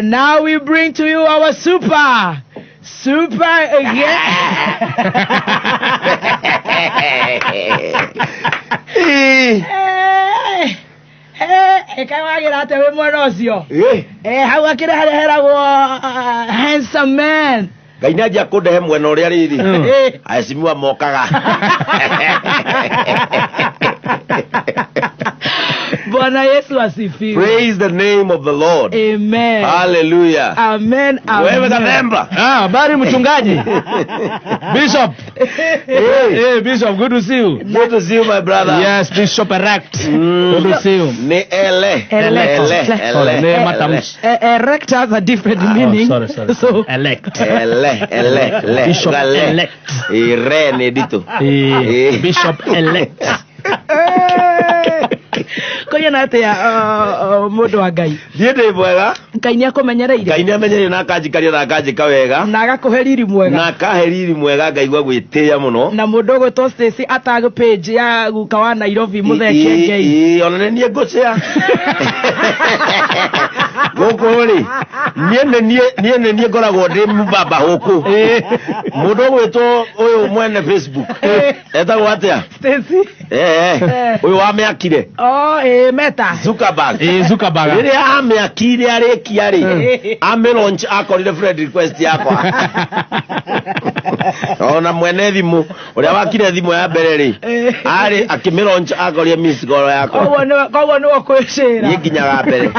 Now we bring to you our super again. Handsome man. Gainaja kude mweno ria riri. Asimwa mokaga. Bwana Yesu asifiwe. Praise the name of the Lord. Amen. Hallelujah. Amen. Wewe katemba. Habari mchungaji. Bishop. Hey, Bishop, good to see you. Good to see you, my brother. Yes, Bishop Erect. Good to see you. Ne ele. Erect has a different meaning. Sorry. So elect. Ele. Bishop elect. Ire ne dito. Bishop elect. Konya nate ya mundu wa Ngai. Ndiende mwega. Ngai ni akomenyereire. Ngai ni amenyereire na kanjikaria na kanjika wega. Na agakuheriri mwega. Na kaheriri mwega ngaigwa gwitia muno. Na mundu gwetwo Stacy atag page ya guka wa Nairobi mutheke Ngai. Ona nie ngocea. Goko ri. Nie ngoragwo ndi mbaba huku. Mundu gwetwo uyu mwene Facebook. Etagwo atia? Stacy. Uyu wa meakire. Meta. Zuckerberg. Riria ameakire arikia ri. Ame launch akorire friend request yakwa. Ona mwene thimu uria wakire thimu ya mbere ri. Ari akime launch akorire miss call yakwa. Koguo ni wakwishira. Ni nginyaga mbere.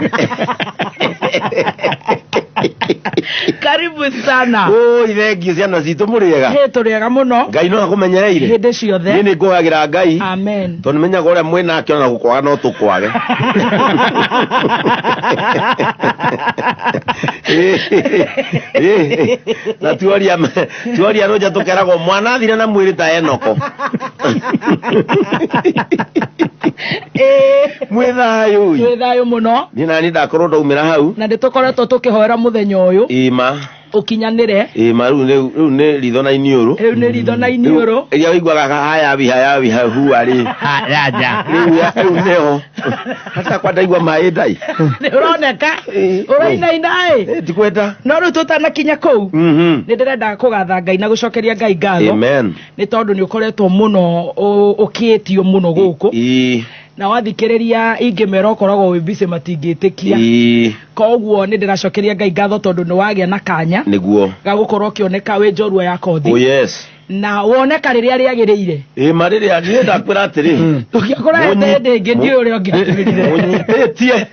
Karibu sana. Thengiu ciana citu muriega. Turiega muno. Ngai no akumenyereire. Hinde ciothe. Ni nguagira Ngai. Amen. Tondu menyaga uria mwina akiona gukwaga no tukwage. Na tuoria roja tukeragwo mwana athire na mwiri ta Enoko. Mwithayo muno. Ni nani ndakorwo ndaumira hau. Na nditukoretwo tukihoera muthenya uyu. Ima. Ukinyanire. Ima riu ne ritho na iniuru. Riu ne ritho na iniuru. Iria wiguaga haya hu ari. Raja. Riu neho. Hata kwa ndaigua mai ndai. Ni uroneka. Uraina indai. Tikweta. No riu tutanakinya kuu. Ni ndirenda kugatha Ngai na gucokeria Ngai ngatho. Amen. Ni tondu ni ukoretwo muno ukietio muno guku. Na wathikiriria ingimera ukoragwo wi busy matingitikia. Koguo ni ndiracokeria Ngai ngatho tondu ni wagia na kanya. Niguo. Gagukorwo kioneka wi njorua ya kothi. Oh yes. Na woneka riria riagiriire. Mariria ni ndakwira atiri. Tukiakora ndende ngi uri ongitirire.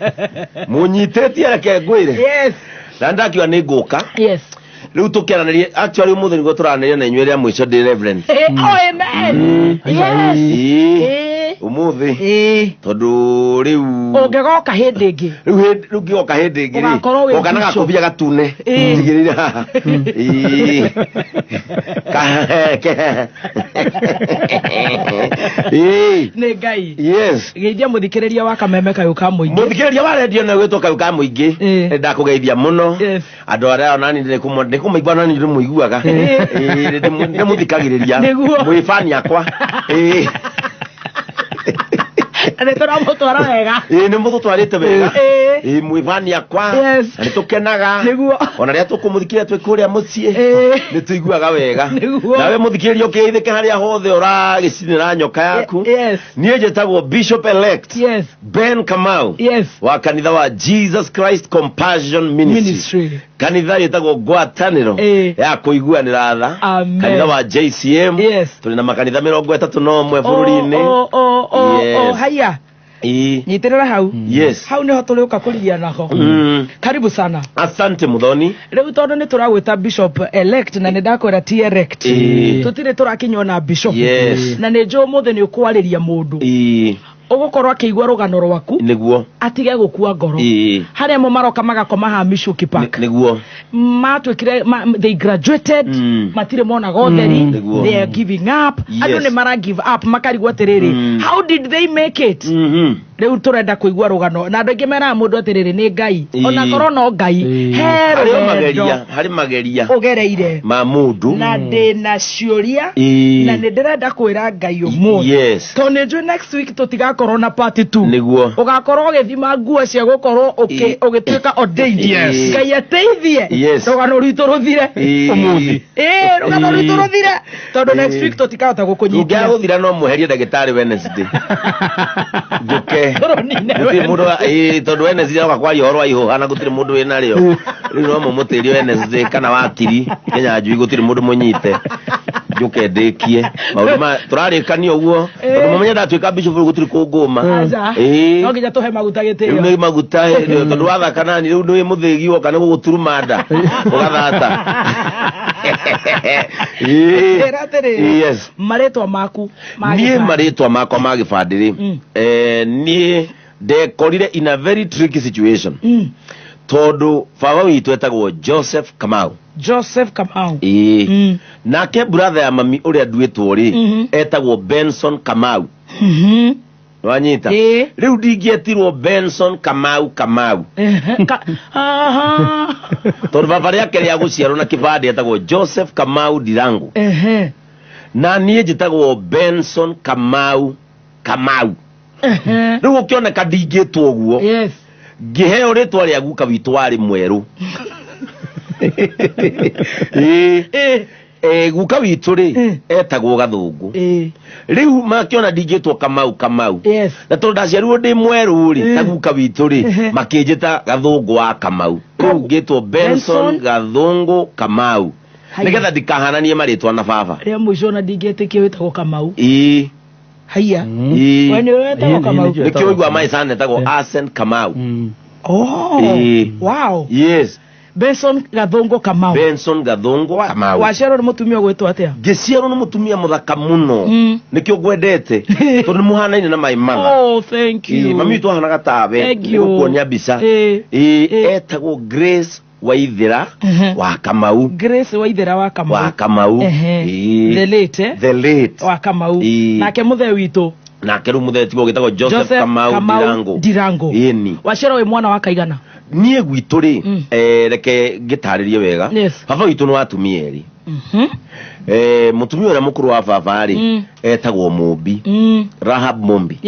Munyitetie reke ngwire. Yes. Na ndakiwa ni nguka. Yes. Riu tukiaranirie actually umuthi nigo turanirie na inyuĩ ria mwico ndi reverend. Amen. Yes. Umuthi. Tondu riu ungegoka hindi ingi. Riu ngigoka hindi ingi ri. Okana gakobia gatune. Ndigirire haha. Ni Ngai. Yes. Geithia muthikiriria wa kameme kayo ka muingi. Muthikiriria wa radio na gwetwo kayo ka muingi. Ndakugeithia muno. Andu aria onani ndikumaigua nani ndi muiguaga. Ndi muthikagiriria. Mwifani akwa. Ane tora mutwara wega. Ni mututwarite wega. Mwifani akwa. Ni tukenaga. Ona ria tukumuthikiria twi kuria mucie. Ni tuiguaga wega. Nawe muthikiriria ukiithike haria hothe uragicinira nyoka yaku. Nie jetagwo Bishop Elect. Ben Kamau. Wa kanitha wa Jesus Christ Compassion Ministry. Kanitha yetagwo ngwataniro ya kuiguanira tha. Kanitha wa JCM. Tuli na makanitha 31 bururi-ini. Haya. Nyitirira hau. Yes. Hau niho turiuka kuriria naho. Karibu sana. Asante muthoni. Riu tondu ni turagwita Bishop Elect na nindakwira ti Erect. Tutire turakinywa na Bishop. Na ni njo muthe ni ukwariria mundu. Ugukorwo akigwa rugano rwaku niguo atige gukua ngoro haria mo maroka magakoma ha Michuki Park niguo matwikire they graduated matire mona gotheri they are giving up andu ni mara give up makarigwa tiriri how did they make it riu turenda kuigua rugano na andu aingi mera mundu atiriri ni ngai ona korwo no ngai hari mageria ugereire ma mundu na ndina ciuria na ni ndirenda kwira ngai umuthi to ni njui next week tutigakorwo na part 2 niguo ugakorwo ugithima nguo cia gukorwo ugituika ordained ngai ateithie rugano rwitu ruthire umuthi rugano rwitu ruthire tondu next week tutikahota gukunyitia guthira no muherie ndagitari Wednesday njuke gutiri mundu tondu Wednesday agakwaria horo aiho ana gutiri mundu wina rio riu no mumutirio Wednesday kana wakiri Kenya njui gutiri mundu munyite njuke ndikie maundu ma turarikania uguo tondu mumenye ndatuika bishop gutiri kunguma no nginya tuhe maguta gitio ni maguta tondu wathaka nani riu ni muthigio kana guguturuma nda ugathata yes maretwa maku nie maretwa makwa ma gibandiri nie ndekorire in a very tricky situation tondu baba witu etagwo Joseph Kamau nake brother ya mami uria nduitwo ri etagwo Benson Kamau wanyita riu ndingietirwo Benson Kamau tondu baba riake ria guciarwo na kibandi etagwo Joseph Kamau Ndirango na nie njitagwo Benson Kamau riu ukioneka ndingitwo guo ngiheo ritwa ria guka witu wari mweru guka witu ri etagwo Gathungu riu makiona ndingitwo Kamau na tondu ndaciarirwo ndi mweru ri ta guka witu ri makinjita Gathungu wa Kamau kou ngitwo Benson Gathungu Kamau nigetha ndikahananie maritwa na baba ria mwico na ndingietikio witagwo Kamau haya wani wetagwo Kamau nikio igwa my son etagwo Asen Kamau wow yes Benson Gathungu Kamau waciarwo ni mutumia gwetwo atia ngiciarwo ni mutumia muthaka muno nikio gwendete tondu muhanaine na my mother thank you mami tu hana gatabe nikuonia bica etagwo Grace Waithira wa Kamau wa Kamau the late wa Kamau nake muthe witu nake ru muthe tigo gitagwo Joseph Kamau Ndirango waciarwo wi mwana wa kaigana nie gwitu ri reke ngitaririe wega baba witu no atumia eri mutumia ura mukuru wa baba ri etagwo Mumbi Rahab Mumbi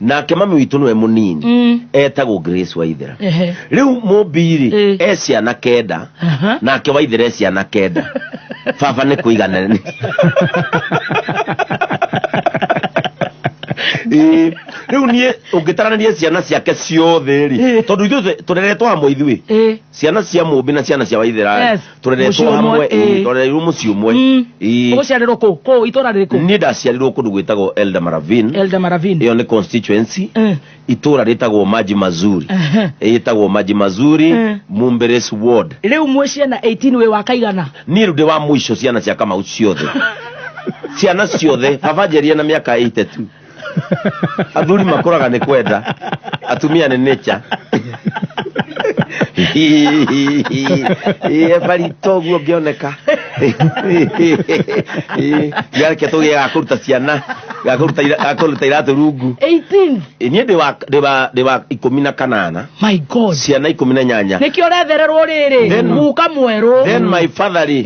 nake mami witu niwe munini etagwo Grace Waithira riu Mumbi ri ciana kenda nake Waithira ciana kenda baba ni kuiganana riu nie ungitarania ciana ciake ciothe ri tondu ithu tureretwo hamwe ithui ciana cia Mumbi na ciana cia Waithira tureretwo hamwe tureretwo muci umwe uguciarirwo ku itura ririku ni ndaciarirwo kundu gwitagwo Elder Maravini iyo ni constituency itura ritagwo Maji Mazuri itagwo Maji Mazuri Mumberes ward riu mwe ciana 18 we wakaigana ni rundi wa mwisho ciana cia Kamau ciothe ciana ciothe baba njeria na miaka 82 athuri makuraga ni kwenda atumia ni nature bari toguo ngioneka yareke tugie gakuruta ciana gakuruta iratu rungu 18 nie de wa 18 my god ciana 18 nikio rethererwo riri muka mweru then my father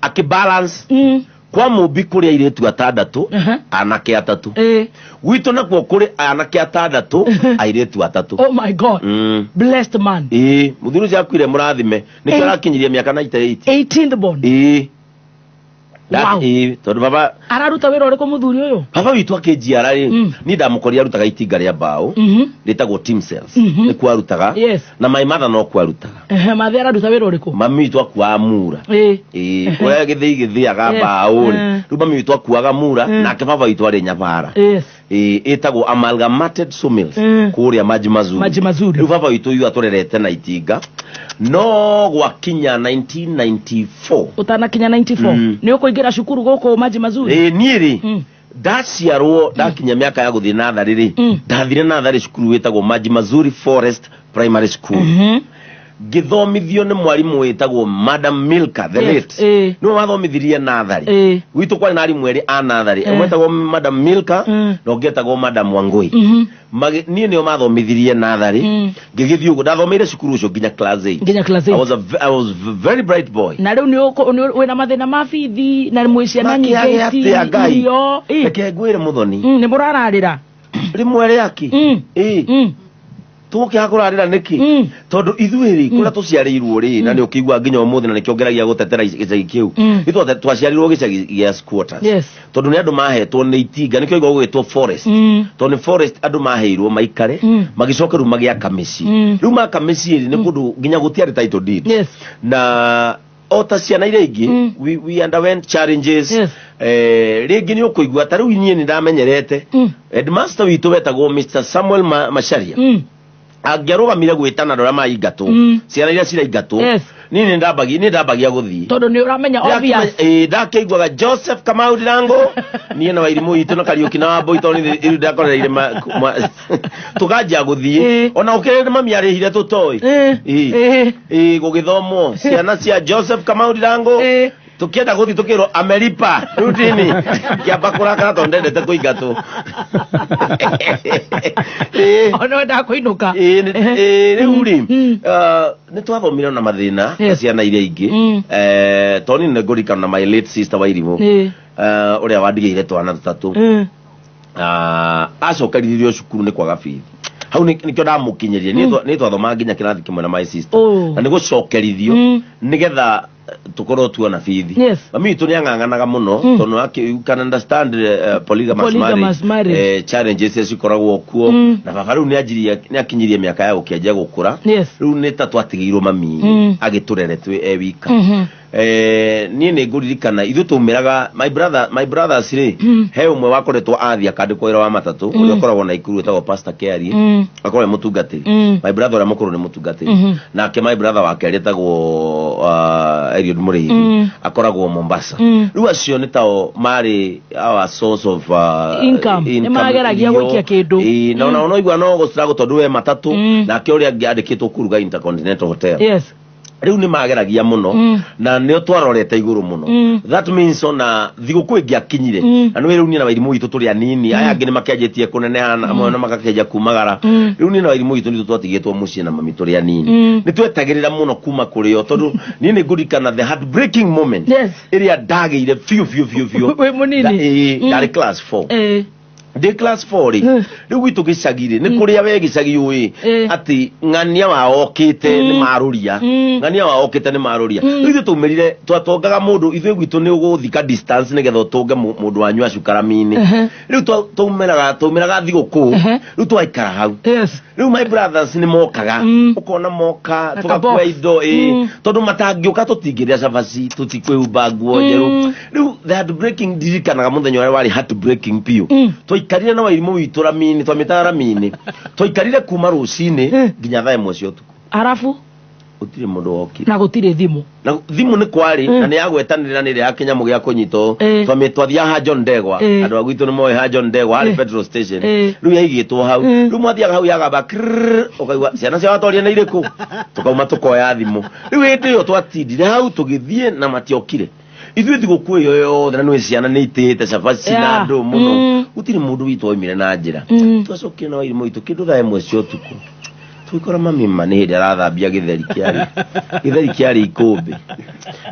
akibalance kwa Mumbi kuri airetu 6 anake 3 gwitu nakwo kuri anake 6 airetu 3 oh my god blessed man muthuru cia kwire murathime nikio arakinyirie miaka 18th born tondu baba araruta wira uriku muthuri uyu baba witu akinjiara ri ni ndamukoria arutaga itinga ria mbao ritagwo team cells ni kwarutaga na my mother no kwarutaga mathe araruta wira uriku mami witu akua amura oya githia mbao ri ru mami witu akuaga mura nake baba witu ari Nyabara itagwo Amalgamated Sawmills kuria Maji Mazuri ru baba witu yu aturerete na itinga no gwakinya 1994 utanakinya 94 ni ukuingira cukuru guko Maji Mazuri niiri ndaciarwo ndakinya miaka ya guthi nathari ri ndathire nathari cukuru witagwo Maji Mazuri Forest Primary School ngithomithio ni mwarimu witagwo Madam Milka the late no wathomithirie nathari gwitu kwari na arimu eri a nathari mwetagwo Madam Milka no ngetagwo Madam Wangui nie nio mathomithirie nathari ngigithio ugo ndathomeire cukuru ucio nginya class 8 I was very bright boy na riu ni wina mathina ma bithi na mwisia na nyingeti yo reke ngwire muthoni ni murararira rimwe riaki tuke hakurarira niki tondu ithuiri kuria tuciarirwo ri na ni ukigwa nginya umuthi na nikiongeragia gutetera gicagi kiu ithu twaciarirwo gicagi gia squatters tondu ni andu mahetwo ni itinga nikio igwa gwitwo forest tondu ni forest andu maheirwo maikare magicokeru magiaka mici riu maka mici ri ni kundu nginya gutiari title deed na ota ciana ire ingi we underwent challenges ringi ni ukuigwa ta riu nie ni ndamenyerete headmaster witu wetagwo Mr Samuel Masharia agerugamire gwitana ndora maingatwo ciana iria ciraingatwo nini ndambagia guthii tondu ni uramenya obvious ndakeigwaga Joseph Kamau Ndirango nie na wairimu itu na Kariuki na Wambui tondu iru ndakoreire tukajia guthii ona ukirire mami arihire tutoi gugithomwo ciana cia Joseph Kamau Ndirango tukienda guthi tukiro Ameripa rutini kiamba kurakara tondu ndendete kuingatwo ono nda kuinuka riu ri ni twathomire na mathina ciana iria ingi tondu ni ngurikana na my late sister Wairimu uria wandigire twana tutatu acokaririo cukuru ni kwaga bithi hau nikio ndamukinyeria ni twathoma nginya kirathi kimwe na my sister na ni gucokerithio nigetha tukorwo tuona bithi mami itu ni anganganaga muno tondu you can understand polygamous marriage challenges cikoragwo kuo na baba riu ni akinyirie miaka ya gukianjia gukura riu ni ta twatigirwo mami agiturere twi wika nie ni nguririkana ithu tumiraga my brothers ri he umwe wakoretwo athia kandiko wira wa matatu uri ukoragwo na ikuru etagwo Pastor Kerry akorwo mutungatiri my brother ura mukuru ni mutungatiri nake my brother wake etagwo Eliud Muriithi akoragwo Mombasa riu acio ni tao mari our source of income ni mageragia gwikia kindu na ona igwa no gusira tondu we matatu nake uri andikitwo kuruga Intercontinental Hotel riu ni mageragia muno na nio twarorete iguru muno that means ona thiguku ingiakinyire na niwe riu ni na Wairimu itu turi anini aya angi ni makianjitie kunenehana amwe no makakenja kumagara riu ni na Wairimu itu ni twatigitwo mucii na mami turi anini ni twetagirira muno kuma kuri yo tondu ni ni ngurikana the heartbreaking moment iria ndageire fiu we munini dari class 4 de class 4 riu gwitu gicagire ni kuria we gicagi ui ati ngania wa okite ni maruria ngania wa okite ni maruria riu tumirire twatongaga mundu ithu gwitu ni uguthika distance nigetha utonge mundu wanyu acukaramini riu tumiraga thiguku riu twaikara hau riu my brothers ni mokaga ukona moka tugakua indo tondu matangiuka tutingiria cabaci tutikwiumba nguo njeru riu the heartbreaking dirikanaga muthenya uria wari heartbreaking piu twikarire na Wairimu witu ramini twamitaga ramini twikarire kuma rucini nginya thaa imwe cia utuku arafu utire mundu wokire na gutire thimu ni kwari na ni yagwetanirira ni ria kinyamu gia kunyito twathia ha John Ndegwa andu agwitu ni moe ha John Ndegwa ari petrol station riu yaigitwo hau riu mwathiaga hau yagamba ukaigwa ciana cia watoria na iriku tukauma tukoya thimu riu hindi yo twatindire hau tugithie na matiokire ithu thiguku iyo yothe na nwe ciana ni itite cabaci na andu muno utire mundu witu oimire na njira twacokire na Wairimu itu kindu thaa imwe cia utuku twikora mami mani hindi arathambia githeri kiari ikumbi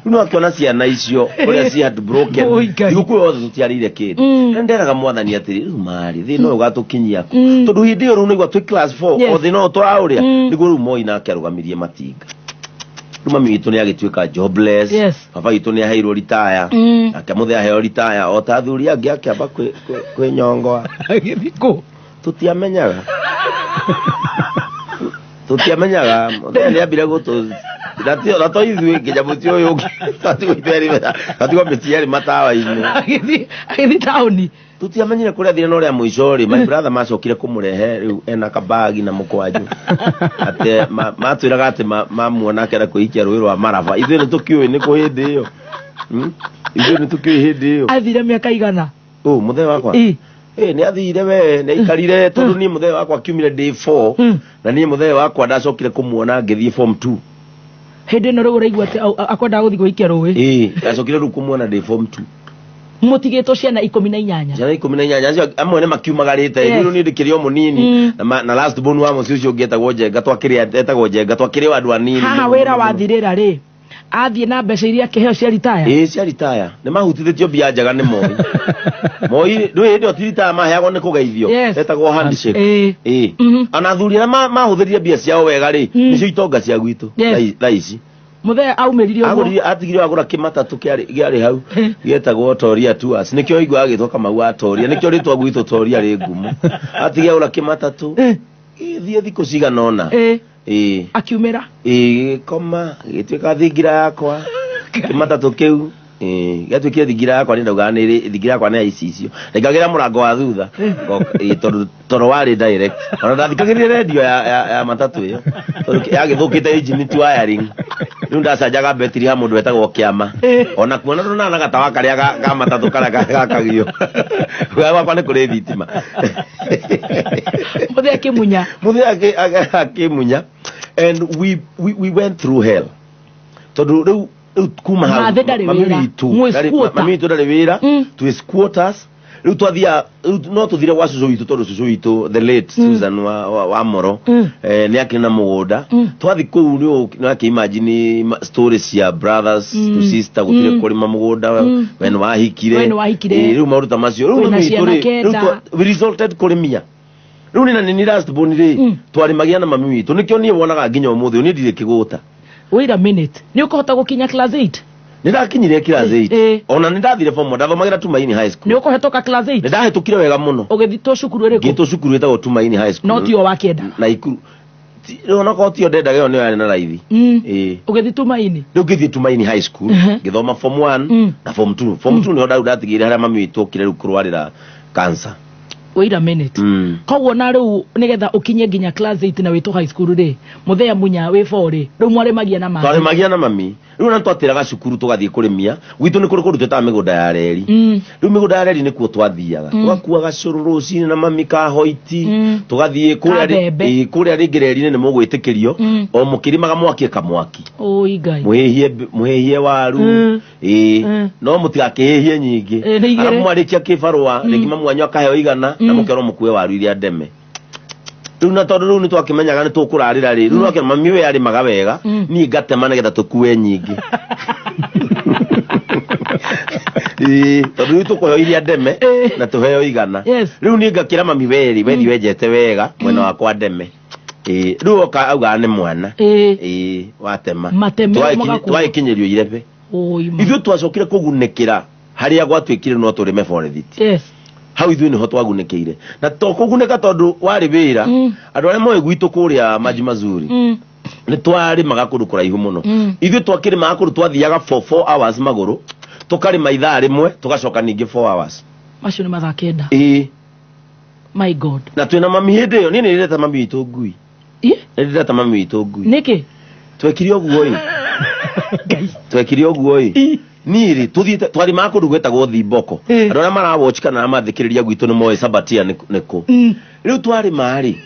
no akiona ciana icio uria ci heartbroken thiguku yothe tutiarire kindu nderaga mwathani atiri riu mari thina ugatukinyia ku tondu hindi iyo riu nigwa twi class 4 o thina turauria niguo riu moi nake arugamirie matinga mami witu ni agituika jobless baba witu ni aheirwo retire akamuthe aheo retire o ta thuri angi akiamba kwi nyongo agithiko tutiamenyaga ni ambire gutu Dato ithuĩ nginya mũtĩ ũyũ ũngĩ tatigo mĩciari matawa-inĩ agĩthi taũni tutiamenyire kũrĩa thire na ũrĩa mũico rĩ my brother macokire kũmũrehe rĩu ena kabagi na mũkwanjũ atĩ matwĩraga atĩ mamuona akĩenda kwĩikia rũĩ rwa Maraba ithuĩ nĩ tũkĩũĩ nĩ kũ hĩndĩ ĩyo ithuĩ nĩ tũkĩũĩ hĩndĩ ĩyo athire mĩaka igana mũthee wakwa nĩ athire we nĩ aikarire tondũ niĩ mũthee wakwa akiumire day 4 na niĩ mũthee wakwa ndacokire kũmuona ngĩthiĩ form 2 hende no rugura igwa akwenda guthi guikia ruwi acokire ru kumwona de form 2 mutigito ciana 18 ciana 18 acio amwe ne makiumagarite riu ni ndikirio munini na last born wa mucio ucio ngetagwo Njenga twakire etagwo Njenga twakire andu anini haha wira wathirira ri athie na mbeca iria kiheo cia retire cia retire ne mahutithitio bia njaga ni moi ndui ndio tirita maheagwo ni kugeithio etagwo handshake ana thuri na mahuthiria bia ciao wega ri nicio itonga cia gwitu thaici muthea aumiririe uguo atigire agura kimatatu kiari hau getagwo Toria Tours nikio igwa agithoka mau atoria nikio ritwa gwitu Toria ri ngumu atigire agura kimatatu thie thiko ciganona akiumira koma gitwika thingira yakwa kimatatu kiu gatwikire thingira yakwa ni ndauga ni thingira yakwa ni icio ngagira murango wa thutha toro wari direct ona ndathikagirire radio ya matatu iyo yagithukite engine ti wiring riu ndacanjaga betiri ha mundu wetagwo Kiama ona kuona ndona gatawa karia ga matatu karia gakagio wakwa ni kuri thitima muthea kimunya and we went through hell tondu riu kuma ha mami tu ndari wira tu squatters riu twathia no tuthire gwa cucu witu tondu cucu witu the late Susan wa Moro ni akina mugunda twathi kuu ni akimagine stories ya brothers to sister gutire kurima mugunda when wahikire riu maruta macio riu we resulted kurimia riu ni last born ri twarimagia na mami witu nikio ni wonaga nginya umuthi ni ndire kiguta. Wait a minute. Ni ukohota gukinya class 8? Nirakinyire class 8. Ona nindathire form 1 ndathomagira Tumaini High School. Ni ukohetoka class 8? Ndahetukire wega muno. Ugithito cukuru iriku? Gito cukuru etagwo Tumaini High School. Not yo wakenda. Na ikuru. Ona ko tio ndendaga yo ni yari na raithi. Ugithi Tumaini? Ndio ngithi Tumaini High School. Ngithoma form 1 na form 2. Form 2 ni ndatigire haria mami witu kire kurwarira cancer. Wait a minute. Koguo na riu nigetha ukinye nginya class 8 na witu high school ri muthea munya wi 4 ri riu mwarimagia na mami. Twarimagia na mami. Riu na twatiraga cukuru tugathie kurimia gwitu ni kuri tweta migunda ya reri. Riu migunda ya reri ni kuo twathiaga. Twakuaga cururu cini na mami ka hoiti tugathie kuria ringi reri ni mugwitikirio o mukirimaga mwaki kamwaki. Oi ngai. Muhehie waru no mutigakehie nyingi. Ara mwarikia kibarua ringi mamwanyu akaheo igana na mukero mukue waru iria ndeme. Riu na tondu riu ni twakimenyaga ni tukurarira ri riu no mami we ari maga wega ni ngatema nigetha tukue nyingi tondu tukuheo iria ndeme na tuheo igana riu ni ngakira mami weri wethi wejete wega mwena wakwa ndeme riu oka auga ni mwana watema twakinyĩrio irebe ithuĩ twacokire kugunĩkĩra haria gwatwĩkire no tũrĩme forest hau ithuĩ niho twagunĩkĩire na to kugunĩka tondu wari wĩra andũ arĩa moĩ gwitũ kũrĩa Maji Mazuri ni twarĩmaga kũndũ kũraihu mũno ithuĩ twakĩrĩmaga kũndũ twathiaga 4 hours magũrũ tũkarĩma ithaa rĩmwe tũgacoka ningĩ 4 hours macio nĩ mathaa kenda my god na twĩna mami hĩndĩ ĩyo niĩ nĩndĩreta mami witũ ngui nĩndĩreta mami witũ ngui nĩkĩ twekire ũguo niri tuthiite twarimaga kundu gwetagwo Thimboko andu aria marawatch kana mathikiriria gwitu ni moe Sabatia niku riu twarima ri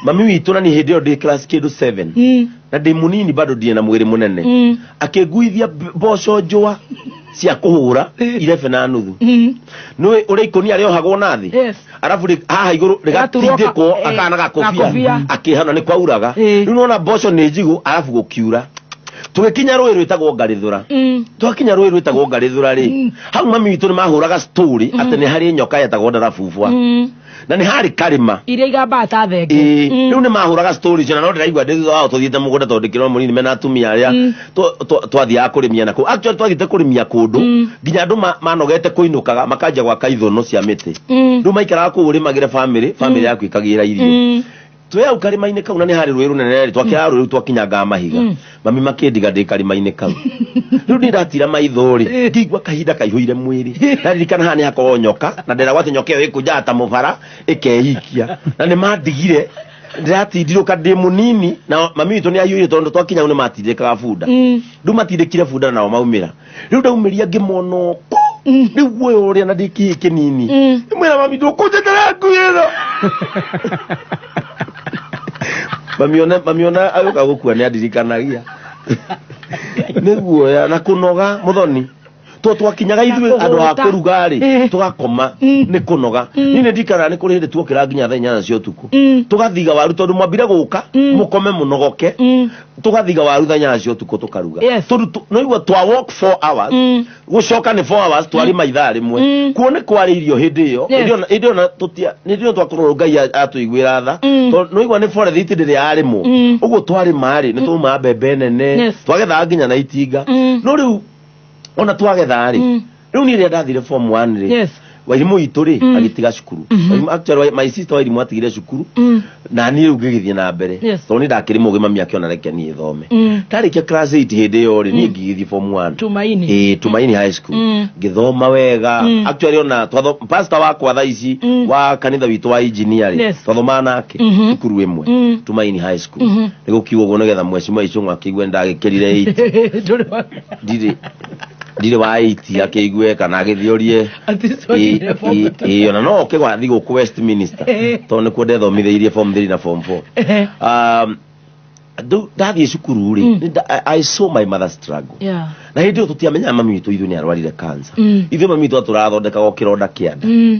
mami witu na ni hindi yo ndi class kindu 7 na ndi munini bado ndi na mwiri munene akiguithia mboco njua cia kuhura 11:30 no uri ikoni ari ohagwo nathi arafu haha iguru rigatindiko akana gakofia akihana ni kwauraga riu nona mboco ni njigu arafu gukiura tugikinya rũĩ rwĩtagwo Ngarithũra twakinya rũĩ rwĩtagwo Ngarithũra ri hau mami witũ ni mahũraga story atĩ nĩ harĩ nyoka yetagwo Ndarabubwa na nĩ harĩ karima iria igamba ta thenge riu ni mahũraga story cina no ndĩraigua ndĩ thutha wao tũthiĩte mũgũnda tondũ ndĩkĩrwo mũnini mena atumia arĩa twathiaga kũrĩmia nakũu actually twathiĩte kũrĩmia kũndũ nginya andũ manogete kũinũkaga makanjia gwaka ithono cia mĩtĩ riu maikaraga kũu ũrĩmagĩre family yaku ikagĩra irio twe au karima-inĩ kau na nĩ harĩ rũĩ rũnene twakĩra rũĩ twakinyangaga mahiga mami makĩndiga ndĩ karima-inĩ kau rĩu nĩ ndatira maitho rĩ ngĩigua kahinda kaihũire mwĩrĩ ndaririkana haha nĩ hakorwo nyoka na ndĩragwa atĩ nyoka ĩyo ĩkũnjaga ta mũbara ĩkehikia na nĩ mandigire ndĩratindirũka ndĩ mũnini na mami witũ nĩ ahiũire tondũ twakinya nĩ matindĩkaga bunda rĩu matindĩkire bunda nao maumĩra rĩu ndaumĩria ngĩmona rĩu guoya ũrĩa na ndĩ kĩhĩ kĩnini mwĩra mami ndũkũnjetera ngui ĩno mamiona ayoka gukua ni adirikanagia niguo ya na kunoga muthoni twakinyaga ithuĩ andũ a kũruga rĩ tũgakoma nĩ kũnoga nĩ ndikara nĩ kũrĩ hĩndĩ tuokĩra nginya thaa 8 cia ũtukũ tũgathiga waru tondũ mwambire gũka mũkome mũnogoke tũgathiga waru thaa 8 cia ũtukũ tũkaruga tondũ no igua twa walk 4 hours gũcoka nĩ 4 hours twarima ithaa rĩmwe kuone kwarĩ irio hĩndĩ ĩyo na tũtia nĩ ndĩrĩ twakorwo Ngai atũiguĩra tha tondũ no igua nĩ forest ndĩrĩ yarĩmwo ũguo twarĩma rĩ nĩ tũma mbembe nene twagetha nginya na itinga no rĩu ona twagetha rĩ rĩu niĩ rĩrĩa ndathire form 1 rĩ Wairimu itũ rĩ agitiga cukuru actually my sister Wairimu atigire cukuru na niĩ rĩu ngĩgĩthiĩ na mbere tondũ nĩ ndakĩrĩ mũgĩ mami akĩona reke niĩ thome ndarĩkia class 8 hĩndĩ ĩyo rĩ niĩ ngĩgĩthiĩ form 1 Tumaini high school ngĩthoma wega actually ona pastor wakwa thaa ici wa kanitha witũ wa engineering twathomaga nake cukuru ĩmwe Tumaini high school nĩ gũkiuga ũguo nĩgetha mwecimu Icũng'wa akĩigua ndagĩkĩrire 8 ndire wa 8 akĩigue kana agĩthiorie ona no kĩgwathi gũkũ Westminster tondũ nĩkuo ndethomithĩirie form 3 na form 4 ndathiĩ cukuru rĩ I saw my mother struggle na hĩndĩ ĩyo tũtiamenyaga mami witũ ithuĩ nĩ arwarire cancer ithuĩ mami witũ tũrathondekagwo kĩronda kĩanda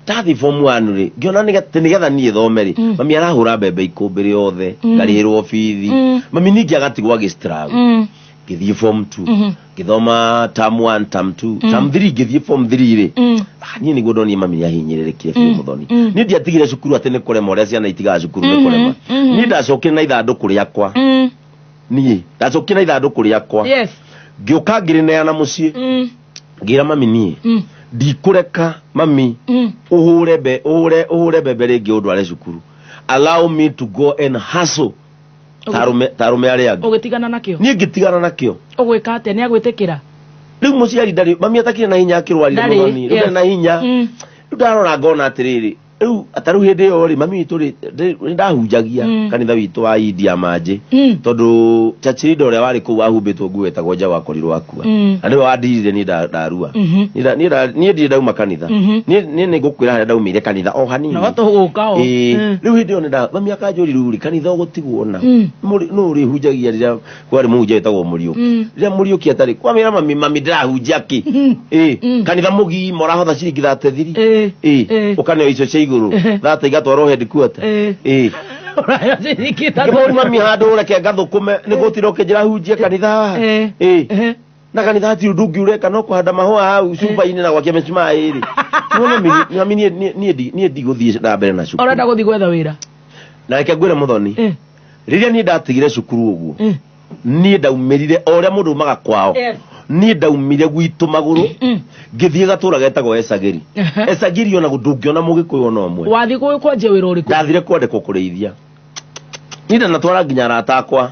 ndathi form 1 rĩ ngĩona nĩgetha niĩ thome rĩ mami arahũra mbembe ikũmbĩ rĩothe ngarĩhĩrwo bithi mami ningĩ agatigwo agĩstruggle ngĩthiĩ form 2 ngĩthoma term 1 term 2 term 3 ngĩthiĩ form 3 rĩ niĩ nĩguo ndonire mami nĩahinyĩrĩrĩkire biũ mũthoni niĩ ndiatigire cukuru atĩ nĩ kũrema ũrĩa ciana itigaga cukuru nĩ kũrema niĩ ndacokire na ithandũkũ rĩakwa niĩ ndacokire na ithandũkũ rĩakwa ngĩũka ngĩrĩneana mũciĩ ngĩra mami niĩ ndikũreka mami ũhũre mbembe rĩngĩ ũndware cukuru allow me to go and hustle tarume arĩa angĩ ũgĩtigana nakĩo niĩ ngĩtigana nakĩo ũgwĩka atĩa nĩ agwĩtĩkĩra rĩu mũciari ndarĩ mami atakire na hinya akĩrwarire mũthoni rĩu na hinya rĩu ndarora ngona atĩrĩrĩ rĩu atarũ hĩndĩ ĩyo rĩ mami witũ rĩ ndahunjagia kanitha witũ wa India Manjĩ tondũ Chachirindo ũrĩa warĩ kũu wahumbĩtwo nguo etagwo Nja wakorirwo akua na nĩwe wandirire niĩ ndarua niĩ ndirĩ ndauma kanitha niĩ nĩ ngũkwĩra harĩa ndaumĩire kanitha o hanini na watũgũka o rĩu hĩndĩ ĩyo mami akanjũrirũ rĩ kanitha ũgũtigwo na no ũrĩhunjagia rĩrĩa kwarĩ mũhunjia wĩtagwo Mũriũki rĩrĩa Mũriũki atarĩ kwamĩra mami ndĩrahunjia kĩ kanitha mũgima ũrahotha ciringi 33 ũkaneo icio cia igũrũ thata igatwarwo headquarter ngĩmũri mami handũ reke ngathũkũme nĩ gũtira ũkĩnjĩra hunjie kanitha na kanitha hatirĩ ũndũ ũngĩ ũreka no kũhanda mahũa hau cuba-inĩ na gwakia mĩcumarĩ rĩ mami niĩ ndigũthiĩ na mbere na cukuru ũrenda gũthiĩ gwetha wĩra na reke ngwĩre mũthoni rĩrĩa niĩ ndatigire cukuru ũguo niĩ ndaumĩrire o ũrĩa mũndũ umaga kwao niĩ ndaumire gwitũ magũrũ ngĩthiĩ gatũra getagwo Esagĩri Esagĩri ona ndũngĩona mũgĩkũyũ ona ũmwe wathiĩ kwanja wĩra ũrĩkũ ndathire kwandĩkwo kũrĩithia niĩ ndanatwara nginya arata akwa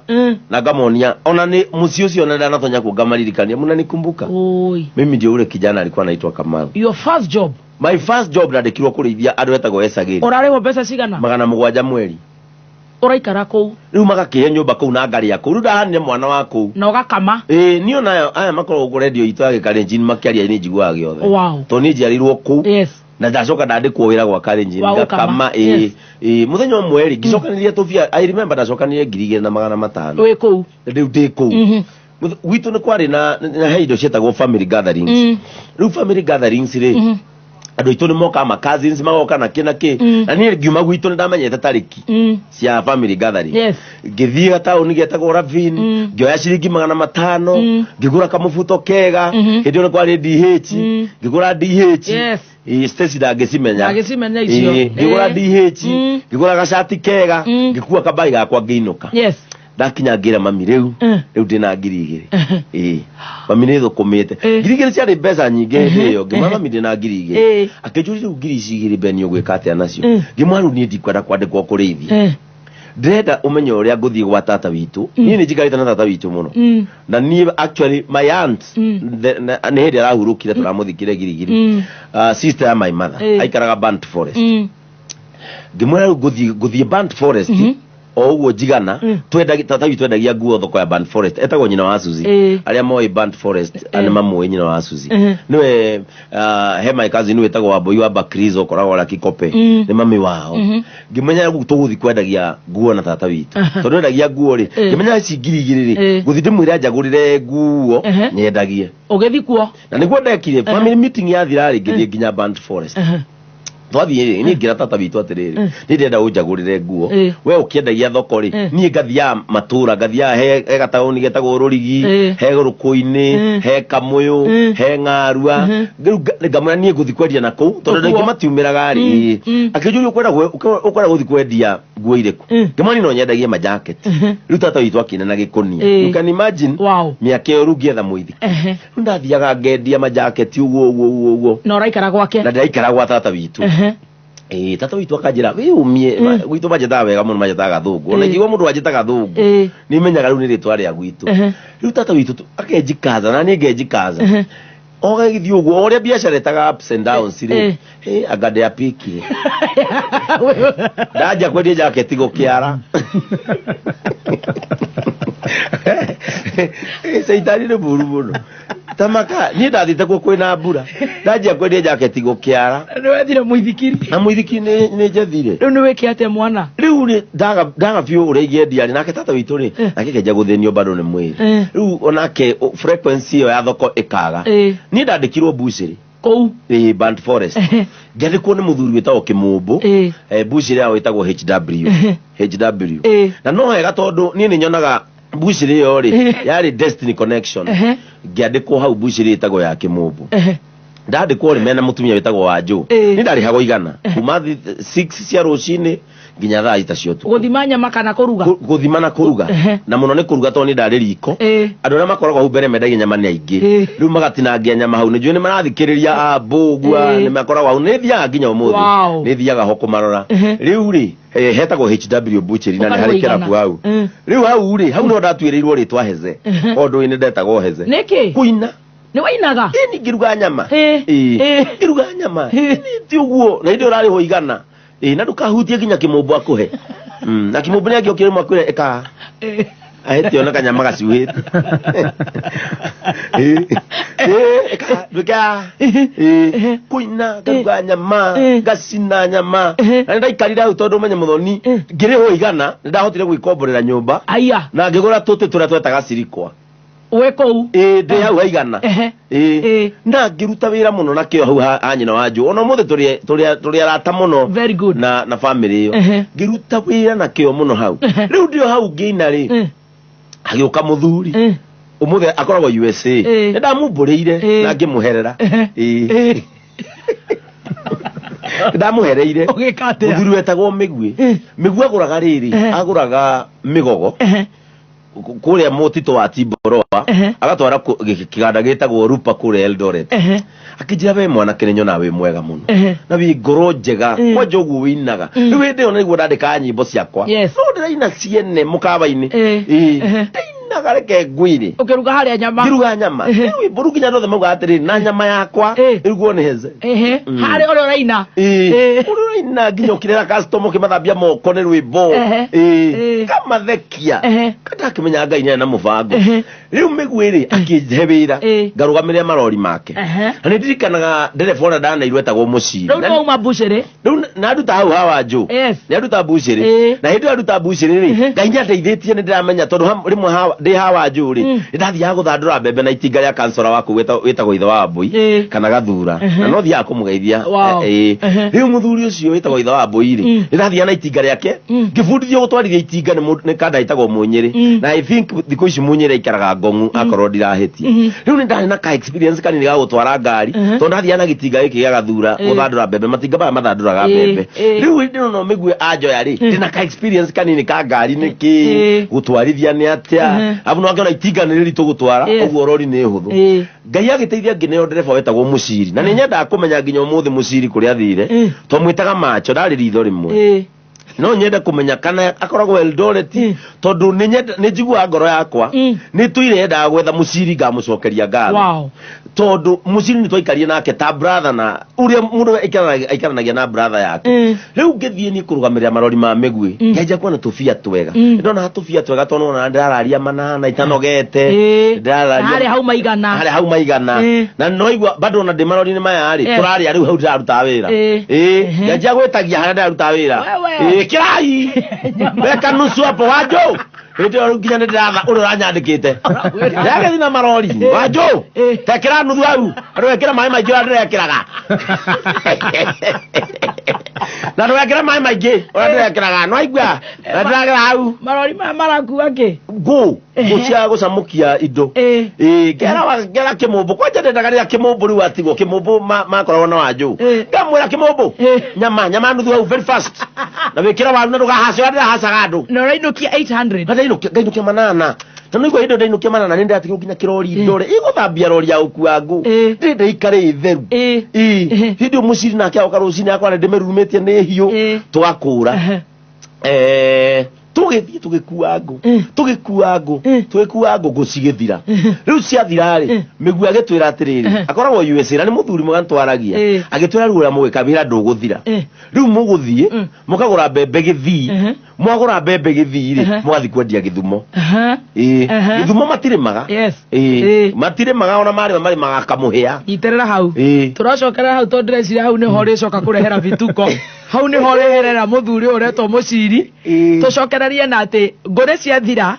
na ngamonia ona nĩ mũciĩ ũcio ona ndanatonya kuo ngamaririkania mnanikumbuka mimi ndio ule kijana alikuwa anaitwa Kamaru your first job my first job ndandĩkirwo kũrĩithia andũ etagwo Esagĩri ũrarĩhwo mbeca cigana 700 mweri ũraikara kũu rĩu magakĩhe nyũmba kũu na ngari ya kũu rĩu ndahanire mwana wa kũu na ũgakama niĩ ona aya makoragwo radio itũ ya Gĩkalenjin makĩaria nĩ njiguaga gĩothe tondũ niĩ njiarĩirwo kũu na ndacoka ndandĩkwo wĩra gwa Kalenjin ngakama mũthenya ũmwe rĩ ngĩcokanĩria tũbia I remember ndacokanĩrie 2,500 wĩ kũu rĩu ndĩ kũu gwitũ nĩ kwarĩ na he indo cietagwo family gatherings rĩu family gatherings rĩ andũ aitũ nĩ moka ma cousins magoka na kĩ na kĩ na niĩ ngiuma gwitũ nĩ ndamenyete tarĩki cia family gathering ngĩthiĩ gataũni getagwo Ravine ngĩoya ciringi 500 ngĩgũra kamũbuto kega hĩndĩ ĩyo nĩ kwarĩ DH ngĩgũra DH Stacy ndangĩcimenya icio ngĩgũra DH ngĩgũra gacati kega ngĩkua kabai gakwa ngĩinũka ndakinya ngĩra mami rĩu ndĩna 2,000 mami nĩ thũkũmĩte 2,000 ciarĩ mbeca nyingĩ hĩndĩ ĩyo ngĩmwĩra mami ndĩna 2,000 akĩnjũria rĩu 2,000 Beni ũgwĩka atĩa nacio ngĩmwĩra rĩu niĩ ndikwenda kwandĩkwo kũrĩithia ndĩrenda ũmenye ũrĩa ngũthiĩ gwa tata witũ niĩ nĩ njikarĩte na tata witũ mũno na niĩ actually my aunt nĩ hĩndĩ arahurũkire tũramũthikire girigiri sister ya my mother aikaraga Burnt Forest ngĩmwĩra rĩu ngũthiĩ Burnt Forest o uguo njigana twendagia nguo thoko ya Burnt Forest etagwo nyina wa Suzi aria moi Burnt Forest ani mamwe nyina wa Suzi niwe hema kazi niwe etagwo Wambui wa Bakrizo koragwo la Kikope ni mami wao ngimenya gutuguthi kwendagia nguo na tata witu tondu endagia nguo ri ngimenya cingirigiriri guthi ndimwira njagurire nguo nyendagie ugethi kuo na niguo ndekire family meeting ya thirari ngithie nginya Burnt Forest twathie ni ngira tata witu atiriri ni ndenda unjagurire nguo we ukiendagia thoko ri ni ngathia matura ngathia he gatauni getagwo Rurigi he Rukuini he Kamuyu he Ngarua ngamura ni guthi kwendia na kuu tondu ndingi matiumiraga ri akijuri ukwenda guthi kwendia nguo iriku ngamani no nyendagie ma jacket riu tata witu akina na gikoni you can imagine miaka yo rugietha muithi ndathiaga ngendia ma jacket uguo no raikara gwake na ndaikara gwa tata witu tata witu akanjira we umie witu majeta wega muno majeta gathungu ona igwa mundu ajeta gathungu ni menyaga riu ni ritwa ria gwitu riu tata witu akenjikaza na ni ngenjikaza oga githio uguo oria biashara etaga ups and downs ri agade apiki ndaja kwendia jacket gukiara seitani ni buru muno tamaka ni ndathite ku kwina mbura ndaja kwendia jacket gukiara ni wethire muithikiri na muithiki ni njethire riu ni wiki ate mwana riu ni ndaga biu uregie ndiari nake tata witu ri nake kenja guthenio bado ni mwiri riu onake frequency yo ya thoko ikaga ni ndandikirwo bushiri kou Burnt Forest ngethi kuone muthuri wetagwo Kimumbu bushiri yao wetagwo HW na no hega tondu ni nyonaga bushiri yo ri yari Destiny Connection ngiandikwo hau bushiri etagwo ya Kimumbu ndandikwo ri mena mutumia wetagwo Wanju ni ndari hago igana kuma 6 cia rucini nginya thaa ita cio tu guthima nyama kana kuruga guthima na kuruga na muno ni kuruga to ni ndari riko andu aria makoragwo hu mbere mendagia nyama ni aingi riu magatinangia nyama hau ni njui ni marathikiriria ambugua ni makoragwo hau ni thiaga nginya umuthi ni thiaga ho kumarora riu ri hetagwo HW Butchery na ni hari kirabu hau riu hau ri hau no ndatuirirwo ritwa Heze ondu ni ndetagwo Heze niki kuina ni wainaga ni ngiruga nyama ngiruga nyama ni ti uguo na ndio rari ho igana na ndukahutie nginya Kimumbu akuhe na Kimumbu ni agiokire mwakwire eka ahete ona kanyama gaciuhite eka nduka kuina ngaruga nyama gacina nyama na ndaikarira hau tondu menye muthoni ngiri ho igana ndahotire gwikomborera nyumba aya na ngigura tutu turia twetaga cirikwa we kou ndi hau haigana na ngiruta wira muno na kio hau anyina Wanju ona muthe turi arata muno very good na family yo ngiruta wira na kio muno hau riu ndio hau ngiina ri agioka muthuri umuthe akoragwo USA ndamumbureire na ngimuherera ndamuhereire muthuri wetagwo Migwi aguraga riri aguraga migogo kuria mutito wa Timboroa agatwara kiganda gitagwo Rupa kuria Eldoret akijira we mwana kinenyo nawe mwega muno na wi ngoro njega kwa jogu winaga riu hinde ona niguo ndandika nyimbo ciakwa no ndiraina ciene mukaba-ini ndainaga reke ngwire ukiruga haria nyama ngiruga nyama wi mburu kinya rothe mauga atiri na nyama yakwa irugwo ni Heze hari ore raina uraina nginya ukirera customer kimathambia moko ni rwimbo kama thekia kada kimenya Ngai ni na mubango riu Migwi akihe wira ngarugamire marori make na ndirikanaga nderefona ndana irwetagwo Muciri riu uma Bushiri riu na nduta hau ha Wanju ni nduta Bushiri na hindi nduta Bushiri ri Ngai ni ateithĩtie ni ndiramenya tondu rimwe ndi ha Wanju ri ndathiaga guthandura mbembe na itinga ria kansora waku wetagwo ithe wa Mbui kana Gathura na no thiaga kumugeithia riu muthuri ucio wetagwo ithe wa Mbui ri ndathiaga na itinga riake ngibundithio gutwarithia itinga ni kanda itagwo Munyiri na I think thiko ici Munyiri ikaraga Ngongu akorwo ndirahetie riu ni ndari na ka experience kanini ga gutwara ngari tondu ndathia na gitinga giki ga Gathura guthandura mbembe matinga baya mathanduraga mbembe riu ndino no Migwi ajoya ri ndina ka experience kanini ka ngari niki gutwarithia ni atia abu no angiona itinga ni rito gutwara uguo rori ni huthu Ngai agiteithia ngineo ndereba wetagwo Muciri na ni nyenda kumenya nginya umuthi Muciri kuria thire to mwitaga macho ndari ritho rimwe no nyenda kumenya kana akoragwo Eldoret tondu ni njigua ngoro yakwa ni tuirenda gwetha muciri ngamucokeria ngatho tondu muciri ni twaikarie nake ta brother na uria mundu aikaranagia na brother yake riu ngithie ni kurugamirira marori ma migwi ngeja kuona tufia twega ndona tufia twega tondu na ndararia manana itanogete ndararia hari hau maigana na noigwa bado na demarori ni maya ari turaria riu hau ndaruta wira ngeja gwetagia hari ndaruta wira kirai beka nusu hapo wajo ndio nginya ndiratha uri uranyandikite yage thina marori wajo tekera nuthu au arekera mai mai jira ndirekeraga na ndirekera mai mai ge ndirekeraga no aigua ndiragira hau marori marakuwa ke gucia gucamukia indo gera kimumbu kwanja ndendaga ria kimumbu riu atigwo kimumbu makoragwo na wajo ngamwira kimumbu nyama nuthu au very fast na wikira waru na ndugahaca ndirahacaga andu no rainukia 800 ngainukia manana na niguo indo ndainukia manana ninde atiga nginya kirori ndore iguthambia rori ya ukuangu ndinde ikare theru hindio muciri nake aoka rucini akwa ndimerumitie ni hiu tugakura tugikuangu gucigithira riu ciathira ri migwi agitwira atiriri akoragwo USA na ni muthuri mugantwaragia agitwira ruura mugikabira nduguthira riu muguthie mukagura mbembe githii mwagura mbembe githii ri mugathi kwendia Githumo Githumo matirimaga matirimaga ona mari magakamuhia iterera hau turacokera hau to ndrecira hau ni hori coka kurehera vituko hau ni hori herera muthuri uretwo muciri tucokererie na ati ngore ciathira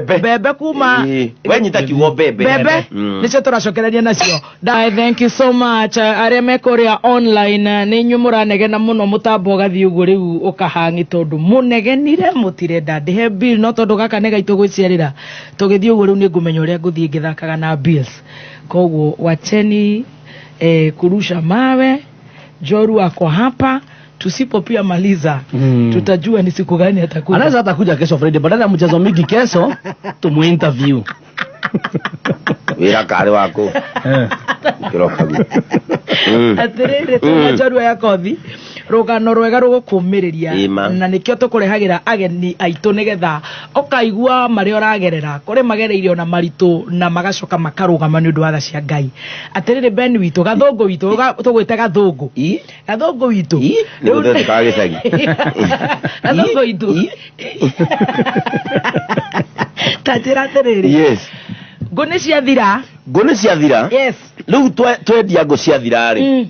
bebe kuma wenyita kiugo bebe nicio turacokereria nacio thank you so much aria mekoria online ni nyumuranegena muno mutambo gathi uguo riu ukahangi tondu munegenire mutirenda ndihe bill no tondu gaka ne gaitu gwiciarira tugithii uguo riu ni ngumenya uria nguthii ngithakaga na bills koguo wacheni kurusha mawe Joru ako hapa tusipo pia maliza tutajua ni siku gani atakuja. Anaweza atakuja kesho Friday badala ya mchezo mingi kesho tumu interview. Wira kare wako. Kirokagu. Atirire Joru yakothi rugano rwega rugukumiriria na nikio tukurehagira ageni aitu nigetha ukaigua mari oragerera kuri magereirio na maritu na magacoka makarugama ni undu wa tha cia Ngai atirire Ben witu gathungu witu tugwite gathungu witu ni gutete ka gicagi gathungu witu tajira atirire yes ngone cia thira yes riu twendia ngo cia thira ri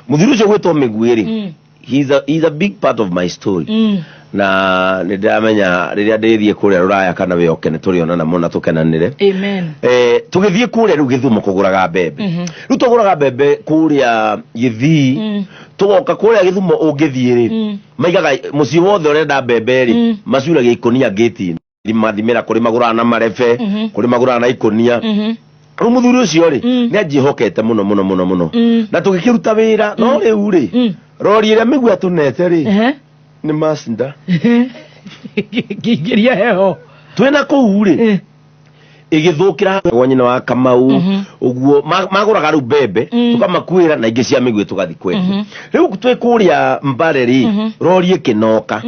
muthuru ucio gwitwo migwiri he's a big part of my story na ndamenya riria ndithie kuria ruraya kana we okene turionana mona tukenanire amen tugithie kuria riu Githumo kuguraga mbembe riu tuguraga mbembe kuria Githii tugoka kuria Githumo ungithie ri maigaga muci wothe urenda mbembe ri macuragia ikonia gate mathimira kuri magura na marebe kuri magura na ikonia muthuri ucio ri ni ajihokete muno na tugikiruta wira no riu ri rori ira migwi atunete ri ni masinda gigiria heho twena kuu ri igithukira gwanyina wa Kamau uguo maguraga ru mbembe tukamakuira na ingi cia migwi tugathi kwendia riu twikuria Mbare ri rori ikinoka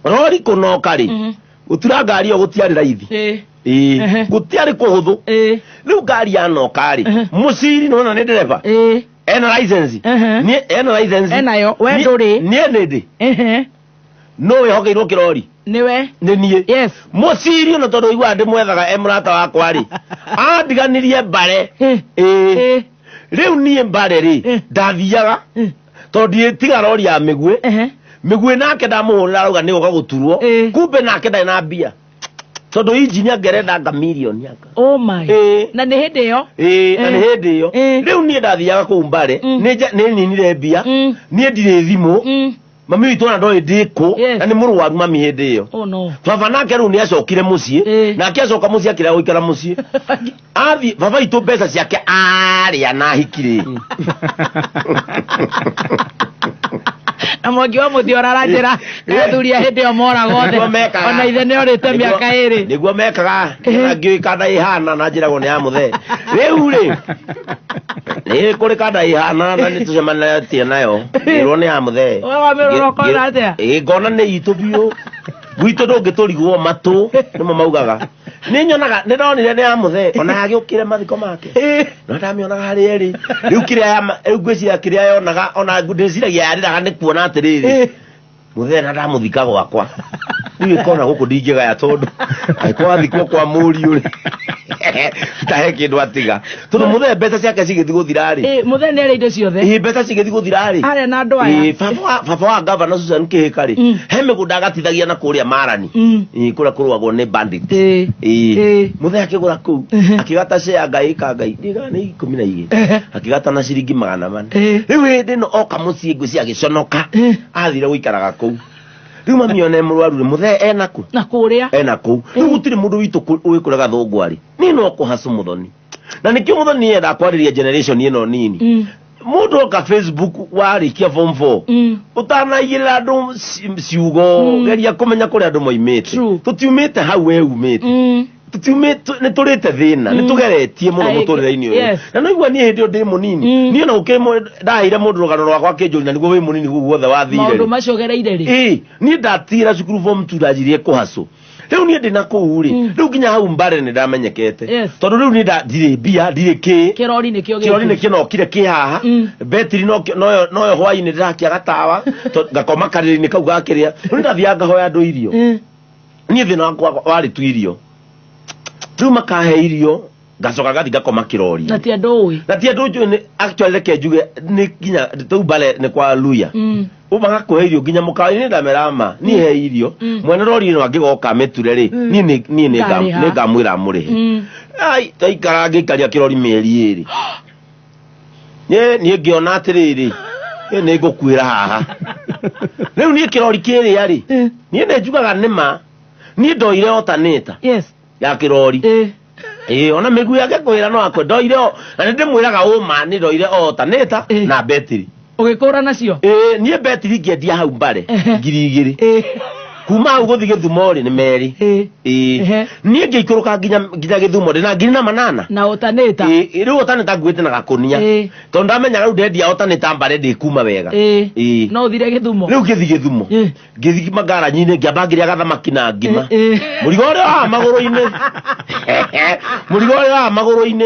rori kunoka ri utura ngari o gutiari raithi gutiari kuhuthu riu ngari yanoka ri muciri nona ni dereva ena license enayo we nduri nie ndi no we hokeirwo kirori niwe ni nie yes muciri no tondu igwa ndi mwethaga emurata wakwa ri andiganirie Mbare riu nie Mbare ri ndathiaga tondu tiga rori ya migwi migwi nake ndamuhurira rauga ni uga guturwo kumbe nake ndai na mbia tondu injinia ngerenda nga million yaka oh my na ni hindi yo na ni hindi yo riu nie ndathiaga ku Mbare ni ninire mbia nie ndire thimu mami witu na ndoi ndiko na ni murwaru mami hindi yo oh no baba nake riu ni acokire mucii na akiacoka mucii akira guikara mucii athi baba itu mbeca ciake aria na hikire na mwangi wa muthi oraranjira athuria hindi o mora gothe ona ithe ne orite miaka iri niguo mekaga ngioi kana ihana na njiragwo ni ya muthe riu ri kuri kana ihana na ni tucemanatie nayo irwo ni ya muthe wa miroro kona atia ngona ni itu biu gwitu ndungiturigwo matu nimo maugaga ni nyonaga ni ndonire ni ya muthe ona hagiukire mathiko make no ndamionaga hari eri riu kiria ngwiciria kiria yonaga ona ndiciragia yariraga ni kuona atiriri muthe na ndamuthika gwakwa riu ikona guku ndingigaya tondu aikwa thikwo kwa muriu ri tahe kindu atiga tondu muthe mbeca ciake cigithi guthira ri muthe ni ari indo ciothe mbeca cigithi guthira ri ari na andu aya baba wa governor Susan Kihika ri he migunda agatithagia na kuria Marani kuria kurwagwo ni bandit muthe akigura ku akigata share ngai ka ngai ndiga ni 12 akigata na ciringi 400 riu hindi no oka mucii ngwisi agiconoka athire guikaraga ku riu mamione murwaru muthe enaku na kuria enaku riu gutire mundu witu wikuraga thungwari ni no kuhasu muthoni na nikio muthoni enda kwariria generation ino nini mundu oka Facebook warikia form 4 utanaigirira andu ciugo geria kumenya kuri andu moimite tutiumite hau we umite tutiumite ni turite thina ni tugeretie muno muturire-ini uyu na no igwa ni hindi ndi munini ni ona ukimo ndahire mundu rugano rwakwa kinjuri na niguo wi munini guothe wathire maundu macio gereire ri ni ndatira cukuru form 2 ndajirie kuhaso riu ni ndi na kuu ri riu nginya hau mbare ni ndamenyekete tondu riu ni ndire bia ndire ki kirori ni kio kino kire ki haha betri no hwaini ndirakia gatawa ngakoma kariri-ini kau gakiria riu ndathia ngahoya andu irio ni thina wakwa wari tu irio riu makahe irio ngacoka gathi ngakoma kirori na ti andu ni actually reke njuge ni nginya tu mbare ni kwa Luya ubaga kuhe irio nginya mukaini ndamerama ni he irio mwene rori no angigoka meture ri ni ngamwira murihe ai taikara ngikaria kirori mieri iri ni ngiona atiriri ni ngukwira haha riu ni kirori kiri ari ni njugaga nima ni ndoire alternate ya kirori ona migu yake kwira no akwe ndoire na ndimwiraga uma ni ndoire alternate na betri ugikura nacio nie betri ngiendia hau mbare 2,000 kuma hau guthi Githumo ri ni meri nie ngiikuruka nginya Githumo ri na 8,000 na otaneta riu otaneta ngwite na gakunia tondu ndamenya riu ndendia otaneta mbare ndi kuma wega no uthire Githumo riu ngithi Githumo ngithi magara-nyine ngiamba ngiria gathamaki na ngima murigo uri wa maguru-ini murigo uri wa maguru-ini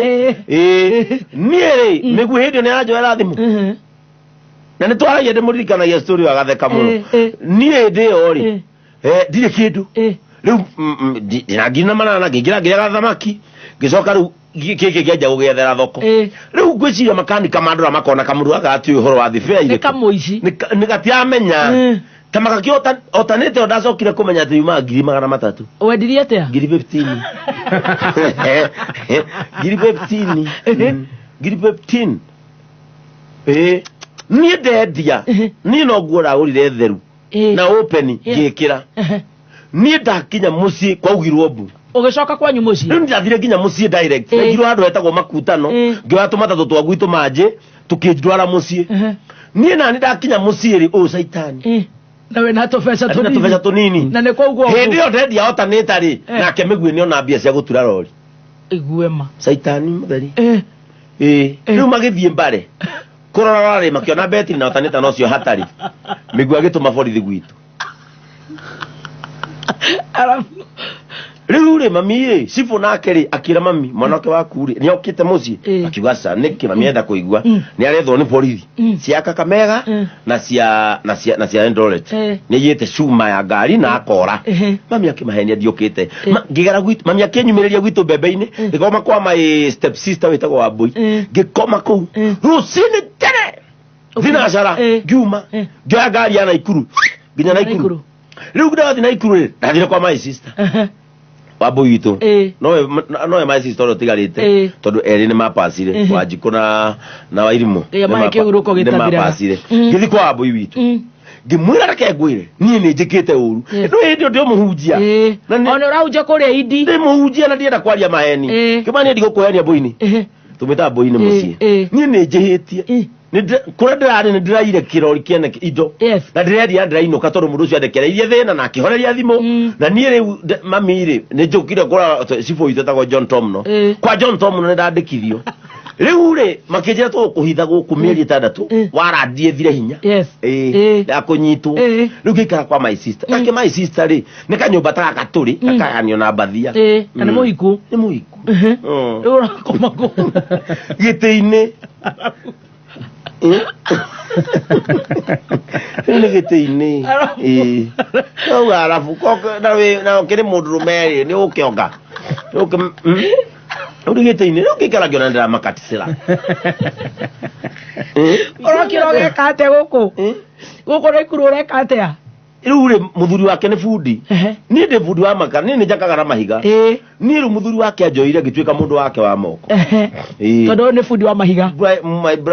nie ri migu hindi ni aranjoera thimu na ni twaragia ndimuririkanagia story wa gatheka muno nie ndio ri ndire kindu riu ndina ngina manana ngingira ngiria gathamaki ngicoka riu kiki ngienja gugethera thoko riu ngwiciria makanika mandura makona kamundu agati uhoro wa thibei ni kamuici ni gatiamenya kama kakio otanete ndacokire kumenya ati yuma 300 wendirie atia 15 15 ni ndendia ni no ngura urire theru na open ngikira ni ndakinya mucii kwaugirwo mbu ugicoka kwanyu mucii ni ndathire nginya mucii direct ngirwo andu etagwo makutano ngioya tumatatu twa gwitu manje tukindwara mucii ni nani ndakinya mucii ri o saitani nawe na tofeca tunini na ne kwa ugo hindi yo ndendia alternate ri nake migwi ni ona mbia cia gutura rori iguema saitani mutheri riu magithie mbare kurora ri makiona betri na alternate no cio hatari migwi agituma borithi gwitu riu ri mami sifu nake ri akira mami mwanake waku ri ni okite mucii akiuga sa niki mami enda kuigua ni arethwo ni borithi cia Kakamega na cia Eldoret ni yete cuma ya ngari na akora mami akimahenia ndiokite ngigera gwitu mami akinyumiriria gwitu mbembe-ini ngikoma kwa my step sister witagwo Wambui ngikoma ku rucini tene thinacara ngiuma ngioya ngari ya Naikuru nginya Naikuru riu ndathi Naikuru ri ndathire kwa my sister Wambui witu no my sister otigarite tondu eri ni mapacire Wanjiku na Wairimu ni mapacire ngithi kwa Wambui witu ngimwira reke ngwire nie ni njikite uru no hindi ndio muhunjia ona urahunjia kuria idi ndi muhunjia na ndienda kwaria maheni kimani ndi gukuhenia Mbui-ini tumita Mbui-ini mucii nie ni njihitie kura ndirari ndiraire kirori kiene indo na ndireri andirainoka tondu mundu ucio andekereirie thina na akihoreria thimu na nie riu mami ri ni njukire kura cifo itetagwo John Tom no kwa John Tom no ndandikithio riu ri makinjira tukuhitha guku mieri 6 warandie thire hinya ya kunyitwo riu ngikara kwa my sister nake my sister ri ni kanyumba ta gaturi akaganio na bathia kana muiku ni muiku urakoma ku gite-ini ni gite-ini no arafu koko na kiri mundurume ni ukionga uri gite-ini no kikara giona ndira makatisira orokiroge kate guku rekuru rekate ya riu ri muthuri wake ni bundi ni ndi bundi wa maka ni njakagara mahiga ni ru muthuri wake ajoire gitwika mundu wake wa moko tondu ni bundi wa mahiga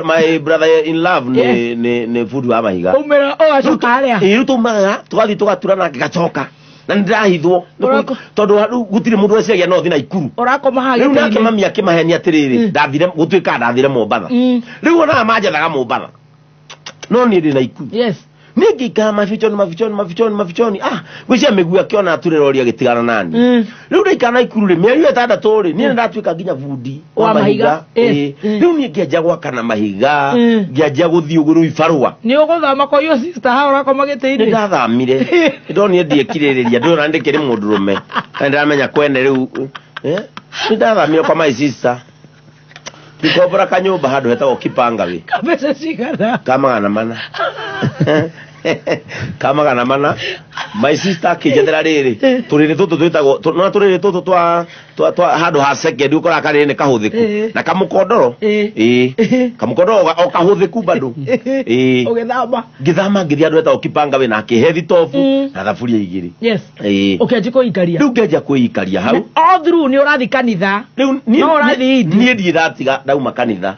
my brother in love ni bundi wa mahiga umera acuka aria riu tumaga tugathi tugatura na gacoka na ndirahithwo tondu gutire mundu weciagia no thina ikuru urakoma hagi riu nake mami akimahenia atiriri ndathire gutwika ndathire Mombatha riu ona manjethaga Mombatha no ni ndi na ikuru ningika mafichoni gwicia migua kiona aturerori agitigana nani riu ndaikana ikuru ri mieri 6 ri ni ndatwika nginya bundi wa mahiga riu ni ngiaja gwakana mahiga ngiaja guthii uguru ibarua ni uguthama kwa yo sister ha urakoma gite-ini ndathamire ndoni ndie kiririria ndona ndikiri mundurume ndamenya kwene riu ndathamire kwa my sister ndikobora kanyumba handu hetagwo Kipanga wi kabesa cigana kamagana mana my sister kijethera riri turiri tutu twitagwo no turiri tutu twa handu ha second ukora kariri ni kahuthiku na kamukondoro kamukondoro o kahuthiku bado ngithama ngithi andu etagwo Kipanga we na kihethi tofu na thaburia igiri ukianji kuikaria riu ngianjia kuikaria hau all through ni urathi kanitha riu no urathi ni ndi ndatiga ndauma kanitha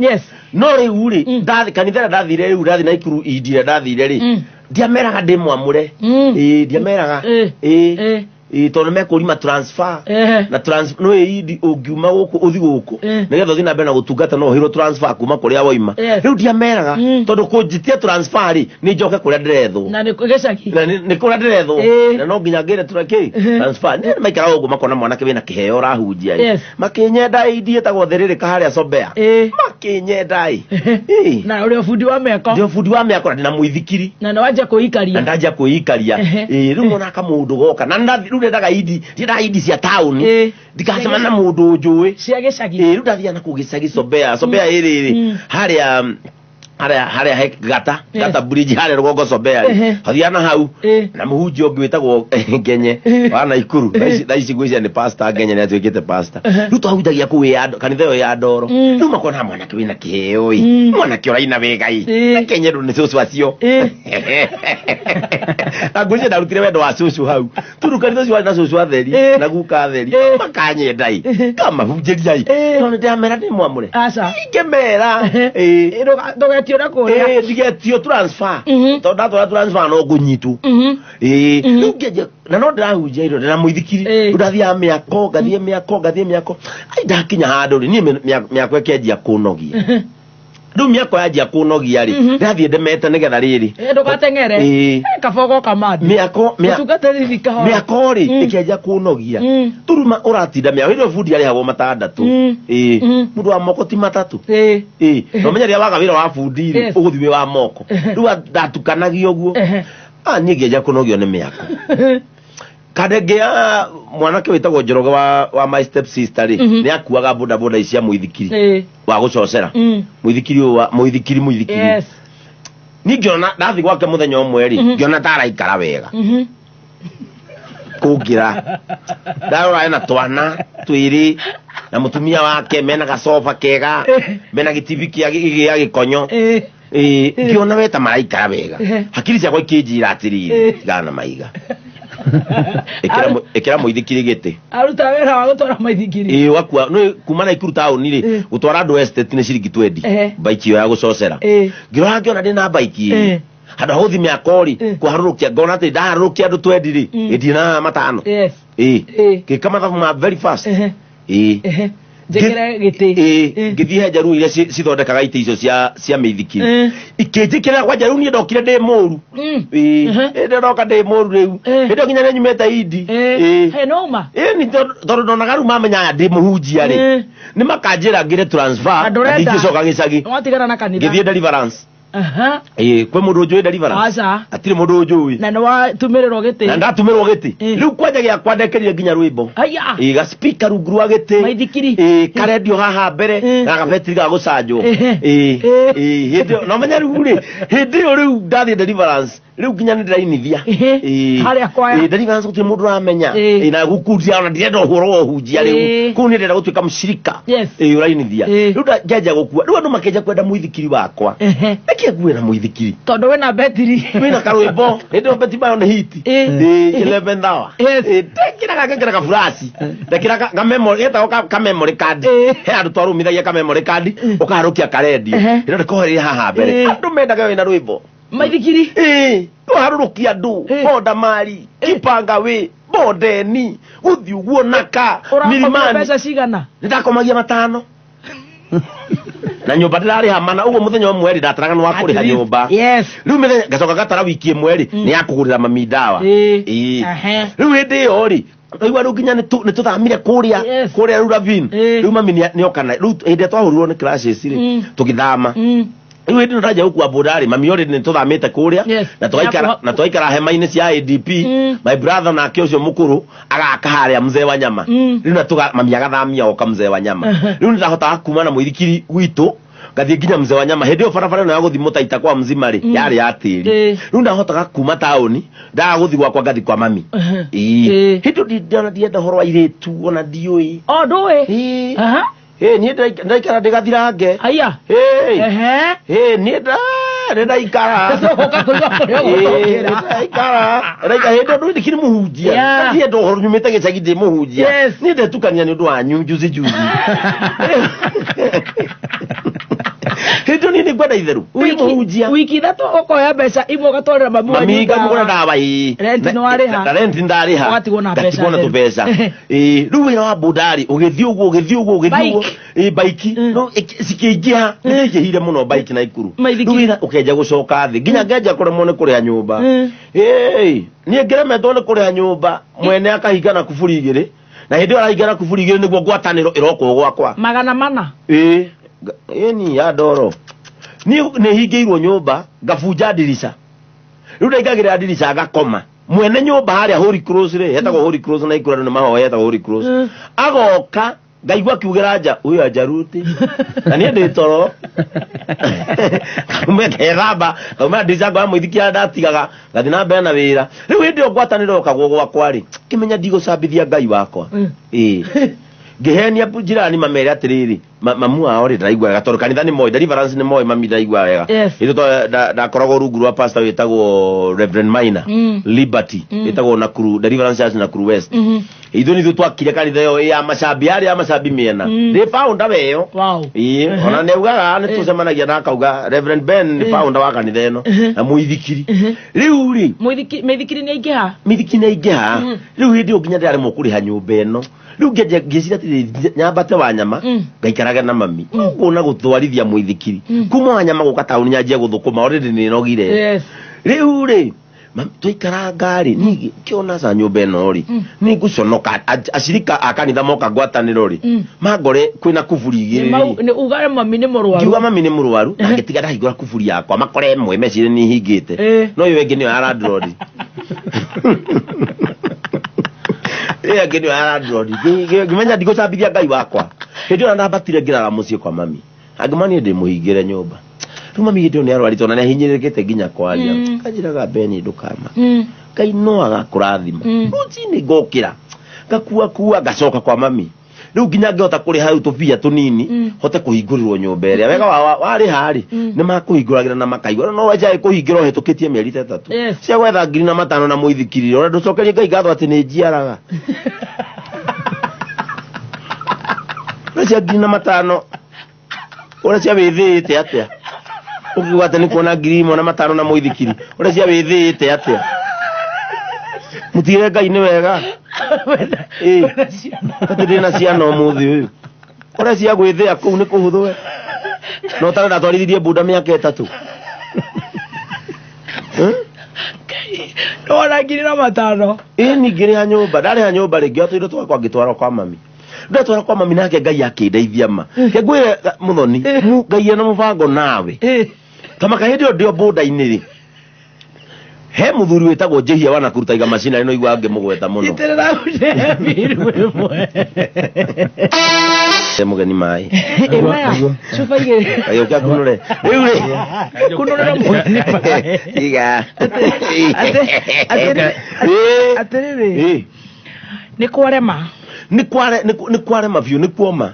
no riu ri ndathi kanitha ndathire riu ndathi na ikuru indire ndathire ri ndiameraga ndi mwamure ndiameraga tondu mekurima transfer na transfer no idi ungiuma guku uthi guku nigetha uthi na mbere na gutungata no hiro transfer kuma kuria woima riu ndiameraga tondu kunjitia transfer ri ni njoke kuria ndirethwo na ni kugecagi na ni kuria ndirethwo na no nginya ngire turake transfer ni maikara ugu makona mwanake wina kiheo rahunjia makinyenda idi etagwo thiriri kaharia Sombea makinyenda na uri fundi wa meko ndio fundi wa meko na muithikiri na wanja kuikaria ndaja kuikaria riu mona ka mundu goka na ndathi ndaga idi idi cia town ndikacema na mundu njui cia gicagi riu ndathia na kugicagi Sombea iriri haria gata bridge haria rugongo Sombea hathiana hau na muhunjia ungi witagwo Ngenye wana ikuru thaici gwiciria ni pastor Ngenye ni atwikite pastor riu twahunjagia kuwi kanitha yo ya Ndoro riu makona mwanake wina kiheo mwanake uraina wegai na Ngenye ru ni cucu acio na gwiciria ndarutire wendo wa cucu hau turu kanitha cio na cucu atheri na guka atheri makanyendai kama hunjiriai no ndamera ni mwamure aca ikemera ndogetio na kuria ndigetio transfer tondu transfer no gunyitu riu ngeje na no ndirahunjia iro na muithikiri ndathia miako gathie ai ndakinya handu ri ni miako ekenjia kunogia riu miako yanjia kunogia ri ndathie ndemete nigetha riri ndugatengere kabogo kamadi miako ri ikenjia kunogia turuma uratinda miako iro bundi ari habo matandatu mundu wa moko ti matatu no menya ria waga wira wa bundi ri uguthi wa moko riu ndatukanagia uguo ni ngeja kunogio ni miako kadegea mwanake witagwo Njoroge wa my step sister ri ni akuaga boda icia muithikiri wa gucocera muithikiri ni ngiona ndathi gwake muthenya umwe ri ngiona taraikara wega kugira ndarora na twana twiri na mutumia wake mena gasofa kega mena gitivi kia gikonyo ngiona weta maraikara wega hakiri ciakwa ikinjira atiriri tigana maiga ekera muithikiri gite aruta wera wa gutwara muithikiri wakua no kumana ikuru town ri gutwara andu estate ni ciringi 20 baiki ya gucocera ngirora ngiona ndi na baiki hada hothi miakori kuharurukia ngona ati ndaharurukia andu 20 ri ndina matano kama that my very fast njekere giti ngithie njaru ile cithondekaga ite icio cia mĩithikiri ikinjikira kwa njaru nie ndokire ndi mũru ndoka ndi mũru riu ndio nginya nĩ nyumĩte idi noma ni tondũ ndonaga rĩu mamenya ndi mũhunjia rĩ nĩ makanjĩra ngire transfer ngĩcoka gĩcagi watigana na kanitha ngĩthie deliverance kwe mundu njui deliverance atire mundu njui na nwa tumiriro giti na ndatumirwo giti riu kwanja gya kwandekerire nginya rwimbo ga speaker rungu rwa giti maithikiri karedio haha mbere na gabetiri ga gucanjwo hindi no menya riu ri hindi riu ndathie deliverance riu nginya ni ndirainithia haria kwaya deliverance gutire mundu ramenya na gukuria ona ndirenda horo hunjia riu ku ni ndenda gutuika mshirika urainithia riu ndaja gukua riu andu makenja kwenda muithikiri wakwa ngue na muithikiri tondu wena betiri wina karwimbo ndio beti bayo na hiti 11 hour ndekira ka flash ndekira ka memory eta ka memory card he andu twarumithagia ka memory card ukaharukia karedio ndio ndikoheria haha mbere andu mendaga wina rwimbo maithikiri tuharurukia andu boda mari kipanga we bodeni guthi uguo naka milimani pesa cigana ndakomagia matano na nyumba ndirari hamana uguo muthenya wa mweri ndataraga ni wa kuriha nyumba riu mithenya ngacoka gatara wiki mweri ni ya kugurira mami dawa riu hindi yo ri igwa riu nginya ni tuthamire kuria riu ravine riu mami ni okana riu hindi twahurirwo ni classes ri tukithama riu hindi naraja gukua bodari mami yori ni tuthamite kuria na twaikara hema-ini cia ADP my brother na acio mukuru agaka haria mzee wa nyama riu na mami agathamia oka mzee wa nyama riu ndahota kuma na muithikiri witu gathie nginya mzee wa nyama hindi yo barabara no yaguthi mutaita kwa mzima ri yari atiri riu ndahota kuma taoni ndaguthi gwakwa ngathi kwa mami hindi ndienda horo wa iretu ona ndiui ndui ni ndaikara ndigathirange aya ni ndaikara hindi ndu ndikiri muhunjia ndienda horo nyumite gicagi ndi muhunjia ni ndetukania ni undu wanyu juzi hindi ni ngwenda itheru muhunjia wiki ithatu ukoya mbeca imwe ugatwarira mami ngamugura ndawa rent no ariha rent ndariha watigwo na mbeca tubeca riu wira wa budari ugithii uguo bike no sikiingiha nikihire muno bike na ikuru riu wira ukenja gucoka thi nginya ngenja kuremwo ni kuriha nyumba nie ngiremetwo ni kuriha nyumba mwene akahinga na kuburi igiri na hindi arahinga na kuburi igiri niguo ngwataniro iroko gwakwa magana mana ni ya ndoro ni hingiirwo nyumba ngabunja ndirisha riu ndaingagirira ndirisha agakoma mwene nyumba haria Holy Cross ri hetagwo Holy Cross na ikura ni mahoya hetagwo Holy Cross agoka ngaigua kiugera nja uyu ajaruti na ni ndi toro umekethamba kauma ndirisha ngwa muithikia ndatigaga ngathi na mbere na wira riu hindi ngwataniro kagwo gwakwa ri kimenya ndigocambithia Ngai wakwa ngihenia jirani mamere atiriri mamu ao ri ndaigua wega tondu kanitha ni moi deliverance ni moi mami ndaigua wega itu ndakoragwo rungu rwa pastor witagwo Reverend Maina Liberty witagwo Nakuru Deliverance Church Nakuru West ithu ni twakire kanitha yo ya macambi ya macambi miena ni founder weyo ona neugaga ni tucemanagia na akauga Reverend Ben ni founder wa kanitha eno na muithikiri riu ri muithikiri ni aingiha riu hindi nginya ndari mukuriha nyumba eno riu ngecira atiri nyambate wa nyama ngaikaraga na mami ngona gutwarithia muithikiri kuma wa nyama guka tauni nyanjia guthukuma already ni nogire riu ri twaikara ngari ni kiona za nyumba eno ri ni guconoka acirika akanitha moka ngwataniro ri mangore kwina kuburi igiri ni ugare mami ni murwaru ngiuga mami ni murwaru ngitiga ndahingura kuburi yakwa makore mwe mecire ni hingite no yo wengi ni aradrodi ngeni aradrodi ngimenya ndigocambithia Ngai wakwa hindi ona ndabatire ngiraga mucii kwa mami angimani ndi muhingire nyumba riu mami hindi ni arwarite ona ni ahinyirikite nginya kwaria kanjiraga Beni ndukama Ngai no agakurathima rucini ngokira ngakua ngacoka kwa mami riu nginya ngihota kuriha riu tubia tunini hote kuhingurirwo nyumba iria wega wari hari ni makuhinguragira na makaigwa no waje kuhingirwo hitukitie mieri 3 cia gwetha 5,000 na muithikiri ora nducokerie Ngai ngatho ati ni njiaraga na cia 5,000 ora cia withite atia ukigwa ati ni kuona 1,500 na muithikiri ora cia withite atia mutire Ngai ni wega ati ndina ciana umuthi uyu ora cia gwithia kuu ni kuhuthwe no tara twarithirie bunda miaka 3 Ndona ngirira matano ni ngiri ha nyumba ndari ha nyumba ringi atwire twakwa ngitwara kwa mami ndatwara kwa mami nake Ngai akindeithia ma ke ngwire muthoni Ngai ena mubango nawe kama kahindi ndio bunda-ini ri he muthuri wetagwo Jehia wana kuruta iga macina ino igwa ngimugweta muno iterera biru mwe mugeni mai maya chupa igere ayo kya kunure riu kunure mugeni mai iga aterere ni kwarema biu ni kuoma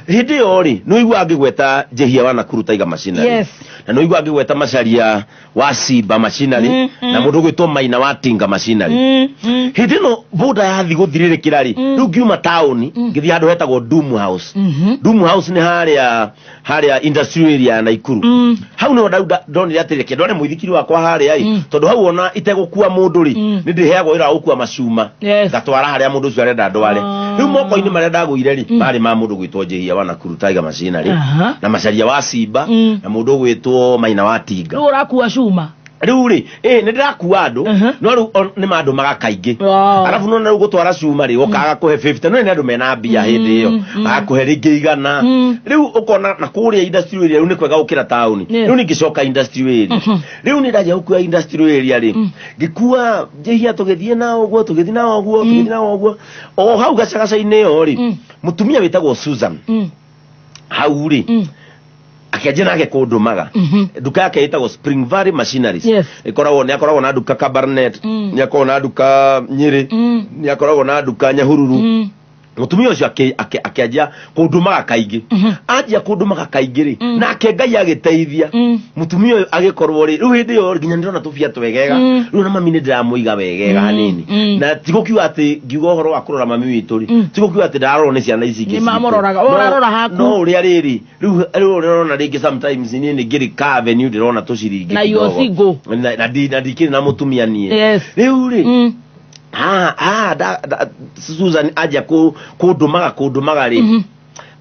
hindi yo ri no igwa ngigweta Jehia wana kuruta iga macina yes na no igwa ngigweta macaria wa Simba machinery na mundu gwitwo Maina wa Tinga machinery hindi no boda yathi guthiririkira ri riu ngiuma tauni ngithi handu hetagwo Doom House Doom House ni haria industry area ya Naikuru hau no ndonire atire kindu ne muithikiri wakwa haria i tondu hau ona itegukua mundu ri ni ndiheagwo ira gukua macuma ngatwara haria mundu ucio arenda ndware riu moko-ini maria ndaguire ri mari ma mundu gwitwo Jehia wana kuruta iga machinery na macaria wa Simba na mundu gwitwo Maina wa Tinga riu urakua cuma riu ri ni ndirakuwa andu no riu ni mandu magakaingi arafu no na gutwara cuma ri ukaga kuhe 50 no ni andu mena mbia hindi iyo akuhe ringi 100 riu ukona na kuria industry area riu ni kwega gukira tauni riu ni ngicoka industry area riu ni ndaja gukua industry area ri ngikua Jehia tugithie nao guo o hau gacagaca-ini yo ri mutumia witagwo Susan hau ri akianjia nake kundumaga duka yake itagwo Spring Valley Machineries ikoragwo ni akoragwo na duka Kabarnet ni akoragwo na duka Nyeri ni akoragwo na duka Nyahururu mutumia ucio akianjia kundumaga kaingi anjia kundumaga kaingi ri nake Ngai agiteithia mutumia uyu agikorwo ri riu hindi yo nginya ndirona tubia twegega riu na mami ni ndiramuiga wegega hanini na tigukiuga ati ngiuga uhoro wa kurora mami witu ri tigukiuga ati ndarorwo ni ciana ici ni mamuroraga urarora haku no uria riri riu urona ringi sometimes ni ngiri ka avenue ndirona tuciringi na yo singo na ndikiri na mutumia nie riu ri Susan aja kundumaga ri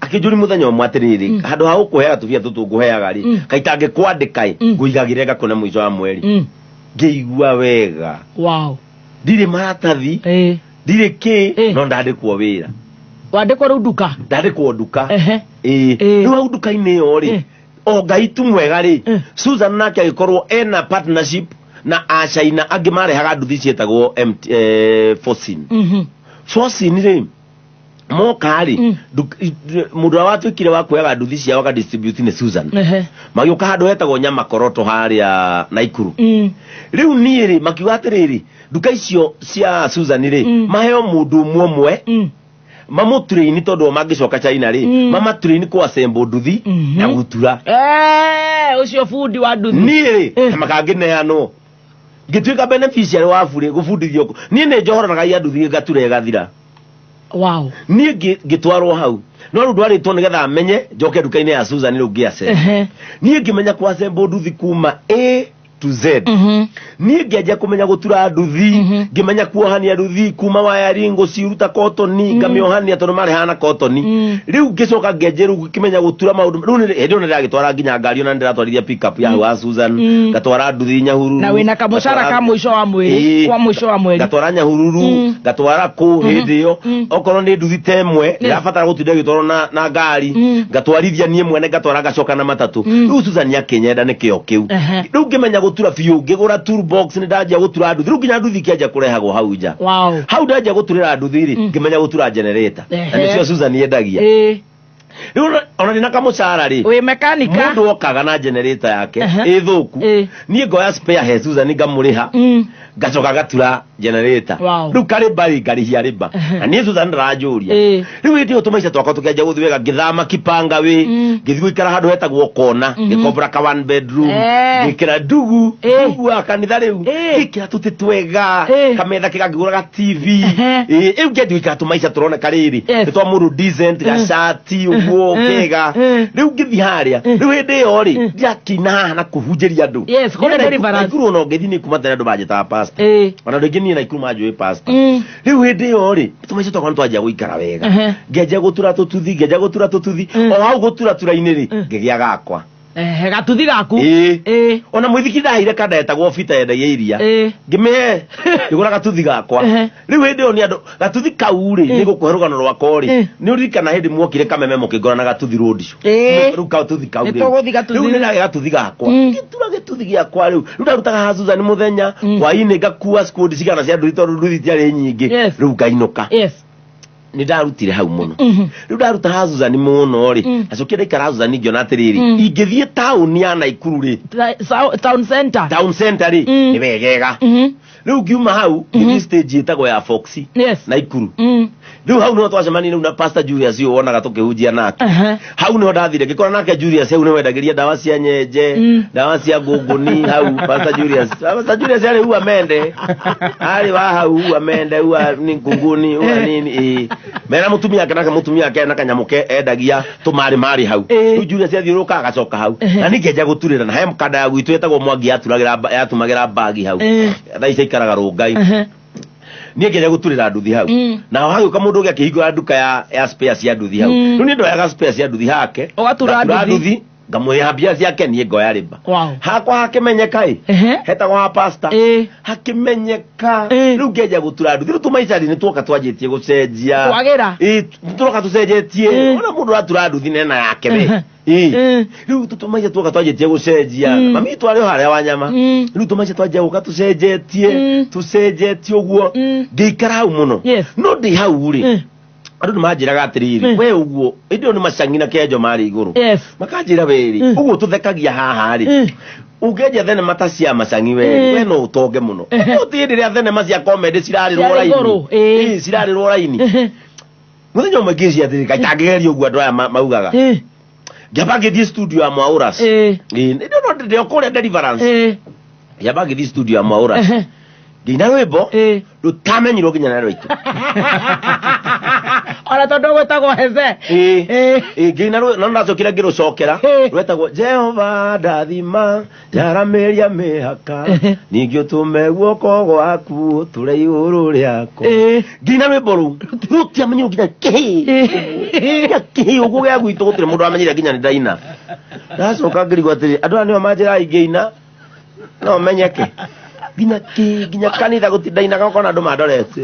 akijuri muthenya umwe atiriri handu ha gukuheaga tubia tutunguheaga ri kaitange kwandika nguigagire ngakona mwico wa mweri ngiigua wega ndire maratathi ndire ki no ndandikwo wira wandikwo riu duka ndandikwo duka riu hau duka-ini yo ri o Ngai tu mwega ri Susan nake agikorwo ena partnership na acaina angi marehaga nduthi cietagwo Forcing ri moka ri mundu watwikire wa kuyaga nduthi cia waka distribute ni Susan magioka handu hetagwo Nyamakoroto haria Naikuru riu nie ri makiuga atiriri nduka icio cia Susan ri maheo mundu umwe mamutrain tondu mangicoka China ri mamatrain ku assemble nduthi na gutura ucio fundi wa nduthi nie ri makangineano ngitwika beneficiary wa bure gubundithio nie ne njohoranaga ya nduthi ngature gathira nie ngitwarwo hau no ru ndwaritwo nigetha amenye njoke duka-ini ya Susan riu ngiace nie ngimenya ku assemble nduthi kuma A to Z nie ngianjia kumenya gutura nduthi ngimenya kuohania nduthi kuma wiring guciruta cotton ngamiohania tondu mari hana cotton riu ngicoka ngianjeru kimenya gutura maundu riu hindi ona ndiragitwara nginya ngari ona ndiratwarithia pick up ya wa Susan ngatwara nduthi Nyahururu na wina kamucara ka mwisho wa mweri kwa mwisho wa mweri ngatwara Nyahururu ngatwara ku hindi iyo okorwo ni nduthi temwe ndirabatara gutinda gitwaro na ngari ngatwarithia nie mwene ngatwara gacoka na matatu riu Susan yakinyenda nikio kiu riu ngimenya gutura fiu ngigura toolbox ni ndajia gutura nduthi riu nginya nduthi kianjia kurehagwo hau nja hau ndajia guturira nduthi ri ngimenya gutura generator na nicio Susan yendagia riu ona ni nakamucara ri we mekanika mundu okaga na generator yake ithuku nie ngoya spare he Susan ngamuriha gacoka gatura generator riu kari bari ngarihia riba na nie Susan ndarajuria riu hindi yo tumaica twakwa tukianjia guthi wega ngithama Kipanga wi ngithi guikara handu hetagwo kona ngikombora ka 1 bedroom ngikira ndugu akanitha riu ngikira tuti twega kametha kigangigura ga TV riu ngendi guikara tumaica turoneka riri nitwa mundu decent gacati uguo kega riu ngithi haria riu hindi yo ri ndiakina na kuhunjiria andu yes kone deliverance nguru no ngithi ni kuma tena andu banjeta pasta pastor ona ndingi ni na Ikuru manjui pastor riu hindi yo ri tumaice tokona twajia guikara wega ngeja gutura tututhi o hau gutura turaini ri ngigia gakwa gatuthi gaku ona muithiki ndahire kada etagwo bita yendagia iria ngime ngigura gatuthi gakwa riu hindi yo ni andu gatuthi kau ri ni gukuhe rugano rwakwa ri ni uririkana hindi mwokire Kameme mukingorana gatuthi road show riu gatuthi kau ri riu ni na gatuthi gakwa ngitura gituthi giakwa riu ndarutaga hazuza ni muthenya hwaini ngakua squad cigana cia nduthi tondu nduthi tiari nyingi riu ngainuka ni ndarutire hau muno riu ndaruta hazuza ni muno ri acokia ndaikara hazuza ni ngiona atiriri ingithie town ya Naikuru ri town center ri ni wegega riu ngiuma hau ni stage etagwo ya Foxy Naikuru riu hau no twacemania na Pastor Julius yo wonaga tukihunjia nake hau no ndathire ngikora nake Julius hau ni wendagiria dawa cia nyenje dawa cia ngunguni hau Pastor Julius ari huwa mende ari wa hau huwa mende huwa ni ngunguni huwa nini mera mutumia yake na kanyamuke endagia tumari hau riu Julius athiuruka agacoka hau na ningeja guturira na he mkanda ya gwitu etagwo Mwangi yatumagira bagi hau thaicai karaga rungai ni ngeja guturira nduthi hau na hagioka mundu ugia kihingura nduka ya spare cia nduthi hau riu ni ndoyaga spare cia nduthi hake ugatura nduthi ngamuya mbia ciake nie ngoya riba hakwa hakimenyeka hetagwo ha pastor hakimenyeka riu ngeja gutura nduthi riu tumaicari ni twoka twanjitie gucenjia twagira twoka tucenjetie ona mundu atura nduthi nena yake we riu tutumaice twoka twanjitie gucenjia mami twari haria Wanyama riu tumaice twanjia guka tucenjetie uguo ngeikara hau muno no ndi hau ri andu ni manjiraga atiriri we uguo indio ni macangina kenjo mari iguru makanjira weri uguo tuthekagia haha ri ungeja thene matacia macangi we no utonge muno utiendiria thene macia comedy cirarirwo raini cirarirwo raini muthenya umwe ngĩciria atĩrĩ kaĩ itangĩgeria ũguo andũ aya maugaga ngĩamba ngĩthiĩ studio ya Mwaũras ndio kũrĩa Deliverance ngĩamba ngĩthiĩ studio ya Mwaũras ngĩina rwĩmbo rũtamenyirwo nginya na rwĩtũ ona tondu gwĩtagwo hebe ngĩina no ndacokire ngĩrũcokera rwĩtagwo Jehova ndathima njaramĩria mĩhaka ningĩ ũtũme guoko gwaku tũre igũrũ rĩako ngĩina rwĩmbo rũu rũtiamenyirwo nginya kĩhĩ ũguo gĩa gwitũ gũtirĩ mũndũ wamenyire nginya nĩ ndaina ndacoka ngĩrigwo atĩrĩ andũ aya nĩo manjĩra ingĩina no menyeke nginya kanitha gutindainaga ukona andu mandorete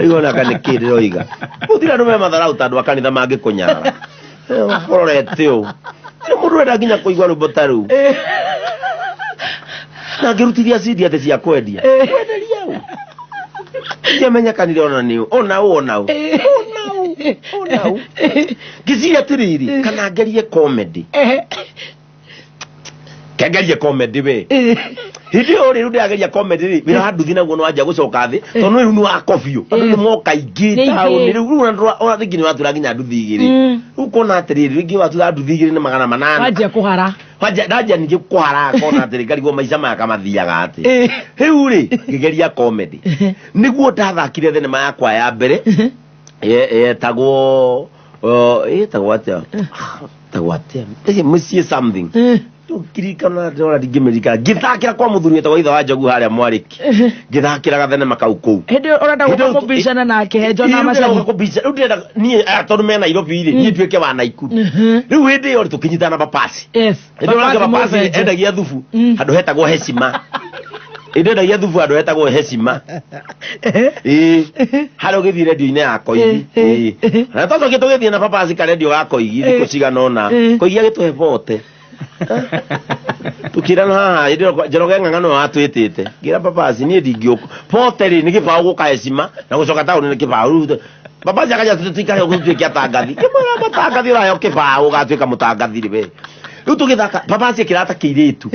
igona kana kiri roiga gutira andu me matharau tandu akanitha mangikunyara kororete u ni mundu enda nginya kuigwa rumbo taru na ngirutiria CD ate cia kwendia kwenderia u ngimenya kanitha ona u ngiciria tiriri kana ngerie comedy kageria comedy we hindi ori rundi ageria comedy ri wira nduthi naguo no anja gucoka thi tondu riu ni wa kofio andu ni moka ingi tauni riu ona thingi ni watura nginya nduthi igiri riu kona atiriri ringi watura nduthi igiri ni 800 wajia kuhara ndaja ningi kuhara kona atiri ngarigwo maica maka mathiaga ati riu ri ngigeria comedy niguo ndathakire thenema yakwa ya mbere etagwo atia mucie something kirikana ndora ngimerika ngithakira kwa muthuri etagwo itha wa Njogu haria Mwariki ngithakira gathenema kau kou hindi urenda gukubishana nake henjo na macani gukubisha riu ndenda nie tondu me Nairobi ri nie tuike wa Naikuru riu hindi yo tukinyitana papasi hindi uranga papasi endagia thubu andu hetagwo heshima endagia thubu andu hetagwo heshima haro githire radio-ini ya Koigi na tondu gitugithie na papasi ka radio ga Koigi thiku cigana ona Koigi agituhe vote tukirana haha Njoroge Ng'ang'ano atwitite ngira papasi nie ndingĩũka poteri ni kibao guka heshima na gucoka tauni ni kibao papasi akaja tutika gutwika tangathi kimara matangathi rayo kibao gatwika mutangathi riwe riu tugithaka papasi kirata kiiritu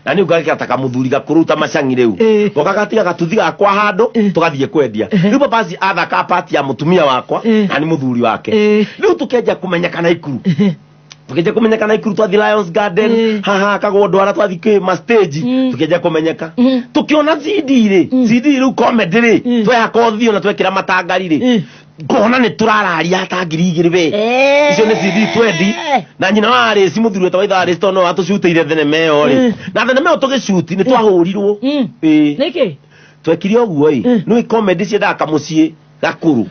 na ni ugakata kamuthuri gakuruta macangi riu gokagatiga gatuthi gakwa handu tugathie kwendia riu papasi athaka party ya mutumia wakwa na ni muthuri wake riu tukenja kumenyekana Ikuru tukeje kumenyeka Naikuru twathi Lions Garden haha kagwo ndwara twathi ma stage tukeje kumenyeka tukiona CD riu comedy ri twa kothio na twekira matangari ri ngona ni turararia hata ngiri igiri we icio ni CD 20 na nyina wa Rĩci muthuri wetwa itha Rĩci no atucutĩire thenema ĩyo ri na thenema ĩyo tũgĩcuti ni twahurirwo niki twekire oguo no comedy ciendaga kamucie gakuru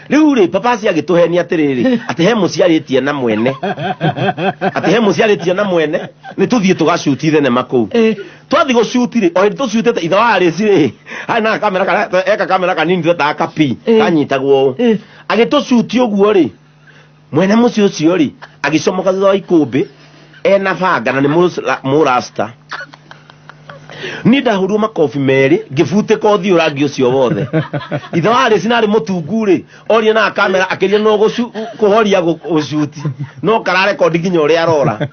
riu ri papaci agituhenia atiriri ati he muciaritie na mwene ati he muciaritie na mwene ni tuthie tugashuti thenema kuu twathi gushuti ri o tu shutete itha wa ri ciri ana kamera eka kamera kanini tweta kapi kanyitagwo agitu shuti oguo ri mwene muci ucio ri agicomoka thutha wa ikumbi ena banga na ni murasta ni ndahurwo makofi meri ngifute kothi urangi ucio wothe itha wari sinari mutungu ri oria na kamera akiria no kuhoria gushuti no karare kodi nginya uria arora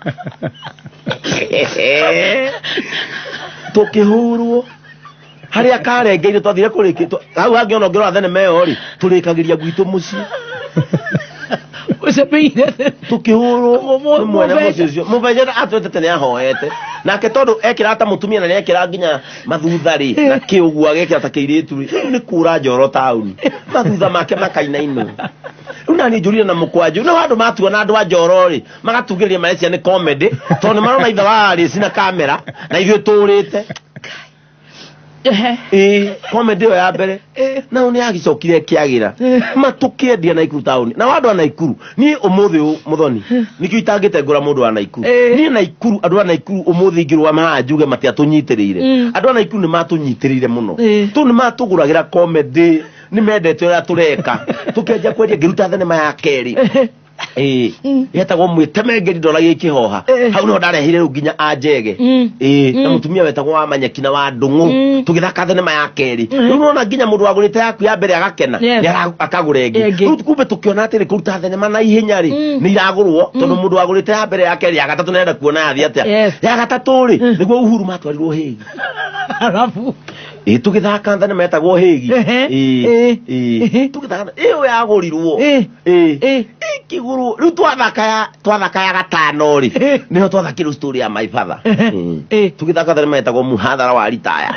tukihurwo haria karengeire twathire kurikitwo hau hangi ono ngirora thenema iyo ri turikagiria gwitu muci usepeire tukihurwo mwene mucio mubejera atwetete ni ahoete nake tondu ekira mutumia na ekira nginya mathutha ri na kiugua gekira ta kiiritu ni kura njoro tauni mathutha make makainaino una ni njurire na mukwanju no andu matua na andu a njoro ri magatugiriria marecia ni comedy tondu marona itha wari cina kamera na ithuĩ turite comedy ya mbere na ni agicokire kiagira matukiendia na Naikuru town na wandu ana Naikuru ni umuthi muthoni nikio itangite ngura mundu ana Naikuru ni Naikuru andu ana Naikuru umuthi ngirwa ma njuge mati atunyitirire andu ana Naikuru ni matunyitirire muno tu ni matuguragira comedy ni mendete ura tureka tukenja kwendia ngiruta thenema ya keri yetagwo mwitemengeri ndora gikihoha hau no ndarehire ru nginya anjege na mutumia wetagwo wa manyekina wa ndungu tugithaka thenema ya keri riu nona nginya mundu wagurite yaku ya mbere agakena ni akagurengi riu kumbe tukiona atiri kuruta thenema na ihenya ri ni iragurwo tondu mundu wagurite ya mbere ya keri ya gatatu nenda kuona yathi atia ya gatatu ri niguo Uhuru matwarirwo higi arabu tugithaka thenema yetagwo higi tugithaka iyo yagurirwo kiguru riu twathaka ya gatano ri niho twathakira story ya my father tugithaka thenema yetagwo muhadhara wa ritaya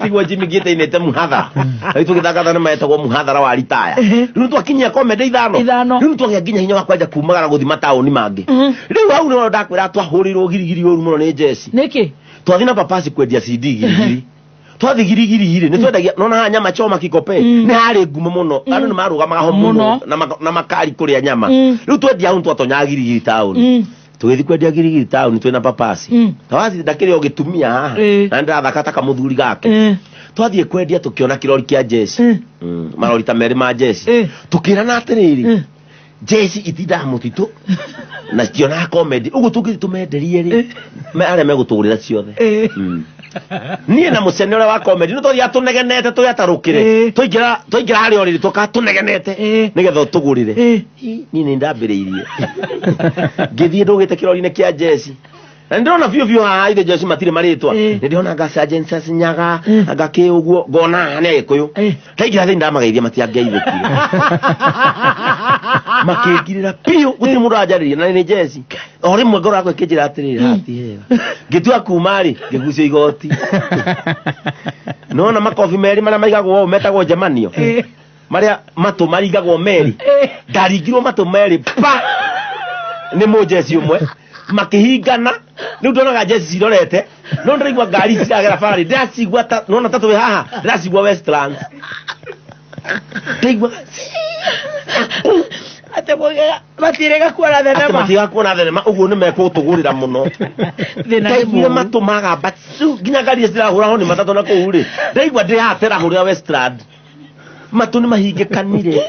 tigwo Jimmy Gite inete muhadhara riu tugithaka thenema yetagwo muhadhara wa ritaya riu twakinyia comedy ithano riu twagia nginya hinya wa kwanja kumagara guthima tauni mangi riu hau no ndakwira twahurirwo girigiri oru muno ni Jesse niki twathina papaci kwendia CD girigiri twathi girigiri ire ni twendagia nona nyama choma kikope ni hari ngumo muno andu ni maruga magaho muno na makari kuria nyama riu twendia hau twatonya girigiri town tugithi kwendia girigiri town twina papaci tawathi ndakiri ogitumia haha na ndathaka ta kamuthuri gake twathie kwendia tukiona kirori kia Jesse marori ta meri ma Jesse tukirana atiriri Jesse itinda mutitu na ciona comedy ugu tukitumenderie ri aria megutugurira ciothe nie na mucene ura wa comedy no twathia tunegenete tuyatarukire twaingira hari oriri tukatunegenete nigetha tugurire ni ni ndambiriirie ngithie ndugite kirori-ini kia Jesse na ndona vio haha ithe Jesse matire maritwa ndiona nga Sergeant Sasinyaga agake uguo ngona hane ikuyu taingira thi ndamageithia matiangeithikire makingirira piu gutiri mundu ajariria na ni Jesse o rimwe ngoro yakwa ikinjira atiriri hati hera ngitua kumari ngigucia igoti nona makofi meri maria maigagwo metagwo Jemanio maria matu marigagwo meri ndaringirwo matu meri pa ni mu Jesse umwe makihingana riu ndonaga Jesse cirorete no ndiraigua ngari ciragera barabara ndacigua nona tatu we haha ndacigua Westlands ndaigua ate matirega kuona thenema matiga kuona thenema uguo ni mekutugurira muno ndaigua matumaga batsu nginya ngari cirahura ho ni matatu na kuu ri ndaigua ndihatera huria Westland matu ni mahingikanire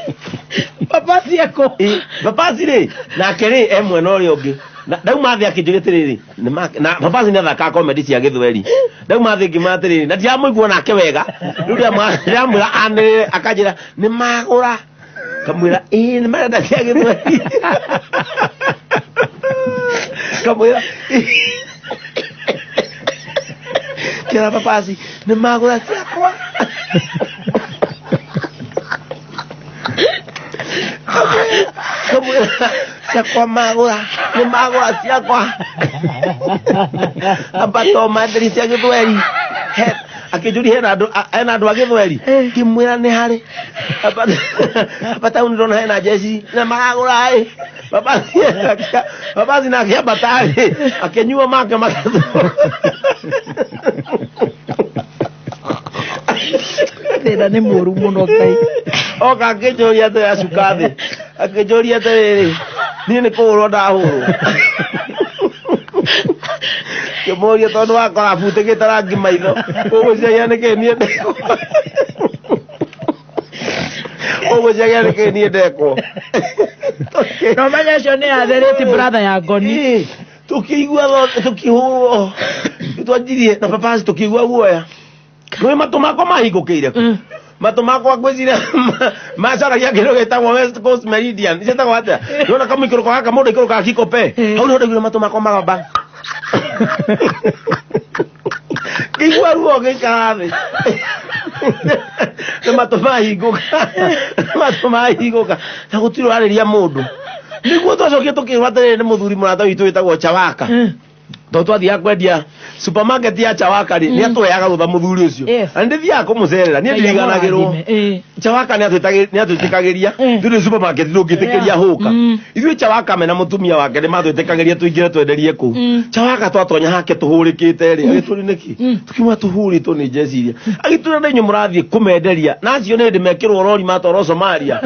papaci yako papaci ri nake ri emwe no ri ungi ndau mathi akinjuritiriri na papaci ni athaka comedy cia githweri ndau mathi ngimatiriri na ndiamuigua nake wega riu ndiamwira anire akanjira ni magura kamwira ni marenda cia githweri kamwira kira papaci ni magura ciakwa siakwa magura ni magura siakwa abato madri cia githweri akijuri hena andu a githweri kimwira ni hari abata unirona hena Jesse na magura babazi na kia batari akenyua make thina ni muru muno Ngai oka akijoria te acukathi akijoria te ni ni kuhurwo ndahurwo Kemoria tondu wakora bute gitarangi maitho ugucagia niki nie ndekwo ugucagia niki nie ndekwo no manya cio ni atherete brother ya Ngoni tukigua tukihurwo twanjirie na papaci tukigua guoya no matumako mahingukire matumako gwicira macaragia kindu gitagwo West Coast Meridian icetagwo atia nona kama ikuru kwa mundu ikuru ka Kikope hau no ndiguire matumako magamba igwa ruo gikathi matumahinguka na gutiro ariria mundu niguo twacokie tukirwaterere ni muthuri murata witu witagwo Chawaka to twathia kwendia supermarket ya Chawaka ri ni atweaga rutha muthuri ucio andi thia kumucerera ni ndiriganagirwo Chawaka ni atwitikagiria thuri supermarket ndungitikiria huka ithui Chawaka mena mutumia wake ni mathwitikagiria tuingire twenderie ku Chawaka twatonya hake tuhurikite ri agituri niki tukimwa tuhuri tu ni jeciria agitura ndenyu murathie kumenderia na acio ni ndimekirwo rori matoro Somalia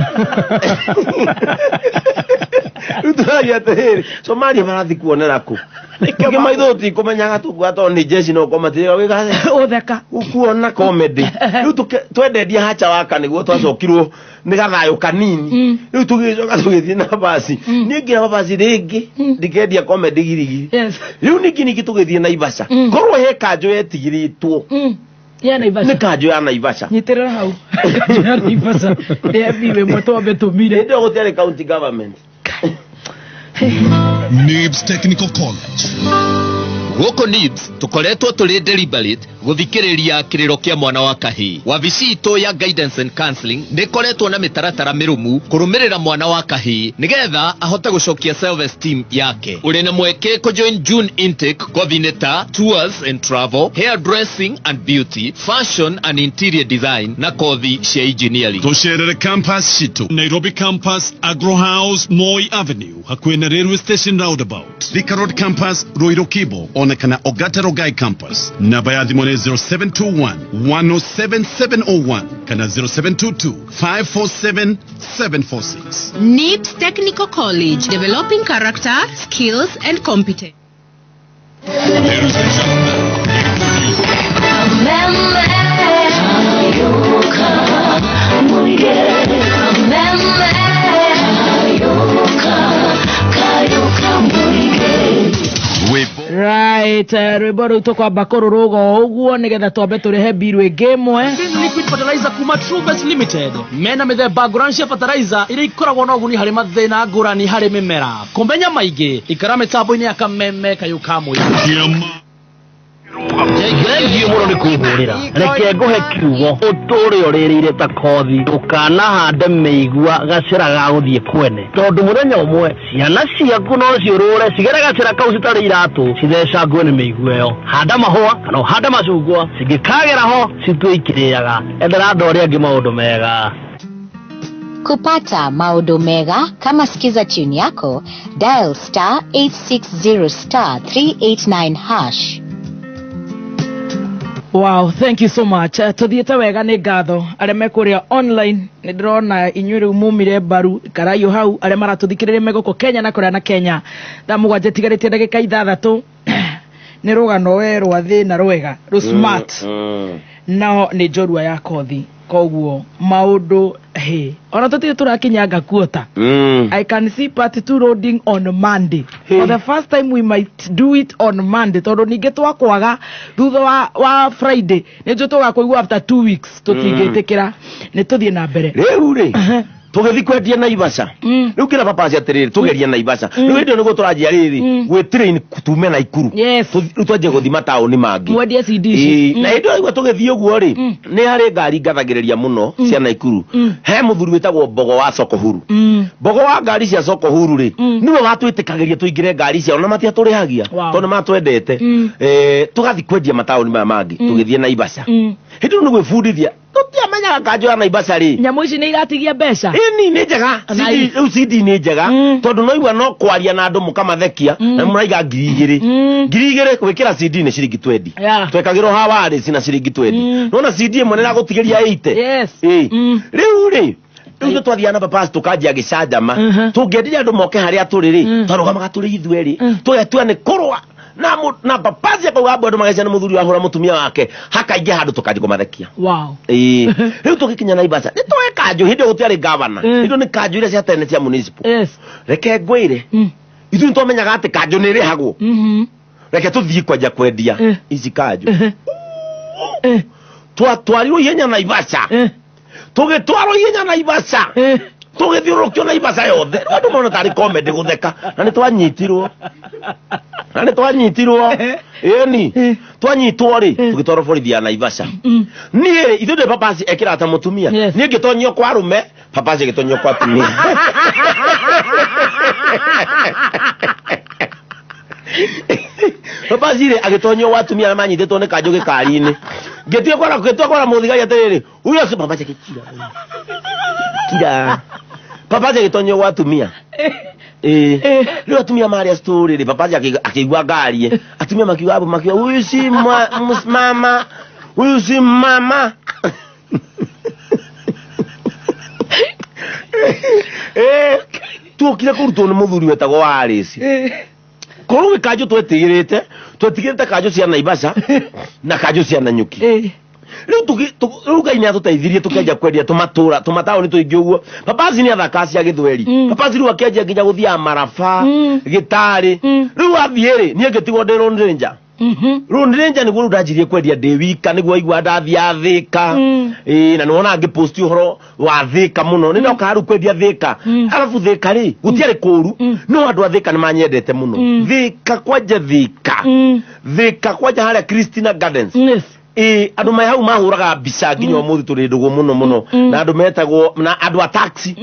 utaya teheri Somalia marathi kuonera ku Kige maithoti kumenyaga tugwato ni jeshi no komatira wigaze utheka ukuona comedy riu twendedia hacha waka niguo twacokirwo ni gathayo kanini riu tugicoka tugithie na basi ningira basi ringi ndikendia comedy girigiri riu niki tugithie na Naivasha korwo he kanjo yetigiritwo ya Naivasha ni kanjo ya Naivasha nyitirira hau kanjo ya Naivasha ya biwe moto betumire ndio gutele county government NIBS Technical College. Goko NIBS tukoretwo tuli deliberate guthikiriria kiriro kia mwana wa kahii. Wabici itu ya guidance and counseling nikoretwo na mitaratara mirumu kurumirira mwana wa kahii nigetha ahote gucokia self esteem yake. Uri na mweke ko join June intake coordinator tours and travel, hairdressing and beauty, fashion and interior design na kothi cia engineering. Tosherere campus shitu Nairobi campus Agro House Moi Avenue hakuhi na railway station roundabout. Thika Road campus Ruiru Kibo onekana Ogata Rogai campus. Namba ya thimũ nĩ 0721-107-701 kana 0722-547-746. NIBS Technical College, developing character, skills and competence. Ladies and gentlemen, right rwimbo rũu tũkwamba kũrũrũga ũguo nĩgetha twambe tũrehe biru ĩngĩ ĩmwe. Liquid fertilizer kuma True Best Limited mena mĩthemba ngũrani cia fertilizer iria ikoragwo na ũguni harĩ mathĩna ngũrani harĩ mĩmera. Kũmenya maingĩ ikara mĩtambo-inĩ ya Kameme Kayũ ka Mwĩrĩ. Ngiye muno ni kuhurira reke nguhe kiugo uturi uririre ta kothi ukana hande meigua gacira ga guthie kwene tondu muthenya umwe ciana ciaku no ciurure cigere gacira kau citari iratu citheca ngwe ni meigua yo handa mahua kana handa macungwa cingikagera ho citwikiriaga endera ndori angi maundu mega. Kupata maundu mega kama sikiza tune yako dial *860*389#. Wow, thank you so much. Tuthiete wega ni ngatho areme kuria online ni ndirona inyuĩ rĩu mumire mbaru karayo hau arĩa maratuthikĩrĩria megũkũ Kenya na kũrĩa na Kenya thaa mũgwanja tigarĩtie ndagĩka 6 nĩ rũgano we rwa thĩna rwega rũ smart no nĩ njorua ya kothi koguo maundu ona tuti turakinyanga kuota. I can see part 2 loading on Monday. For the first time we might do it on Monday. Tondu ninge twakwaga thutha wa Friday nĩnjũ tũgakoigua after 2 weeks tũtingĩtĩkĩra nĩ tũthiĩ na mbere rĩu rĩ tugethi kwendia Naivasha riu kira papa cia tiriri tugeria Naivasha riu ndio niguo turanjia riri gwe train tume na Ikuru riu twanjie guthima taoni mangi mwendie CD na ndio niguo tugethi uguo ri ni hari ngari ngathagiriria muno cia na Ikuru he muthuri witagwo Mbogo wa Sokohuru Mbogo wa ngari cia Sokohuru ri niwe watwitikagiria tuingire ngari cia ona matia turihagia tondu matwendete tugathi kwendia mataoni mangi tugithie Naivasha hindi no gwibundithia tutiamenyaga kanjo ya Naivasha ri nyamu ici nĩ igatigia mbeca ni njega CD ni njega tondu no igwa no kwaria na andu mukamathekia na muraiga 2000 gwikira CD ni ciringi 20 twekagirwo hawari cina ciringi 20 nona CD imwe nira gutigeria 80 riu ndio twathiana papas tukanjia gicajama tungendia andu moke haria turi twarugamaga turi ithwe ri tugetua ni kurwa na papazi kwa wabo ndo magazine muthuri wa hura mutumia wake hakaingia handu tukaje kumathekia riu tugikinya Naivasha ni twe kanjo hindi gutiari governor indo ni kanjo ile cia tene cia municipal reke ngwire ithu ntomenyaga ati kanjo ni rihagwo reke tuthii kwanja kwendia ici kanjo twatwarirwo ihenya Naivasha tugitwarwo ihenya Naivasha tugithiurukio Naivasha yothe andu mona tari comedy gutheka na ni twanyitirwo ni twanyitwo ri tugitwarwo borithi ya Naivasha ni ithu de papazi ekira ta mutumia ni ngitonyio kwa rume papazi ngitonyio kwa tumia papazi ri agitonyo watumia na manyititwo ni kanjo gikari-ini ngitwa kwa muthigai atiriri uyo si papazi kira papazi agitonyo watumia leo atumia Maria story papazi akigwa gari atumia makiwa hapo makiwa huyu si mama tukire kuruto ni muthuri wetagwo Alice koruwe kanjo twetigirite kanjo cia Naivasha na kanjo cia Nanyuki riu Ngai ni atuteithirie tukenja kwendia tumataoni ni tuingi uguo papazi ni athaka cia Githweri papazi riu akenja nginya guthia Maraba Gitari riu athiiri ni ngitigwo ndi Lone Ranger Lone Ranger niguo ndanjirie kwendia ndi wika niguo aigua ndathia Thika na niwona ngiposti uhoro wa Thika muno ni ndoka haru kwendia Thika alafu Thika ri gutiari kuru no andu a Thika ni manyendete muno Thika kwanja haria Christina Gardens andu mai hau mahuraga mbica nginya umuthi turi ndugu muno na andu metagwo na andu a taxi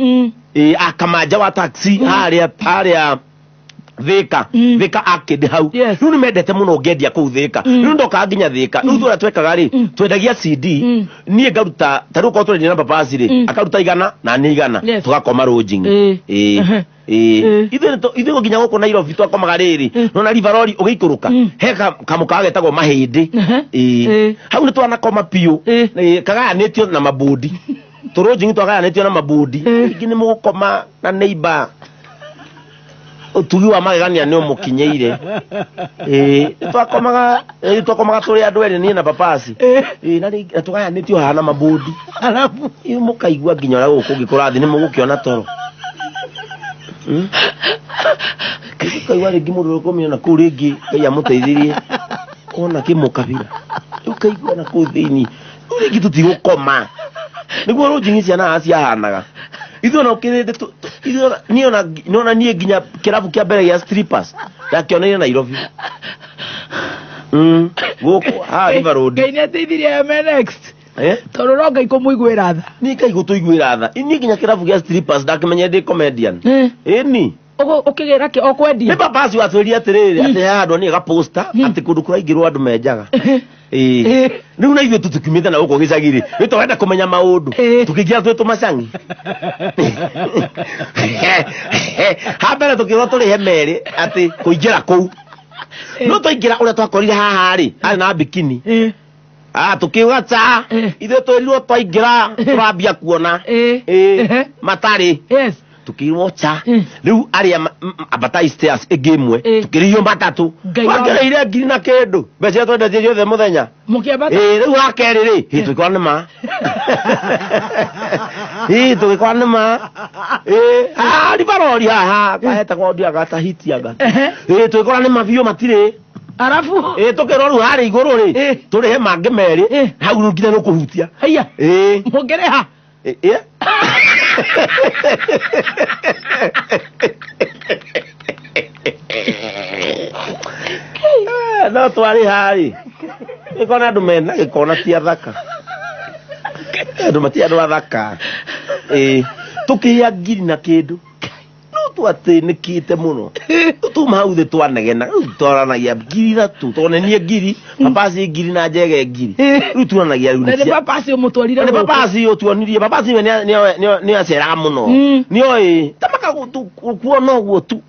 akamanja wa taxi haria Thika akidi hau riu ni mendete muno ngendia kuu Thika riu ndoka nginya Thika riu twara twekaga ri twendagia CD nie ngaruta taru ko twendia na papazi ri akaruta 100 na ni 100 tugakoma lodging ithe nginya guko Nairobi twakomaga riri nona riverori ugiikuruka heka kamuka getagwo mahindi hau ni twanakoma piu kagayanitio na mabudi turojingi twagayanitio na mabudi ngini mugukoma na neighbor tugiwa magegania ni umukinyeire twakomaga turi andu eri ni na papazi na tugayanitio hana mabudi alafu mukaigua nginya ora guku ngikurathi ni mugukiona toro kaigua ringi mundu ukomia na kuu ringi Ngai amuteithirie ona kimukabira ukaigua na kuu thiini ringi tutigukoma niguo rujingi ciana ciahanaga ithuona ukirinde niona nie nginya kirabu kia mbere ya strippers yakioneire Nairobi guku ha River Road Ngai ni ateithirie next toro no Ngai kumuiguira tha ni Ngai gutuiguira tha ini nginya kirabu kia strippers ndakimenye ndi comedian ni ukigira ki okwendia ni papazi watwiria atiriri ati handwo ni ga poster ati kundu kuraingirwo andu menjaga riu na ithuĩ tutukiumĩte na gũkũ gĩcagi-rĩ nĩtwenda kũmenya maũndũ tũkĩingĩra twĩ tũmacangi ha mbere tũkĩrwo tũrĩhe merĩ atĩ kũingĩra kũu no twaingĩra ũrĩa twakorire haha-rĩ arĩ na bikini tukiuga ta ithuĩ twĩrirwo twaingĩra tũrambia kuona matarĩ tukirwo cha riu aria abatai stairs igimwe tukiriyo matatu wagereire 2,000 na kindu mbeca twendetie ciothe muthenya mukiambata riu akeriri tukikora ni ma tukikora ni ma ribarori haha kaheta kwa ndia gatahitiaga tukikora ni ma biũ matire arafu tukirwo riu harĩ igũrũ ri turihe mangĩ merĩ hau nginya no kuhutia haya mugereha no twari hari ikona andu mena gikona ti athaka andu mati andu athaka tukia 2,000 na kindu no ati nikite muno tu mauthe twanegena twaranagia ngiri tu tonenie ngiri papasi ngiri na njege ngiri riu tuanagia riu ne papasi umutwarire ne papasi utuonirie papasi ni acera muno ni oi tamaka kuona guo tu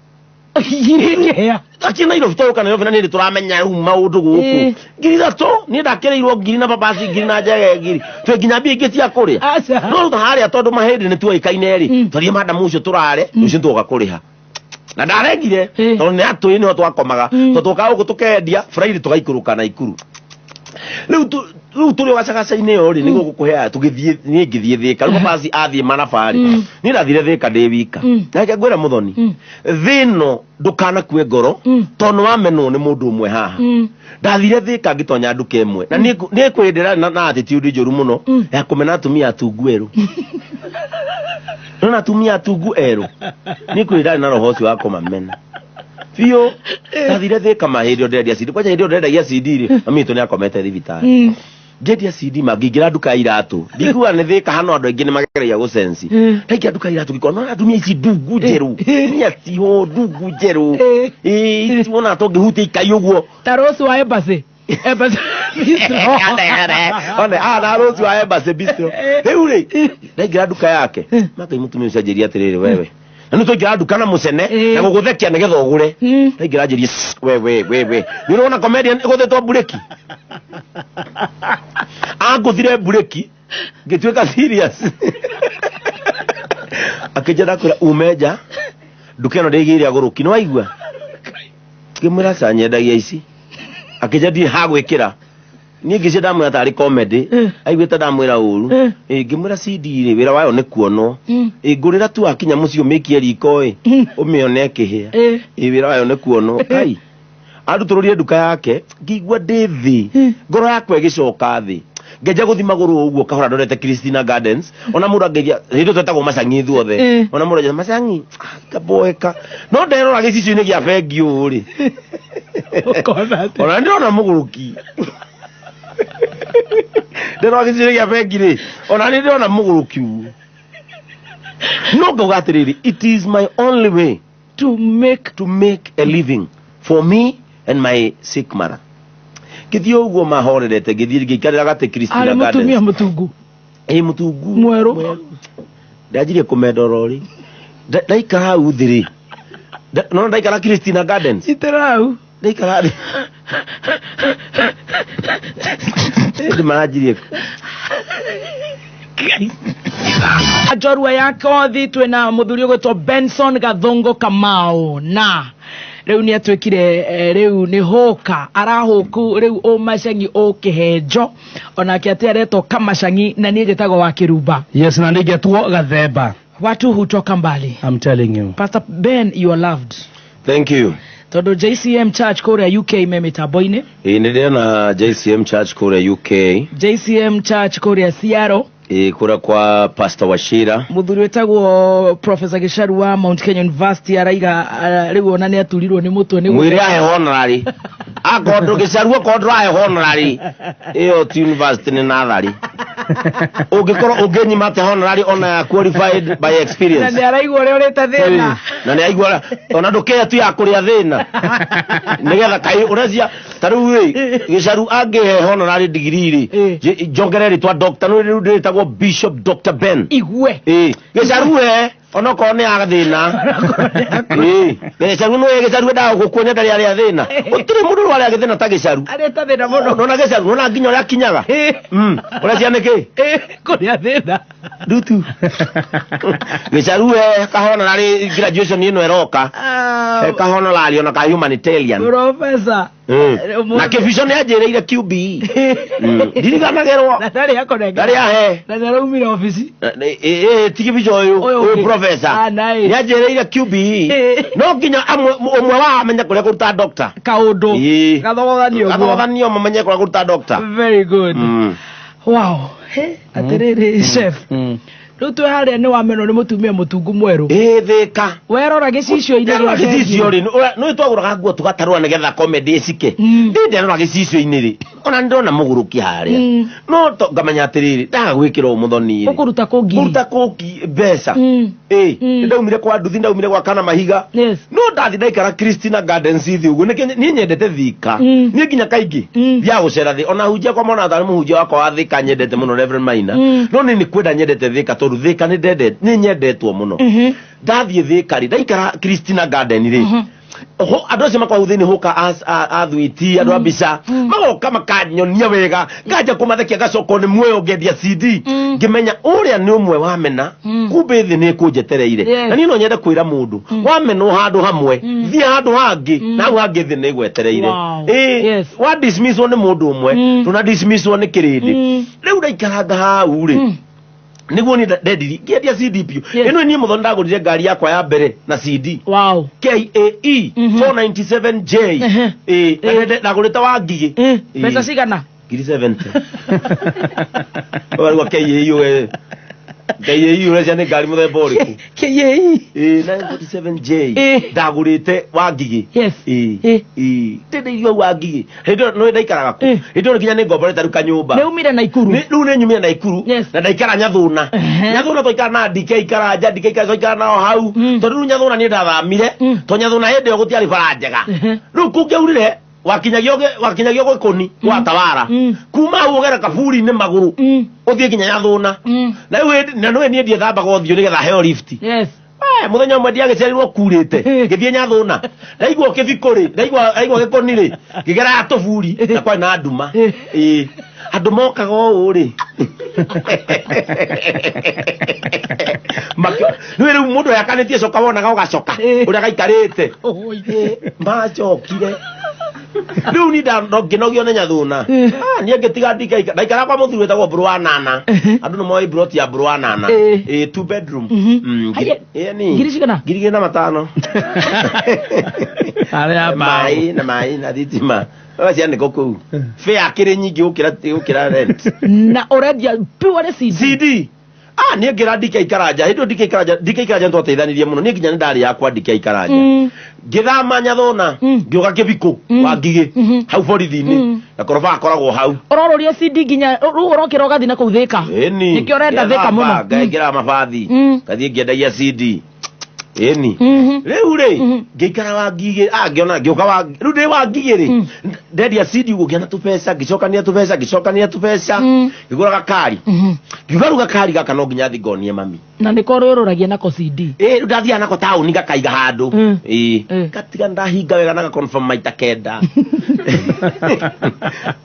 akina iro fito kana yovena ni turamenya maundu guku ngiri to ni ndakireirwo ngiri na papasi ngiri na njege ngiri twe ginya bi ngiti akuria no haria tondu mahindi ni tuikaine ri twarie madamu ucio turare ucio tugakuriha na ndaregire tondu ni atui ni twakomaga tutoka ugu tukendia Friday tugaikuruka na ikuru riu turi wacagacaine yo ri niguo gukuhea tugithie ni ngithie thika riu papasi athie manafari ni ndathire thika ndi wika nake ngwira muthoni thino ndukana kwe ngoro tondu wamenwo ni mundu umwe haha ndathire thika ngitonya nduka imwe na ni kwendera na attitude njuru muno ya kumena atumia atungu eru nona atumia atungu eru ni kwendera na roho cio akomamena Fio, ndathire thika mahirio ndendia CD kwaje ndio ndendagia CD ri amito ni akomete thibitari ndendia CD magingira nduka iratu ndiguwa ni thika hano andu aingi ni magereria gusensi ndengia nduka iratu gikona atumia ici ndungu njeru ni atiho ndungu njeru wona to ngihutia ikai uguo tarosu wa embassy bistro na rosu wa embassy bistro riu ri ndengia nduka yake makai mutumia ucajiria atiriri wewe na nito ngira ndukana mucene na guguthekia nigetha ugure ngira njirie we ni rona comedian iguthetwo bureki aguthire bureki ngitweka serious akijana kura umeja ndukeno ndigire aguruki no aigua kimura sanyendagia ici akijadi hagwikira ni ngice ndamwira tari comedy aigwite ndamwira uru ngimwira CD ri wira wayo ni kuonwo ngurira tu akinya mucio mikie riko umione kihia wira wayo ni kuonwo kai arutururie nduka yake ngigwa ndithi ngoro yakwe gicoka thi ngeja guthi maguru uguo kahora ndorete Christina Gardens ona mura ngeja rindo twetagwo macangi thuothe ona mura macangi kaboeka no nderora gicicio-ini gia bengi uri ona ndona muguruki ndero agicire gia bengi ri ona ni ndona muguruki no go gatiriri it is my only way to make a living for me and my sick mother kithio uguo mahorerete ngithiri ngikarira gate Christina Gardens mutumia mutungu mutungu mweru ndajirie kumendorori ndaikara hau thiri no ndaikara Christina Gardens itarau ndaikara majirie ajorua yako thi twina muthuri ugwitwo Benson Gathongo Kamau na riu ni atwikire riu ni hoka arahuku riu o macangi o kihenjo onake atiaretwo Kamacangi na ni getagwo wa Kirumba. Yes, na ndigetwo Gathemba. Watu hutoka mbali. I'm telling you. Pastor Ben, you are loved. Thank you. Todo JCM Church kore UK memetaboine. Ndio na JCM Church kore UK. JCM Church kore Seattle. Kura kwa Pastor Washira muthuri wetagwo Professor Gisharu wa Mount Kenya University araiga riu ona ni aturirwo ni mutwe ni mwire ahe honorary akondo Gisharu akondo ahe honorary iyo university ni nathari ugikoro ugenyi mate honorary ona qualified by experience na ni araigwo uri urita thina na ni aigwa ona nduke tu ya kuria thina nigetha kai urecia taru Gisharu angehe honorary degree ri jongereri twa doctor no ri Bishop Dr. Ben igwe Gisharu onoko ne agathina Gisharu no Gisharu da gukunya ndari ari thina utire mundu wari agithina ta Gisharu areta thina muno nona Gisharu nona nginya uri akinyaga uri cia niki kuri thina dutu Gisharu kahona nari graduation ino eroka kahona lali ona ka humanitarian professor na kivision yajereire QB diriganagerwo na tari yako nega tari ahe na naraumira office tikivision uyu professor yajereire QB no nginya amwe wa amenya kuria kuruta doctor kaundu gathogothanio mamenye kuria kuruta doctor very good wow atiriri chef riu twe haria ni wameno ni mutumia mutungu mweru thika werora gicicio ine gwa gicicio ri no twaguraga nguo tugatarwa nigetha comedy icike ndirora gicicio ine ri ona ndona muguruki haria no to ngamenya atiriri ndaga gwikira umuthoni ukuruta kungi mbeca ndaumire kwa nduthi ndaumire kwa kana mahiga no ndathi ndaikara Christina Gardens ithi uguo ni nyendete thika ni nginya kaingi bia gucera thi ona hujia kwa mona thari muhujia wako wa thika nyendete muno Reverend Maina no ni kwenda nyendete thika tondu thika ni ndende ni nyendetwo muno ndathie thika ri ndaikara Christina Garden ri andu acio makwa uthini huka athwiti andu abica magoka makanyonia wega ngaja kumathekia gacoko ni muoyo ngendia CD ngimenya uria ni umwe wamena kumbe thi ni kunjetereire na ni no nyende kwira mundu wamena handu hamwe thi handu hangi na hangi thi ni gwetereire wa dismiss ni mundu umwe tuna dismiss ni kirindi riu ndaikaranga hau ri niguo ni ndendiri ngendia CD pio ino ni muthoni ndagurire ngari yakwa ya mbere na CD KAE 497J ndagurite wa ngigi pesa cigana 70 wa KAE we KAE uracia ni ngari muthemba uriku KAE 947J ndagurite wa ngigi ndendeirio wa ngigi hindo no ndaikaraga ku hindo nginya ni ngomboreta ruka nyumba ne umire na ikuru riu ni nyumire na ikuru na ndaikara nyathuna toikara na DK karanja DK toikara nao hau tondu nyathuna ni ndathamire to nyathuna hindi yo gutiari barajega riu kungeurire wakinyagio gwikoni wa tawara kuma ugera kaburi ni maguru uthie kinya nyathuna na no ni ndie thamba gothio nigetha heo lift muthenya mwe ndiagicerirwo kurite ngithie nyathuna ndaigua kithikuri ndaigua gikoni ri ngigera atuburi na kwa na nduma andu mokaga o ri ni riu mundu yakanitie coka wonaga ugacoka uria gaikarite macokire riu ni nginogio ni nyathuna ni ngitiga ndaikara kwa muthuri wetagwo Bruanana andu no moi broti ya Bruanana 2 bedroom ngiri na matano mai na thitima wacia ni goku fe akiri nyingi ukira rent na already pure CD ni ngira DK karanja hindo DK karanja ndoteithanirie muno ni nginya ndari yakwa DK karanja ngithama nyathona ngioga kibiko wa ngigi hau borithi-ini na koroba akoragwo hau ororuria CD nginya urokira ugathi na kuthika nikio renda thika muno ngaingira mabathi ngathie ngiendagia CD riu ri ngikara wa ngigi ngiona ngioka wa riu ndi wa ngigi ri ndendia CD ugiana tupesa ngicokania tupesa ngiguraga kari ngigaruga kari gaka no nginya thigonie mami na niko rururagia nako CD riu ndathia nako tauni gakaiga handu gatiga ndahinga wega na confirm maita kenda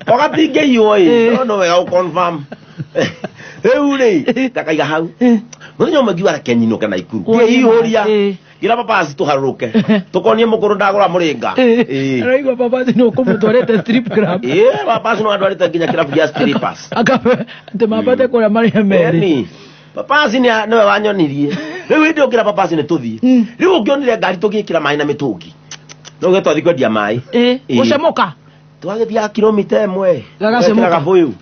ogatinge iyo no wega confirm riu ri gakaiga hau muthenya umwe ngiuga kenyino kana ikuru ihuria gira papasi tuharuke tukonie mukuru ndagura muringa araigwa papasi no kumutwarete strip club papasi no andwarite nginya club ya strippers akape ate mabate kora mari meri papasi ni wanyonirie riu ndi ukira papasi ni tuthie riu ungionire ngari tugikira mai na mitungi no getwathi kwendia mai gucemuka twagithia kilomita imwe gagacemuka buyu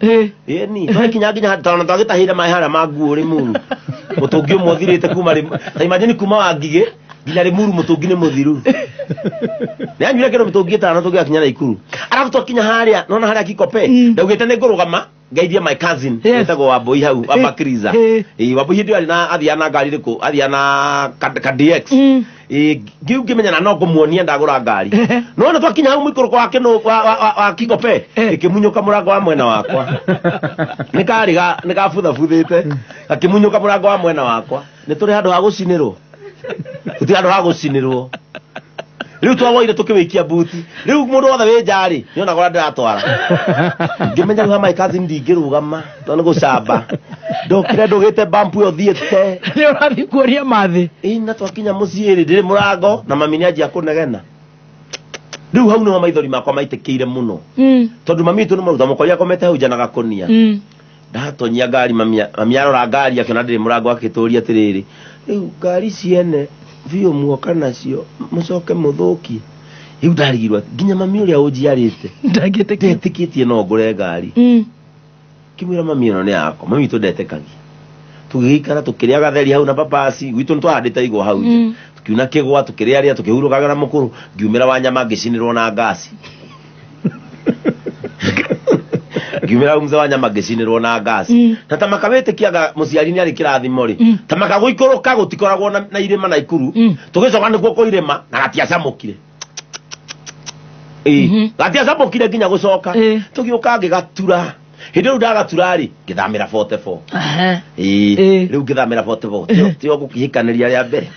ni twakinya nginya twana twagitahira mai haria manguo ri muru mutungi umwe thirite kuma ta imagine kuma wa ngigi nginya ri muru mutungi ni muthiru ni anyuire kero mutungi itano tugikinya na ikuru arafu twakinya haria nona haria kikope ndaugite ni ngurugama ngaithia my cousin etagwo Wambui hau Abakriza Wambui hindi ari na athiana ngari riku athiana ka DX ngimenya na no ngumuonia ndagura ngari no twakinya hau mwikuru wake no wa kikope ikimunyuka murango wa mwena wakwa nikabutha buthite akimunyuka murango wa mwena wakwa ni turi handu ha gucinirwo uti handu ha gucinirwo riu twagoire tukiwikia buti riu mundu wothe wi njari niona gora ndiratwara ngimenya riu my cousin ndingirugama tondu gucamba ndokire ndugite bampu yo thiete ni urathi kuoria mathi na twakinya mucii ri ndiri murango na mami nianjia kunegena riu hau no maithori makwa maitikire muno tondu mami tu no maruta mukoria komete hau jana gakonia ndatonyia ngari mami arora ngari akiona ndiri murango akituria atiriri riu ngari ciene vio muoka nacio mucoke muthuki riu ndarigirwa nginya mami uria unjiarite ndetikitie no ngure ngari kimwira mami no ni yako mami tu ndetekagia tugikara tukiria gatheri hau na papasi gwitu ntwahandite igwa hau tukiuna kigwa tukiria ria tukihurukaga na mukuru ngiumira wa nyama ngicinirwo na ngasi ngiumira umza wa nyama ngicinirwo na ngasi na tamakawete kiaga muciari ni ari kirathimo ri tamakaguikoroka gutikoragwo na irima na ikuru tugicoka nikuo ko irima na gatiacamukire gatiacamukire nginya gucoka tugiuka ngigatura hindi ru ndagatura ri ngithamira 44 riu ngithamira 44 tio gukihikaniria ria mbere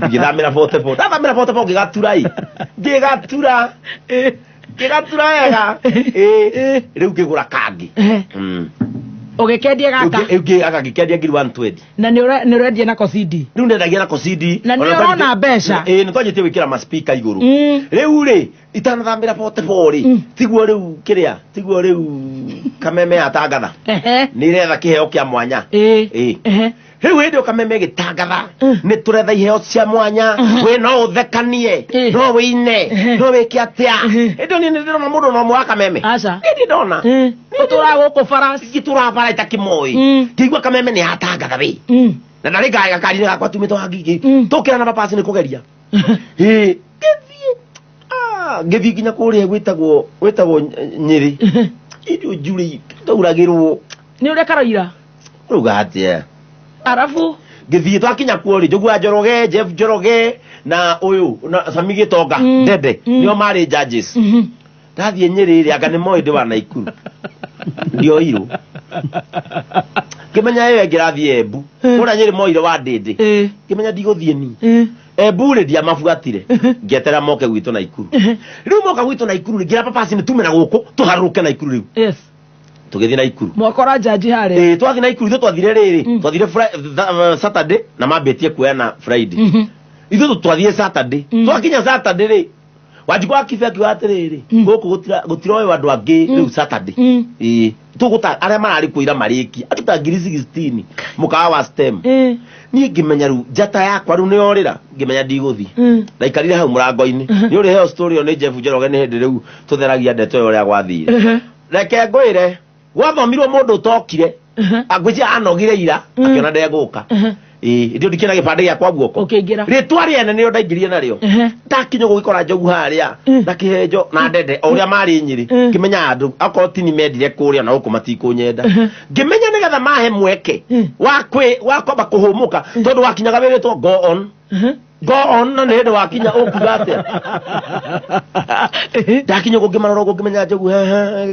ngithamira 44 ndathamira 44 ngigatura wega riu ngigura kangi ugikendia gaka gikendia ngiri 120 na ni urendia na CD riu ndendagia na CD na ni urona mbeca ni twanyitie wikira ma speaker iguru riu ri itanathamira 44 ri tiguo riu kiria tiguo riu kameme atangatha ni retha kiheo kia mwanya riu hindi ukameme gitangatha ni turetha iheo cia mwanya we no uthekanie no wine no wiki atia indo ni ndirona mundu no mwaka meme aca ndi ndona utura guku farasi gitura bara itakimoi kigwa kameme ni atangatha we na nari gaga karire gakwa tumito hangigi tukira na papasi ni kugeria ngithi nginya kuria gwitagwo Nyeri idio njuri tauragirwo ni ure karaira ruga atia arafu ngithi twakinya kuori njogua Njoroge Jeff Njoroge na uyu na Sami Gitonga Dede nio mari judges ndathie Nyeri ri anga ni moide wa Naikuru ndio iru kimenya yewe ngirathie Embu ura Nyeri moire wa Dede kimenya ndiguthie ni Embu ri dia mafuatire ngetera moke gwitu Naikuru riu moka gwitu Naikuru ngira papasi ni tumena guku tuharuke Naikuru riu yes tugithi Naikuru mwakora jaji hare twathi Naikuru ithu twathire riri twathire Saturday na mabetie kuya na Friday ithu twathie Saturday twakinya Saturday ri wajikwa kife akiwatiriri guku gutiroe wandu angi riu Saturday tuguta aria marari kuira mariki atuta ngiri 16 mukawa wa STEM ni ngimenya ru jata yakwa ru ni orira ngimenya ndiguthi na ikarire hau murango-ini ni uri heo story oni Jeff Njoroge ni hindi riu tutheragia ndeto yo ria gwathire reke ngwire gwathomirwo mundu tokire agwicia anogire ira akiona ndeguka ndio ndikina gipande giakwa guoko ukiingira ritwa riene nio ndaingirie nario ndakinyo gukora njogu haria na kihejo na Dede uria mari Nyeri kimenya andu akoti ni mendire kuria na huko matikunyenda ngimenya nigetha mahe mweke wakwamba kuhumuka tondu wakinyaga wiritwo go on na nende wakinya okugate ndakinyo gukimaroro gukimenya njogu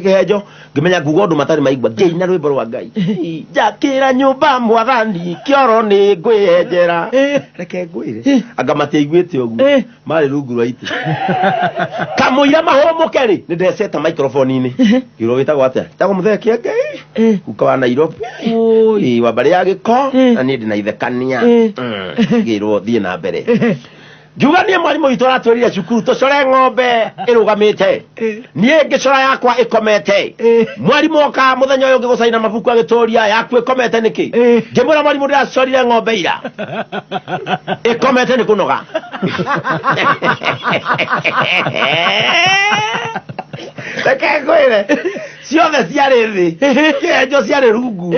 kihejo ngimenya gugondo matari maigwa ngei na rwimbo rwa Ngai jakira nyumba mwathani kioro ni ngwiyenjera reke ngwire anga matiaiguite ogu mari rungu rwa itu kamuira mahomoke ri ni ndeseta microphone ini iro witagwo atia tago mutheke Ngai ukawa Nairobi wa bari ya giko na ni ndina ithekania ngirwo thie na mbere Jugania mwalimu witu aratwirire cukuru tucore ng'ombe irugamite nie ngicora yakwa ikomete mwalimu oka muthenya uyu ngigucaina mabuku agitoria yakwa ikomete niki ngimura mwalimu ndiracorire ng'ombe ira ikomete ni kunoga reke ngwire ciothe ciarĩ thĩ kĩenjo ciarĩ rungu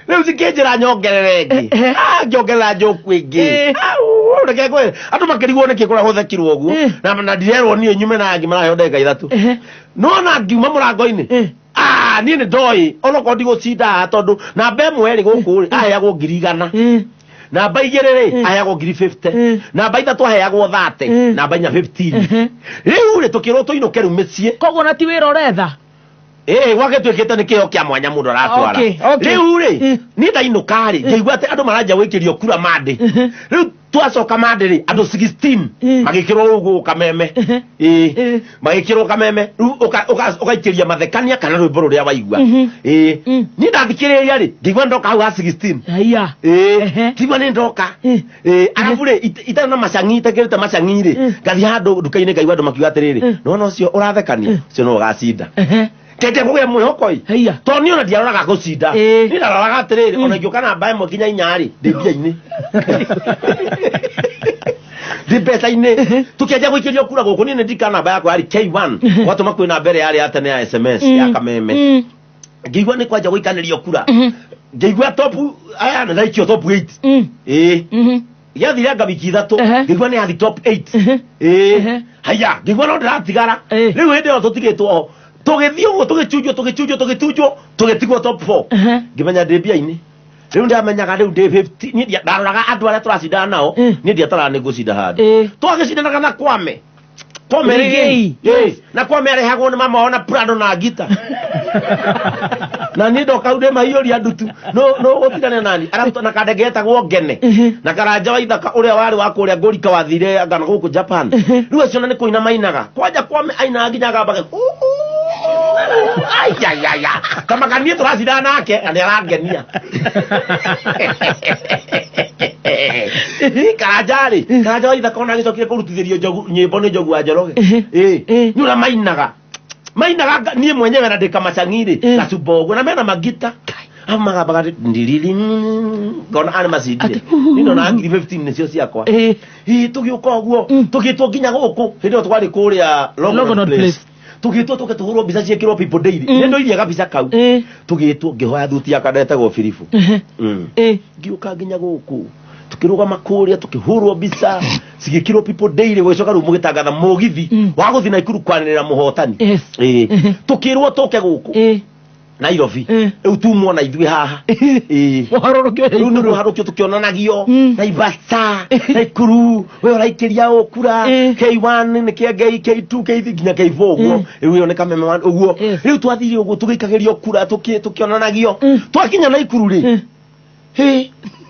riu cikinjira nyongerere ngi nyongerera njoku ingi reke ngwire andu makirigwo niki kura huthekirwo uguo na ndirerwo nie nyume na ngi marahe ndeka 3 nona ngiuma murango-ini nie ni ndoi onoko ndigũcinda tondu namba ĩmwe ri gũkũ ri aheagwo 100 namba 2 ri aheagwo 50 namba 3 aheagwo 30 namba 4 15 riu ri tukirwo tuinuke riu mĩciĩ koguo na ti wĩra ũretha wage twikite ni kio kia mwanya mundu aratwara riu ri ni ndainuka ri ngĩigua ati andu maranja gwikirio kura mandi riu twacoka mandi ri andu 16 magikirwo ugu kameme magikirwo kameme riu ukaikiria mathekania kana rwimbo ruria waigua ni ndathikiriria ri ngĩigua ndoka hau ha 16 haya tigwa ni ndoka arabu ri itana na macangi itakirite macangi ri ngathi handu nduka-ini ngaigua andu makiuga atiriri nona ucio urathekania ucio no ugacinda tete kuge mwihokoi to ni ona ndiaroraga gucinda ni ndaroraga atiriri ona ngioka namba 1 kinya 4 ri ndibia-ini ndibesa-ini tukiaja gwikirio kura guku ni ndika namba yakwa yari K1 watu makwina mbere yari atene ya SMS ya kameme ngigwa ni kwaja gwikanirio kura ngĩigua top aya na ikio top 8 yathire ngabiki 3 ngĩigua nĩ yathi top 8 haya ngĩigua no ndĩratigara rĩu hĩndĩ ĩyo tũtigĩtwo tũgĩthiĩ ũguo tũgĩtunjwo tũgĩtigwo top 4 ngĩmenya ndĩ mbia-inĩ rĩu ndamenyaga rĩu ndĩ 50 niĩ ndaroraga andũ arĩa tũracindana nao niĩ ndiataraga nĩ ngũcinda handũ twagĩcindanaga na Kwame rĩngĩ na Kwame arehagwo nĩ mama ona Prado na Gita na niĩ ndoka ndĩ maiyũria ndutu no gũtigana nani araruta na kandege getagwo Ngene na Karanja wa Ithaka ũrĩa warĩ wa kũrĩa Ngũrika wathire ngana gũkũ Japan rĩu acio na nĩ kũina mainaga kwanja Kwame ainaga nginya gambage ayayaya kamakanie tũracindana nake na nĩ arangenia Karanja wa Ithaka ona agĩcokire kũrutithĩrio nyĩmbo nĩ Njogu wa Njoroge nĩ ũrĩa mainaga niĩ mwenyewe na ndĩkamacang'irĩ gacumba ũguo na mena magita amagambaga ndiriri ngona arĩ macindire nino na ngiri 15 nĩcio ciakwa tũgĩũka ũguo tũgĩtwo nginya gũkũ hĩndĩ ĩyo twarĩ kũrĩa Longonot Place tũgĩtwo tũgĩtũhũrwo mbica ciĩkĩrwo people daily nĩ ndoirie gabica kau tũgĩtwo ngĩhoya thuti ya kadetagwo Filifu ngĩũka nginya gũkũ tukirugama kũrĩa tukihurwo mbica cigĩkĩrwo people daily gũcoka rĩu mũgĩtangatha mũgithi wa gũthiĩ Naikuru kwanĩrĩra mũhotani tukĩrwo tũke gũkũ Nairobi rĩu tumwo ithuĩ haha rĩu nĩ rũharũkio tũkĩonanagio Naivasha Naikuru we ũraikĩria ũkura K1 nĩ kĩengei K2 K3 nginya K4 ũguo rĩu ĩyo nĩ kameme ũguo rĩu twathire ũguo tũgĩikagĩrio kura tũkĩonanagio twakinya Naikuru rĩ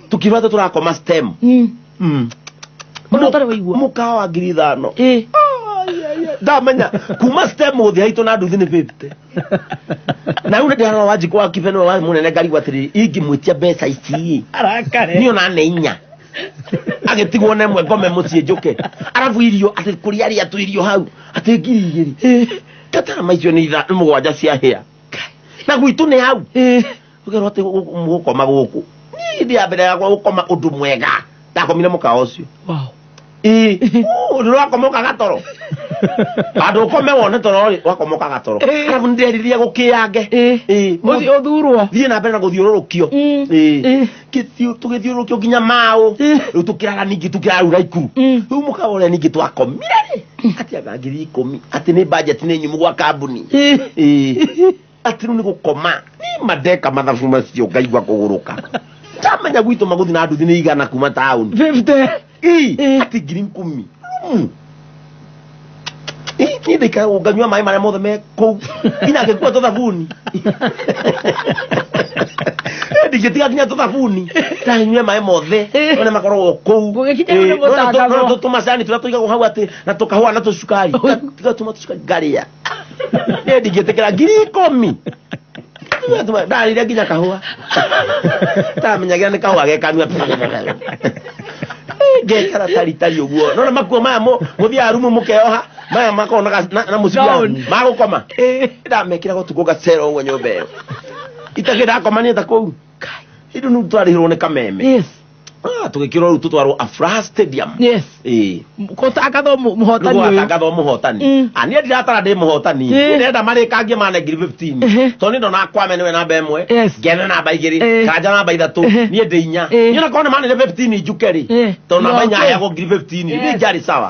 tukirwa turakoma stem mukawa wa ngiri 5 ndamenya kuma stem uthi haitũ na nduthi nĩ 50 na rĩu ndĩrarora Wanjikũ wa Kibeno wa mũnene ngarigwo atĩrĩ ingĩmwĩtia mbeca ici niĩ ona nĩ 4 agĩtigwo na ĩmwe ngome mũciĩ njũke arabu irio atĩ kũrĩa arĩa tu irio hau atĩ ngiri 2 katara maicio nĩ 7 cia hĩa na gwitũ nĩ hau ũgerwo atĩ mũgũkoma gũkũ ndi ya mbere yakwa gũkoma ũndũ mwega ndakomire mũkawa ũcio ndĩrakomoka gatoro andũ ũkome wone toro wakomoka gatoro arabu ndĩreririe gũkĩyange ũthurwo thiĩ na mbere na gũthiũrũrũkio tũgĩthiũrũrũkio nginya Mau rĩu tũkĩraga ningĩ tũkĩraga Naikuru rĩu mũkawa ũrĩa ningĩ twakomire atĩ anga ngiri 10 atĩ nĩ budget nĩ nyumu gwa kambuni atĩ rĩu nĩ gũkoma nĩ mandeka mathabu macio ngaigua kũgũrũka tamenya gwitũ magũthi na nduthi nĩ igana kuma town 50 ati ngiri 10 niĩ ndĩikaraga nganyua maĩ marĩa mothe me kũu nginya ngĩkua tũthabuni ndingĩtiga nginya tũthabuni ndanyue maĩ mothe one makoragwo kũu tũmacani tũrĩa tũigagwo hau atĩ na tũkahũa na tũcukari tigatũma tũcukari ngarĩa ndingĩtĩkĩra ngiri 10 ndarĩire nginya kahũa tamenyagira nĩ kahũa gekanua ngekara taritari ũguo nona makuo maya mũthiaga rumu mũkeoha maya makorwo na mũcibi magũkoma ndamekĩraga ũtukũ gacero ũguo nyũmba ĩyo itakĩ ndakomania ta kũu hĩndĩ nĩ twarĩhĩrwo nĩ kameme tũgĩkĩrwo rĩu tũtwarwo Afraha Stadium gũtangathwo mũhotani niĩ ndiratara ndĩ mũhotani ndĩrenda marĩkangie mane ngiri 15 tondũ nĩ ndona Kwame nĩwe namba 1 Ngene namba 2 Karanja namba 3 niĩ ndĩ 4 niĩ na kona manire 15 njuke rĩ tondũ namba 4 yagwo ngiri 15 niĩ njarĩ sawa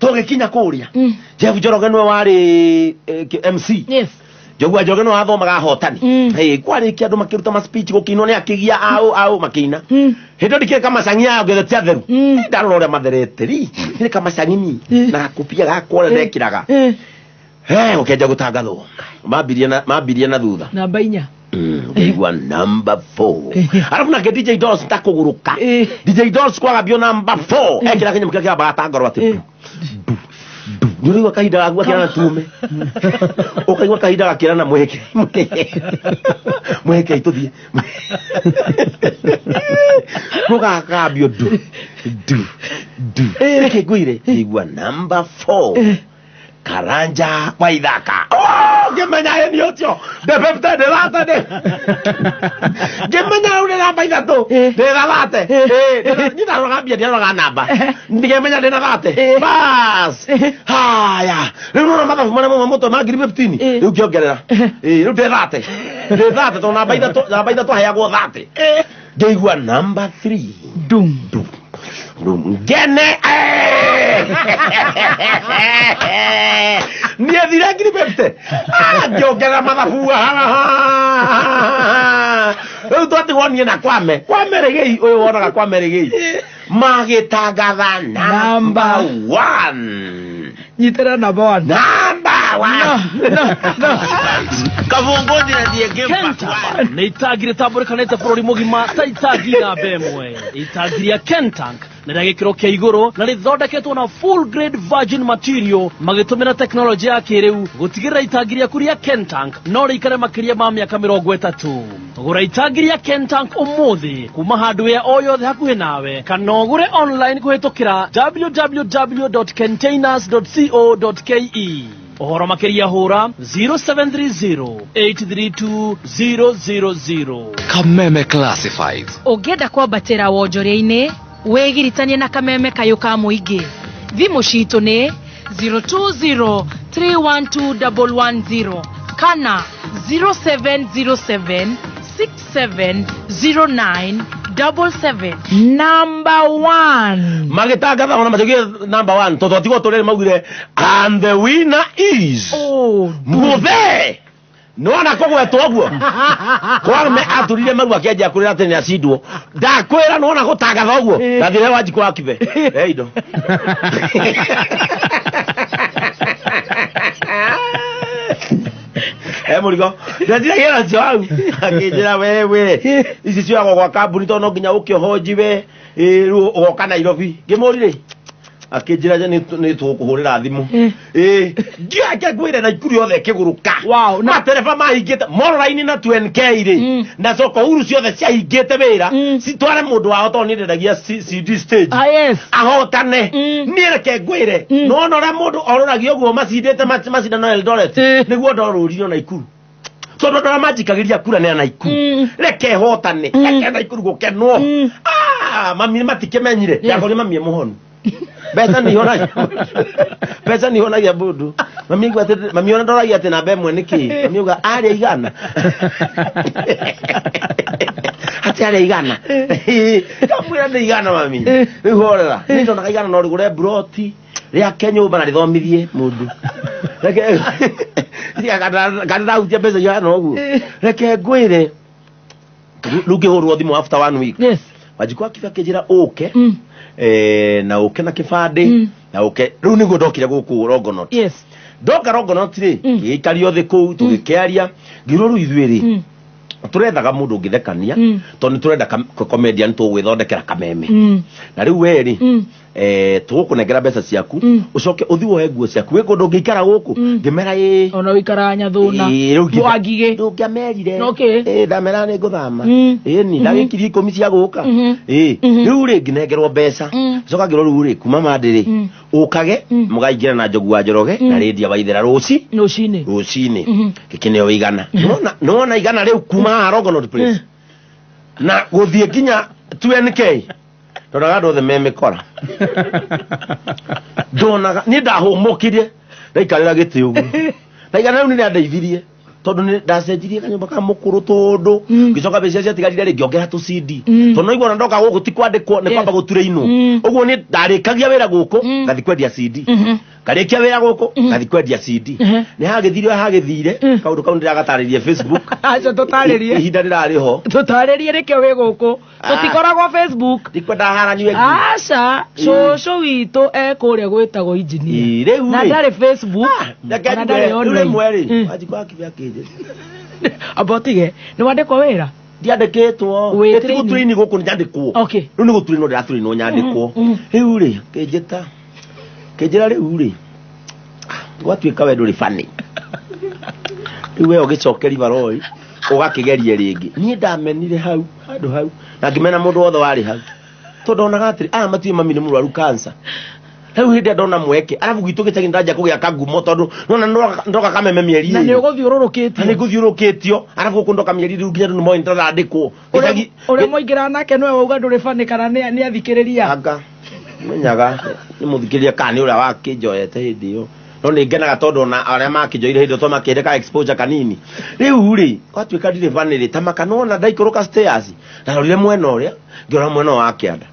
tũgĩkinya kũrĩa Jeff Njoroge nĩwe warĩ MC Njogu wa Njoroge nĩwe wathomaga hotani kwarĩkia andũ makĩruta ma speech gũkĩinwo nĩ akĩgia ao makĩina hĩndĩ ndikĩrĩ kamacang'i yayo ngethete atheru ndarora ũrĩa matherete nĩ kamacang'i na gakũbia gakwa ũrĩa ndekĩraga gũkĩanjia gũtangathwo mambirie na thutha namba 4 ngĩigua number 4 arabu nake DJ Dolls ntakũgũrũka DJ Dolls kwagambio number 4 ekĩra kĩnyamũ kĩrĩa kĩambaga tangarwo atĩ nĩũraigua kahinda gaku gakĩrana tume ũkaigua kahinda gakĩrana mweke itũthiĩ gũgakambio reke ngũire ngĩigua number 4 Karanja wa Ithaka ngimenya ni ucio de 50 de lata de ngimenya ule namba ithatũ de lata ni ndarogambia ndiroga namba ngimenya de lata bas haya rĩu mathabu marĩa mama mũtwe ma ngiri 15 rĩu kĩongerera rĩu de lata to namba ithatũ hayagwo 30 ngĩigua number 3 dum ngene ni athire ngiri 50 ngĩongerera mathabu rĩu twatigwo niĩ na Kwame Regei ũyũ wonaga Kwame Regei magĩtangatha number 1 nyitĩra number 1 kavungoni na ndiye Kenta nĩ itagire tambũrĩkanĩte bũrũri mũgima ta itagi namba ĩmwe itagi rĩa Kentank nĩ rĩa gĩkĩro kĩa igũrũ na rĩthondeketwo na full grade virgin material magĩtũmĩra teknolojĩ ya kĩrĩu gũtigĩrĩra itagi rĩaku rĩa Kentank no rĩikare makĩria ma mĩaka 30 gũra itagi rĩa Kentank ũmũthĩ kuma hardware o yothe hakuhĩ nawe kana ũgũre online kũhĩtũkĩra www.containers.co.ke Ohoro makeria hora 0730-832-000. Kameme Classifieds. Ũngĩenda kwambatĩra wonjoria-inĩ wĩgiritanie na Kameme kayũka mũingĩ. Thimũ citũ nĩ 020-312-110 kana 0707-6709-77. Number 1 magĩtangatha ona matigire number 1 tũtigwo tũrere maugire and the winner is Muthe nona kũgwetwo guo Kwame aturire maru akĩanjia kũrĩra atĩ nĩ acindwo ndakwĩra nona gũtangatha ũguo ndathire wanji kwa kibe indo mũrigo ndĩrĩgĩra cio hau akĩnjĩra wewe ici ciagwo gwa kambuni to no nginya ũkĩohonjiwe rĩu ũgoka Nairobi ngĩmũrire akĩnjĩra nĩ tũkũhũrĩra thimũ ngĩake ngwĩre Naikuru yothe kĩgũrũka matereba mahingĩte Moroline na 2NK rĩ na soko uru ciothe ciahingĩte wĩra citware mũndũ wao to nĩ ndendagia CD stage ahotane niĩ reke ngwĩre nona ũrĩa mũndũ orũragio ũguo macindĩte macindano Eldoret nĩguo ndorũrirwo Naikuru tondũ ndora manjikagĩria kura nĩ Naikuru reke hotane reke Naikuru gũkenwo mami matikĩmenyire yakori mami mũhonu pesa ni honagia mũndũ mami ona ndoragia atĩ namba ĩmwe nĩkĩ mami uga arĩa igana ati arĩa igana kamwĩra nĩ igana mami rĩu horera nĩ ndonaga igana no rĩgũre broti rĩa kenyũmba na rĩthomithie mũndũ reke kana utia mbeca igana ũguo reke ngwĩre rĩu ngĩhũrwo thimũ after 1 week wajikwa kiba kĩnjĩra ũke na ũke na kĩbandĩ na ũke rĩu nĩguo ndokire gũkũ Rongonot ndoka Rongonot rĩ gĩikario thĩ kũu tũgĩkĩaria ngĩrwo rĩu ithuĩ rĩ tũrethaga mũndũ ũngĩthekania tondũ tũrenda comedian tũgwĩthondekera kameme na rĩu we rĩ tũgũkũnengera mbeca ciaku ũcoke ũthiĩ woe nguo ciaku wĩ kũndũ ũngĩikara gũkũ ngĩmera ona ũikara Nyathũna Mwangigĩ ndũngĩamerire ndamera nĩ ngũthama ni ndagĩkirie 10 cia gũka rĩu rĩ ngĩnengerwo mbeca coka ngĩrwo rĩu rĩ kuma Mande rĩ ũkage mũgaingĩra na Njogu wa Njoroge na Lydia Waithera rũcinĩ gĩkĩneo igana nona igana rĩu kuma Rongonot place na gũthiĩ nginya 2NK ndonaga andũ othe memĩkora ndonaga nĩ ndahũmũkirie ndaikarĩra gĩtĩ ũguo na igana rĩu nĩ rĩandeithirie tondũ nĩ ndacenjirie kanyũmba ka mũkũrũ tondũ ngĩcoka mbeca ciatigarire rĩ ngĩongera tũ CD tondũ no igua ndoka gũkũ ti kwandĩkwo nĩ kwamba gũture inũ ũguo nĩ ndarĩkagia wĩra gũkũ ngathi kwendia CD karĩkia wĩra gũkũ ngathi kwendia CD nĩ hagĩthire kaũndũ kau ndĩragatarĩrie Facebook aca tũtarĩrie ihinda rĩrarĩ ho tũtarĩrie rĩkĩo wĩ gũkũ tũtikoragwo Facebook ndikwenda haraniwe aca cũcũ witũ ekũrĩa gwĩtagwo engineer na ndarĩ Facebook na ndarĩ online mweri wajikwa kibia kĩnjĩ abotige nĩ wandĩkwo wĩra ndiandĩkĩtwo gũturĩini gũkũ nĩ nyandĩkwo rĩu nĩ gũturĩinwo ndĩraturĩinwo nyandĩkwo rĩu rĩ kĩnjĩra rĩu rĩ gwatuĩka we ndũrĩ bani rĩu we ũgĩcokeri baroi ũgakĩgerie rĩngĩ niĩ ndamenire hau handũ hau na ngĩmena mũndũ wothe warĩ hau tondũ onaga atĩrĩ aya matuĩ mami nĩ mũrwaru cancer Riu hindi ndona mweke arabu gitu gicagi ndaja kugia kagumo tondu nona ndoka kameme mieri na ni uguthiururukitio ni guthiurukitio arabu kundoka mieri riu nginya no moyo ndarandikwo uri moingira nake no wauga nduri fani kana ni athikiriria anga menyaga ni muthikiriria kani uria wakinjoyete hindi yo no ni ngenaga tondu na aria makinjoire hindi to makireka exposure kanini riu ri kwatuika ndire fani ri tamaka nona ndaikoroka stairs na rorire mwena uria ngiora mwena wa kianda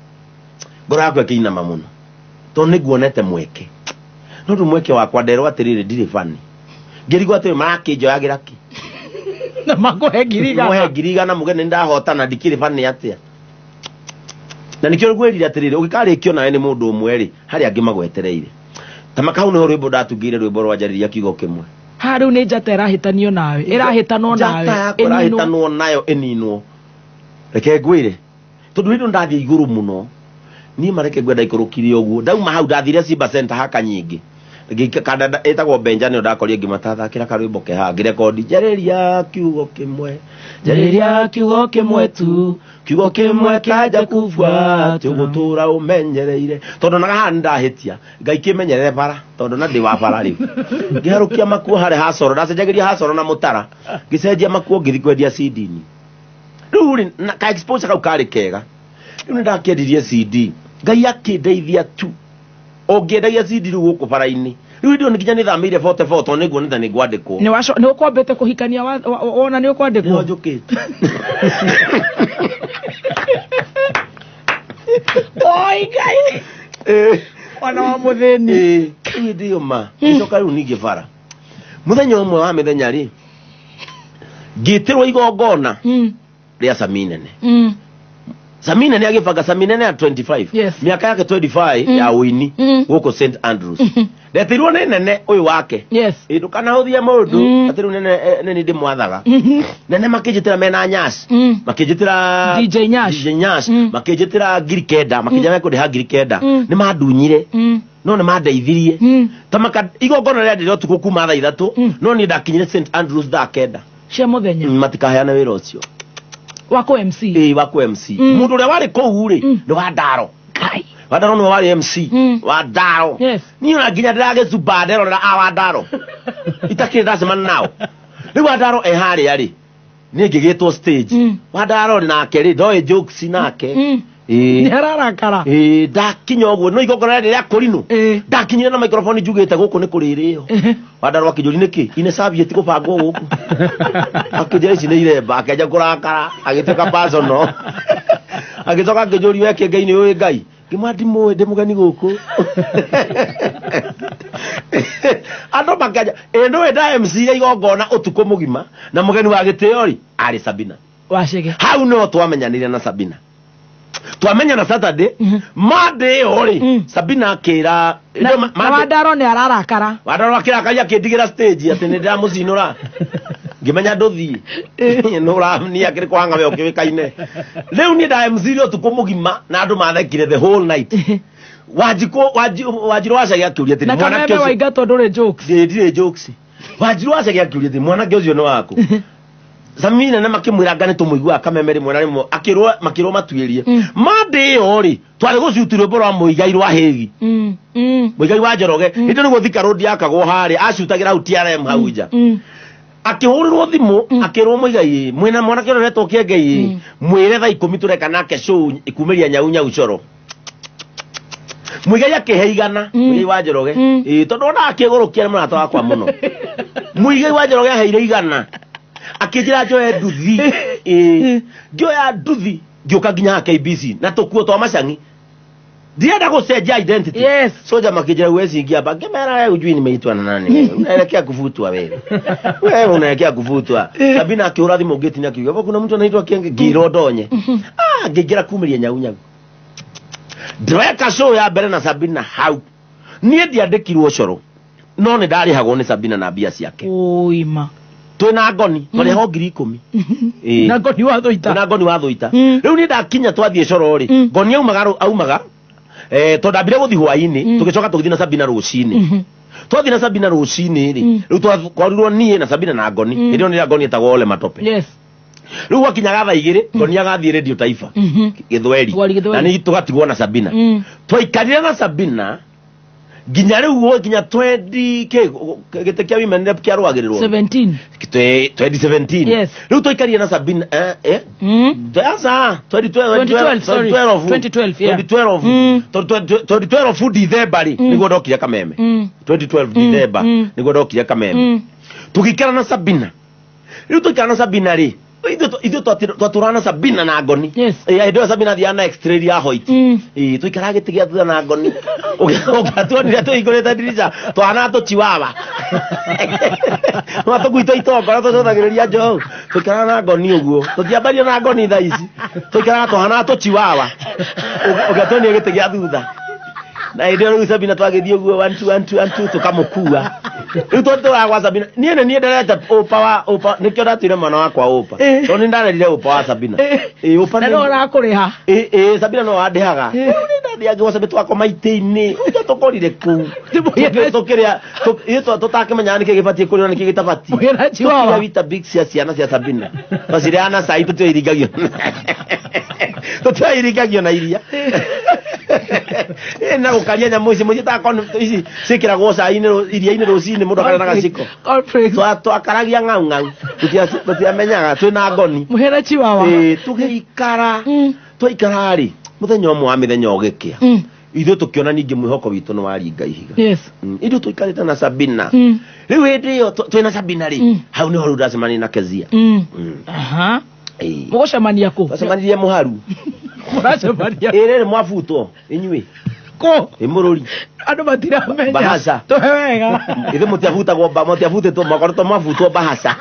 ngora yakwa kiinama muno to niguonete mweke no ndu mweke wakwa nderwa atiriri ndire fani ngirigwa ati marakinjoyagira ki na makohe ngiriga na mugene ndahotana ndikiri fani atia na nikyo gwirire atiriri ugikarikio nawe ni mundu umwe ri hari angi magwetereire tamaka hau ni rwimbo ndatungire rwimbo rwanjariria kiugo kimwe ha riu ni njata irahitanio nawe irahitanwo nawe irahitanwo nayo eninwo reke ngwire tondu hindu ndathie iguru muno ni mareke gwenda ikurukirie uguo ndauma hau ndathire Simba Center haka nyingi ngikanda etagwo Benjani ndakorie ngimathakira karwimbo ke ha ngirekondi njariria kiugo kimwe tu kiugo kimwe kaja kufwa tugutura umenyereire tondu naga ndahitia ngai kimenyerere bara tondu na ndi wa bara riu ngiharukia makuo hare hasoro ndacenjagiria hasoro na mutara ngicenjia makuo ngithi kwendia CD ni riu na ka exposure kau kari kega riu ndakendirie CD ngai akindeithia tu ongendagia CD riu guku bara-ini riu ndio nikinya ni thamire 44 to niguo nitha ni gwandikwo ni ukwambete kuhikania wona ni ukwandikwo no njukite oi gai wana wa mutheni ndio ma ndoka riu ningi bara muthenya umwe wa mithenya ri ngitirwo igongona ria Saminene Saminene agifanga Saminene ya 25 miaka yake 25 ya wini guko St Andrews ndetirwo ni nene uyu wake ndukana huthia mundu atiru nene ndi mwathaga nene makijitira mena nyasi makijitira DJ Nyash makijitira girikenda makijana ko ha girikenda ni madunyire no ni mandeithirie tamaka igongona ria ndiro tuko kuma thaa 3 no ni ndakinyire St Andrews dakenda cia muthenya matikahana wira ucio wako MC wako MC mundu ria wari kou ri ni wa Ndaro kai wa Ndaro no wari MC wa Ndaro ni ona nginya ndirage zuba ndero na wa Ndaro itakire ndacemana nao ni wa Ndaro ehari ari ni ngigitwo stage wa Ndaro nake ri ndoe jokes nake ni hararakara ndakinya uguo no igongona ria kurinu ndakinyire na microphone njugite guku ni kuririo wa Ndaro akijuri niki ine sabi eti kubangwo guku akijira ici ni iremba akeja kurakara agituka personal agitoka ngijuri weke ngai ni uyu ngai ngimandi muwe ndi mugani guku ando bakaja endo eda MC ya igongona utuko mugima na mugani wa giteori ari Sabina washege hau no twamenyanire na Sabina twamenya na Saturday Monday ori Sabina akira wa Ndaro ni ararakara wa Ndaro akira kaya kindigira stage ati ni ndamucinura ngimenya nduthi no ramni akiri kwanga we okiwikaine riu ni nda MC rio tukumugima na andu mathekire the whole night wajiro wacagia akiuria ati mwana kio wa igato ndure jokes ndire jokes wajiro wacagia akiuria ati mwana kio ucio no waku Samina na makimwira ngane tumuigua kamemeri mwana rimo makirwo matuirie mande ori twari gucutirwo boro muigai rwa hegi muigai wa Njoroge inde ni guthika road yakagwo hari acutagira hu TRM hauja akihurirwo thimu akirwo muigai mwina mwana kiro neto kiengei mwire tha 10 tureka nake show ikumeria nyau coro muigai akiheigana muigai wa Njoroge tondu na akigurukia mwana wakwa muno muigai wa Njoroge heire igana akijira joe nduthi joya nduthi gioka ginya KBC na tokuo twa macangi ndienda gucenjia identity soja makijira wezi ingia bange mera wewe ujui nimeitwa na nani wewe unaelekea kuvutwa wewe unaelekea kuvutwa Sabina akiura thimu ngeti na kiugo kuna mtu anaitwa Kienge Girodonye ngigira kumiria nyau ndweka show ya mbere na Sabina hau nie ndiandikirwo coro no ni ndarihagwo ni Sabina na bia ciake oima twina ngoni tuli ho 10,000 na ngoni wa thuita riu ni ndakinya twathie coro ri ngoni aumaga tondambire guthi hwaini tugicoka tugithi na Sabina rucini twathi na Sabina rucini ri riu twakorirwo nie na Sabina na ngoni ndio ni ngoni etagwo Ole Matope riu wakinyaga thaa 2 ngoni agathie Radio Taifa Githweri na ni tugatigwo na Sabina twaikarire na Sabina ginya riu wo ginya 20 gite kia women rep kia rwagirirwo 17 2017 yes riu toikaria na Sabina asa 2012 food December niguo ndokire Kameme 2012 December niguo ndokire Kameme tukikara na Sabina riu toikara na Sabina ri ithu twaturana Sabina na Ngoni ndio Sabina thiana extra ya hoit tuikara gitigia thutha na Ngoni ukatuonire tuigurite dirisha twana tuchiwawa twatuguita itongora tuthagiriria njo tuikara na Ngoni uguo tutiambaria na Ngoni tha ici tuikara twana tuchiwawa ukatuonire gitigia thutha na ndio riu Sabina twagithie uguo 1 tukamukua riu twatwagwa Sabina niene ndereta opa nikio ndatire mwana wakwa opa to ni ndarerire opa wa Sabina opa na ora kuriha Sabina no andihaga ndiage wa Sabina twako maite-ini tukorire ku tukiria tutakimenya niki gibatie kurira niki gitabati tukiria vita big ciana cia Sabina baciriana sai tutwirigagio na iria na gukaria nyamu ici mucita kon ici cikiragwo cai-ini iria-ini rucini mundu akara na gaciko twakaragia ng'au tutiamenyaga twina Ngoni muhera chiwawa tugiikara twaikara ri muthenya umwe wa mithenya ugikia ithu tukiona ningi mwihoko witu no waringa ihiga yes ithu tuikarite na Sabina riu hindi iyo twina Sabina ri hau niho rudacemani na Kezia aha mugucemania ku twacemanirie muharu muracemania riri mwafutwo inyui ko imururi andu matiramenya bahasa tuhe wega ithu mutiafutagwo mutiafutitwo makorotwo mwafutwo bahasa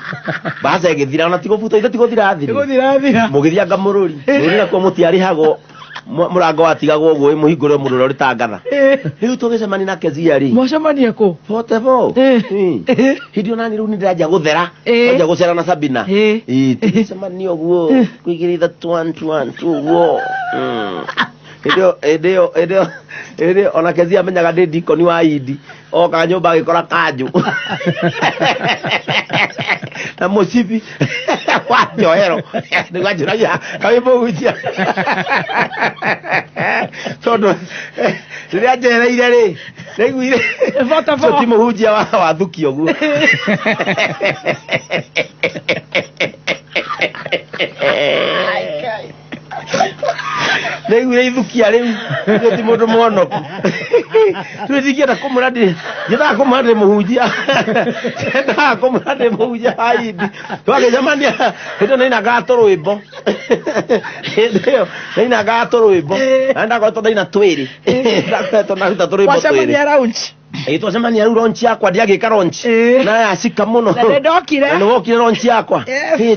igithira na tigufuta ithu tiguthirathiria mugithianga mururi ruri nakwo mutiarihagwo murango watigagwo guo muhingure mururo uri tangatha riu tugicemani na Kezia ri mwacemania ku Potebo hindi ona ni riu ndiraja guthera nja gucera na Sabina tugicemani oguo kuigiritha 1 guo Edio ona Kezia menyaga ndi dikoni wa Idi oka nyumba agikora kanju na musibi wa njohero ni gwajuragia kawimbo ujia tondu riria njereire ri niguire so ti muhunjia wa thuki oguo niguire ithukia riu ti mundu mwonoku twizikienda kumuradi njenda kumuradi muhunjia njenda kumuradi muhunjia haidi twagicemania ndio nina gato rwimbo ndio nina gato rwimbo anda kwa tonda ina twiri ndakwetwo na ruta rwimbo twiri wacemania launch twacemania riu launch yakwa ndiagika launch na yacika muno na ndokire na wokire launch yakwa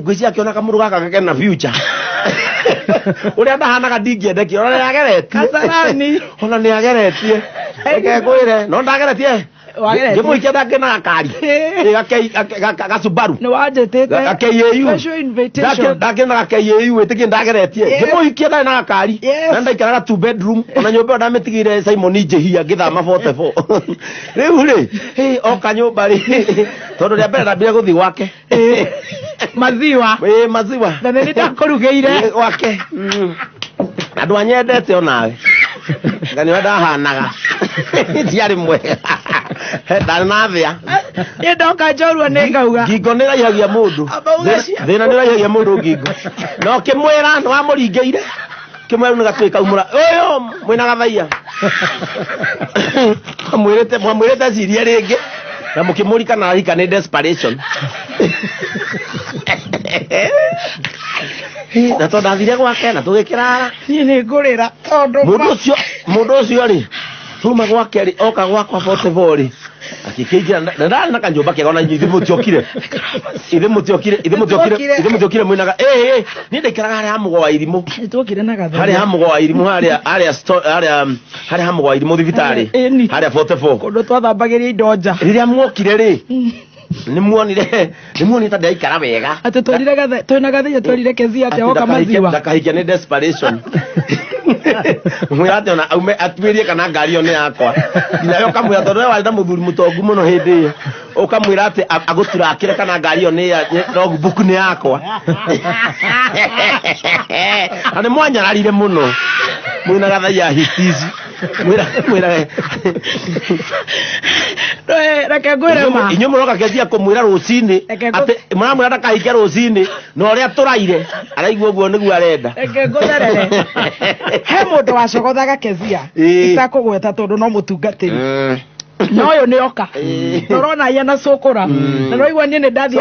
ngwisi akiona kamuru gaka gakena future uria ndahanaga ndingiendeki ona niageretie kasarani ona niageretie eke kwire no ndageretie ngimuikia ndangena gakari gasubaru ni wanjitite gakeiu special invitation ndangena gakeiu witikie ndageretie ngimuikia ndari na gakari na ndaikaraga 2 bedroom ona nyumba ndamitigire Simon Njehia ngithama 44 riu ri oka nyumba ri tondu ria mbere ndambire guthi gwake maziwa maziwa na nini ndakurugeire gwake andu anyendete onawe ngani ndahanaga tiari mwega ndari na thia ni ndoka njorua ni ngauga ngingo ni raihagia mundu thina ni raihagia mundu ngingo no kimwira no amuringeire kimwira ni gatwika umura uyu mwina gathaia mwamwirite ciria ringi na mukimurika na rika ni desperation na to ndathire gwake na tugikirara ni ngurira tondu mundu ucio ri tuma gwake ri oka gwakwa 44 ri akikingira ndari na kanjumba kega ona ithe mutiokire mwinaga ni ndikiraga hari hamugwa wa irimu twokire na gatha hari hamugwa wa irimu hari hamugwa wa irimu thibitari hari 44 kundu twathambagiria indo nja riria mwokire ri nimuonire ta ndaikara wega ati twarire gatha twina gatha twarire Kezia ati oka maziwa ndakahikia ni desperation mwirate ona aume atwirie kana ngari yo ni yakwa nginya kamwira tondu wari na muthuri mutongu muno hindi iyo ukamwira ati aguturakire kana ngari yo ni logbook ni yakwa ani mwanyararire muno mwina gatha ya hitizi mwira reke ngwire ma inyo muroka kezia kumwira rucini ati muramwira ndakahike rucini no ria turaire araigua guo niguo arenda reke ngutherere he mundu wacogothaga kezia itakugweta tondu no mutungatiri no yo ni oka torona yana sokora na roigwa ni ndathi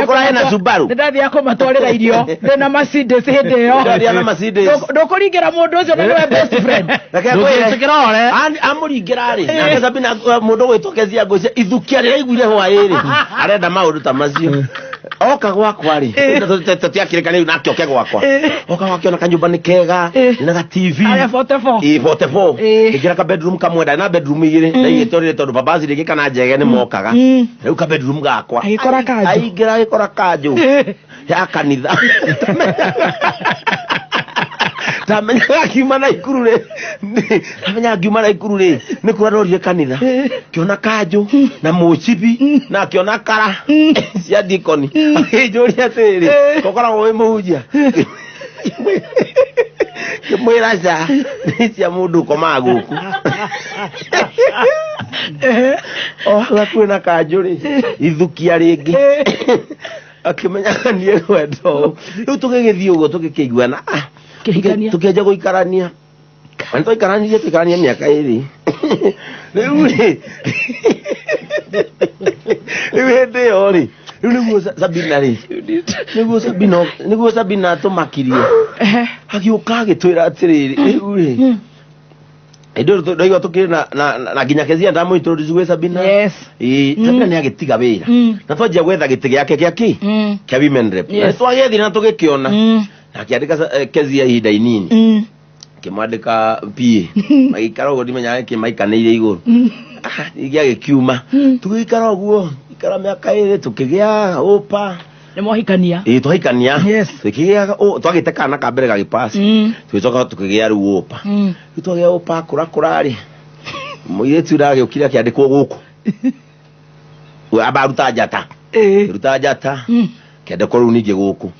yako matwarira irio ndena Mercedes hinde yo ndena Mercedes ndokuringira mundu ucio na niwe best friend ndokirore amuringira ri na Sabina mundu gwitokezia ngocia ithukia rira iguire hwairi arenda maundu ta macio oka gwakwa ri tutiakirika ni nakio ke gwakwa oka gwakio na kanyumba ni kega na ga TV 44 igira ka bedroom kamwe na bedroom igire na igitorire tondu babazi rigi kana njege ni mokaga riu ka bedroom gakwa agikora kanju aigira agikora kanju ya kanitha tamenya kiuma na ikurure tamenya kiuma na ikurure ni kurarorie kanitha kiona kanju na mucibi na kiona kara cia dikoni akinjuria tiri kokora we muhunjia kimwira ja cia mundu koma guku gakwina kanju ri ithukia ringi akimenya nie wendo riu tugigithii uguo tugikiguana tukienja guikarania anto ikarania tukarania miaka iri riu hinde yo ri riu niguo Sabina ri niguo Sabina tumakirie agiuka agitwira atiriri riu ri Edo ndoiwa tukiri na ginya kezia ndamu introduce we Sabina. Yes. Sabina ni agitiga wira. Na twaje gwetha giti gyake kia ki? Kia women rep. Na twagethi na tugikiona. Na kiandika kezia ihinda inini. Kimwandika PA. Magikara ugo ndimenya ki maikanire iguru. Igia gikiuma. Tugikara uguo, ikara miaka iri tukigia opa. Nemohikania. Twahikania. Yes. Tukigia twagite kana ka mbere gagipasi. Tugicoka tukigia ru opa. Twagia opa kurakurari. Muiretu rage ukira kiandikwo guku. We abaruta njata. Ruta njata. Kiandikwo ru ningi guku.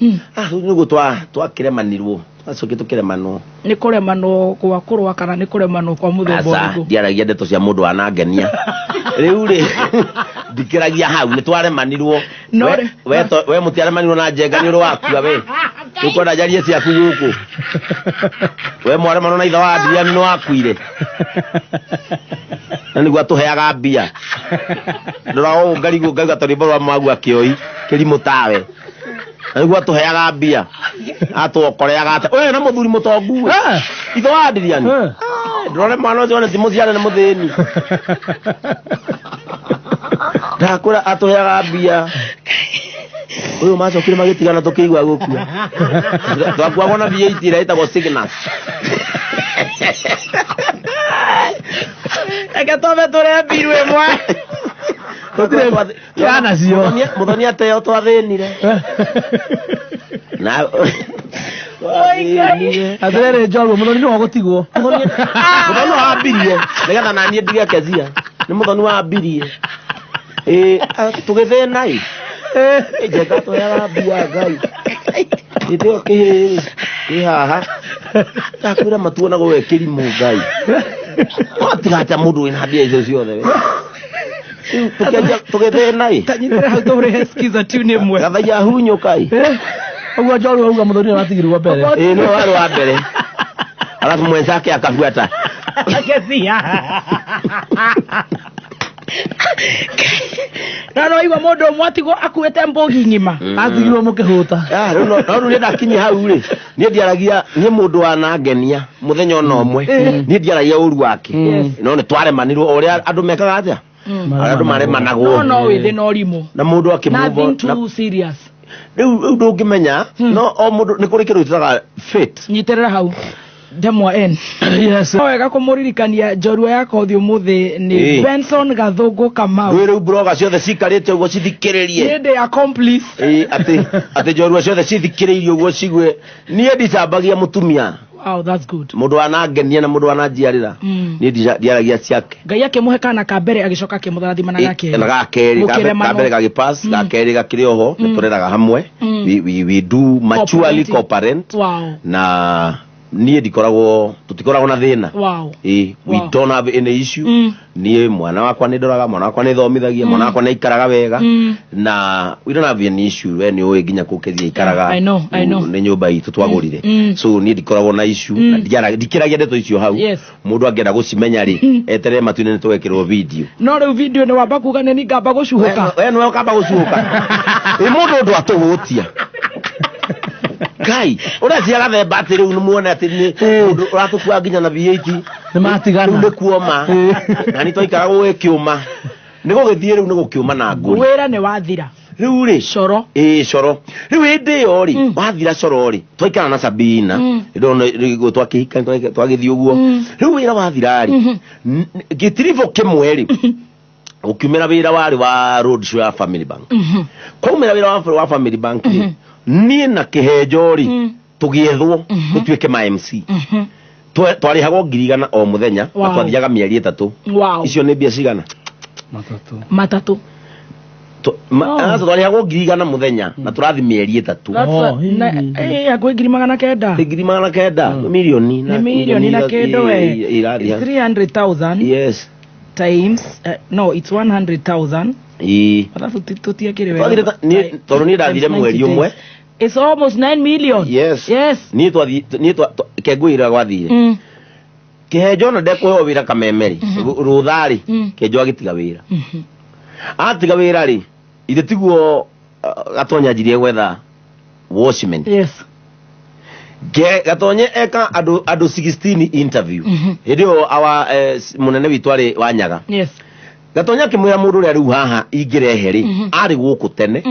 Nugo twakiremanirwo. Acoke tukiremano. Ni kuremano kwa kurwa kana ni kuremano kwa muthembo ugu. Ndiaragia ndeto cia mundu anangenia. Riu ri dikiragia hau ni twaremanirwo. We mutiaremanirwo na njenga ni ru wakua we. Uko na jarie cia ku guku. We mwaremano na itha wa Adrian no akuire. Na niguo tuheaga mbia. Ndorao ngarigo ngaiga toribo rwa magu akioi kirimu tawe. Na niguo tuheaga mbia. Atuokoreaga ate. We na muthuri mutongu. Itha wa Adrian. Ndorore mwana ucio ni muciare ni muthini. Ndakura atuheaga mbia. Uyu macokire magitigana tukigwa gukua. Twakwa na VAT ira itagwo Signal. Eke tome tore biru emwe. Yana cio. Muthoni ateo twathinire. Na atere njorwo muthoni no gutigwo. Muthoni wa mbirie. Nigetha na nie ndige kezia. Ni muthoni wa mbirie. Tugithena i. Njega twaga mbia ngai. Iteo ki haha. Takwira matuona gwe kirimu ngai. Watigacha mundu wina mbia icio ciothe. Tugithena i. Tanyitira hau tore skiza tune mwe. Gathaia hunyokai. Uguo njorwo uga muthoni watigirwo mbere. No wari wa mbere. Alafu mwenzake akafuata. Kezia. Naro iwa mundu mwatigo akuete mbogi ngima athigirwo mukihuta no nenda kinyi hau ri ni ndiaragia ni mundu wanangenia muthenya ona omwe ni ndiaragia uru wake no ni twaremanirwo uria andu mekaga atia andu maremanagwo no withi no rimu na mundu akimumbo na serious riu ndungimenya no o mundu ni kuri kiru tutaga fate nyiterera hau Demwa N. Yes. Wega kumuririkania njorua yako thi umuthi ni Benson Gathungu Kamau. Wewe broga ciothe cikarite ugo cithikiririe. Ni the accomplice. Ati njorua ciothe cithikiririe ugo cigwe. Nie ndicambagia mutumia. Wow, that's good. Mundu anangenia na mundu anajiarira. Nie ndiaragia ciake. Ngai akimuhe kana ka mbere agicoka akimutharathima na gake. Na gakeri ka mbere gagipass, gakeri gakiri oho, tureraga hamwe. We do mutually cooperate. Wow. Na nie ndikoragwo tutikoragwo na thina. Wow. We don't have any issue. Nie mwana wakwa ni ndoraga, mwana wakwa ni thomithagia, mwana wakwa ni ikaraga wega na we don't have any issue. We ni oe ginya kukethia ikaraga. I know. Ni nyumba itu twagurire. So nie ndikoragwo na issue na ndikiragia ndeto icio hau. Mundu angenda gucimenya ri etere matune ni twekirwo video. No ri video ni wamba kuga ni ngamba gucuhuka. We no ukamba gucuhuka. Mundu ndo atuhutia. Kai, ora ciaga the battery muone ati ni mundu uratukua ginya na V8 ni matigana ni kuoma na ni toikara gwe kiuma ni gugithie riu ni gukiuma na nguri wira ni wathira riu ri coro coro riu indi yo ri wathira coro ri toikara na Sabina ndo rigo twakihika twagithie uguo riu wira wathira ri gitirivo kimwe ri ukiumira wira wari wa road show ya Family Bank kumira wira wa Family Bank nie na kihejori tugiethwo tutuike ma MC twari hago ngirigana o muthenya na twathiaga mieri 3 icio ni bia cigana matatu twari hago ngirigana muthenya na turathi mieri 3 agwe ngiri magana kenda milioni na kendo we 300,000 yes times no it's 100,000 Alafu tutiakire wewe. Toro ni ndathire mweri umwe. It's almost 9 million. Yes. Ni kegwira gwathire. Kejo na ndekwo wira kamemeri. Ruthari. Kejo agitiga wira. Atiga wira ri. Ide tiguo Gatonya njirie gwetha watchman. Yes. Gatonya eka adu 16 interview. Ndio awa munene witware Wanyaga. Yes. Gatonya kimwira mundu ria riu haha ingirehe ri ari guku tene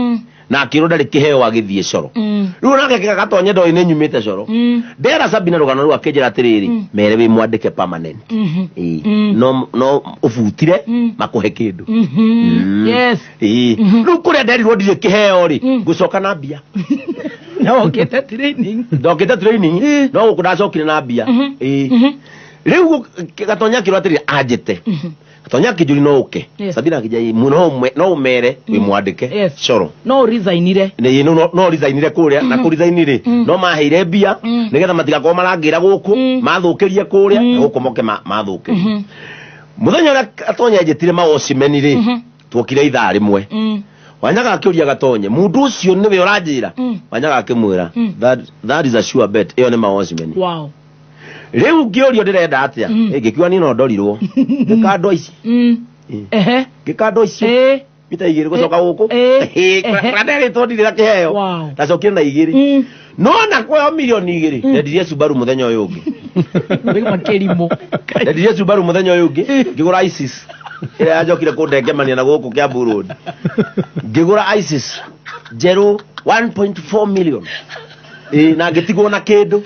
na akiroda ri kiheo agithie coro riu nake Gatonya ndo ine nyumite coro ndera Sabina rugano ru akenjira atiriri mere wi mwandike permanent no ufutire makuhe kindu yes riu kuria nderirwo ndire kiheo ri gucoka na mbia no okete training no gukudacokire na mbia riu Gatonya kirwa atiriri ajete Gatonya kijuri no uke Sabina kijai no umere wi mwandike coro no resignire ne no resignire kuria na ku resignire no maheire bia nigetha matigako marangira guku mathukirie kuria guku moke mathukirie muthenya ura Gatonya jetire maosimeni ri twokire ithaa rimwe Wanyaga akiuria Gatonya mundu ucio niwe uranjira Wanyaga akimwira that is a sure bet iyo ni maosimeni wow riu ngiorio ndirenda atia ngikiwa ni no ndorirwo ngikando ici ngikando ici mita igiri gucoka guku kradere tondire kiheo ndacokire na igiri no na kwa milioni igiri ndendirie Subaru muthenya uyu ungi makirimo ndendirie Subaru muthenya uyu ungi ngigura ISIS ira yajokire kundengemania na guku kia Road ngigura ISIS jeru 1.4 million na ngitigwo na kindu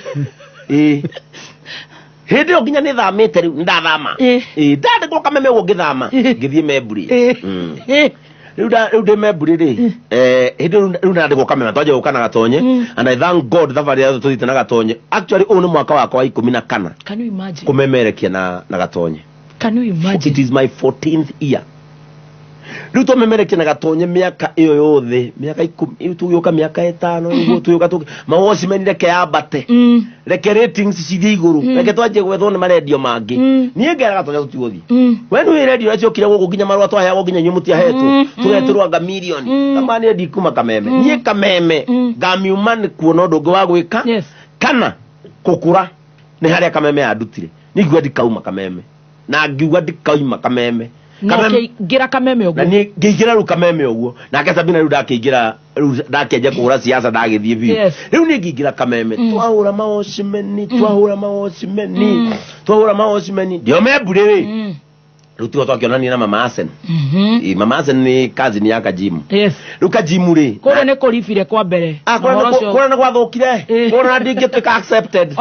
Hede oginya ni thamite riu ndathama ndade ko kameme wo githama ngithie Memburi riu de Memburi ri hede riu ndade ko kameme twaje gukana Gatonye and I thank God thavari ya tuthite na Gatonye actually onu mwaka wakwa wa 14 can you imagine kumemerekia na Gatonye can you imagine it is my 14th year riu tumemerekia na Gatonye miaka iyo yothe miaka 10 tuyoka miaka 5 niguo tuyoka mawosi menireke yambate reke ratings cithi iguru reke twaje gwethwo ni maredio mangi nie ngera Gatonya tutiguthi we ni radio acio kire guku ginya marwa twaheagwo ginya nyumuti ahetwo tugetirwo anga milioni kama ni ndikuma kameme nie kameme ngamiuma ni kuona ndungu wa gwika kana kukura ni haria kameme andutire nigua ndikauma kameme na ngiugua ndikauma kameme gira kameme uguo na ni ngigira ru kameme uguo na ke Sabina ru ndakigira ru ndakenje kuhura siasa ndagithie biu riu ni ngigira kameme twahura maosimeni ndio Memburi ri riu tuko twakionania na Mama Asen Mama Asen ni cousin ya Kajimu riu Kajimu ri kore ne korifire kwa mbere kore ne gwathukire kore ndingituika accepted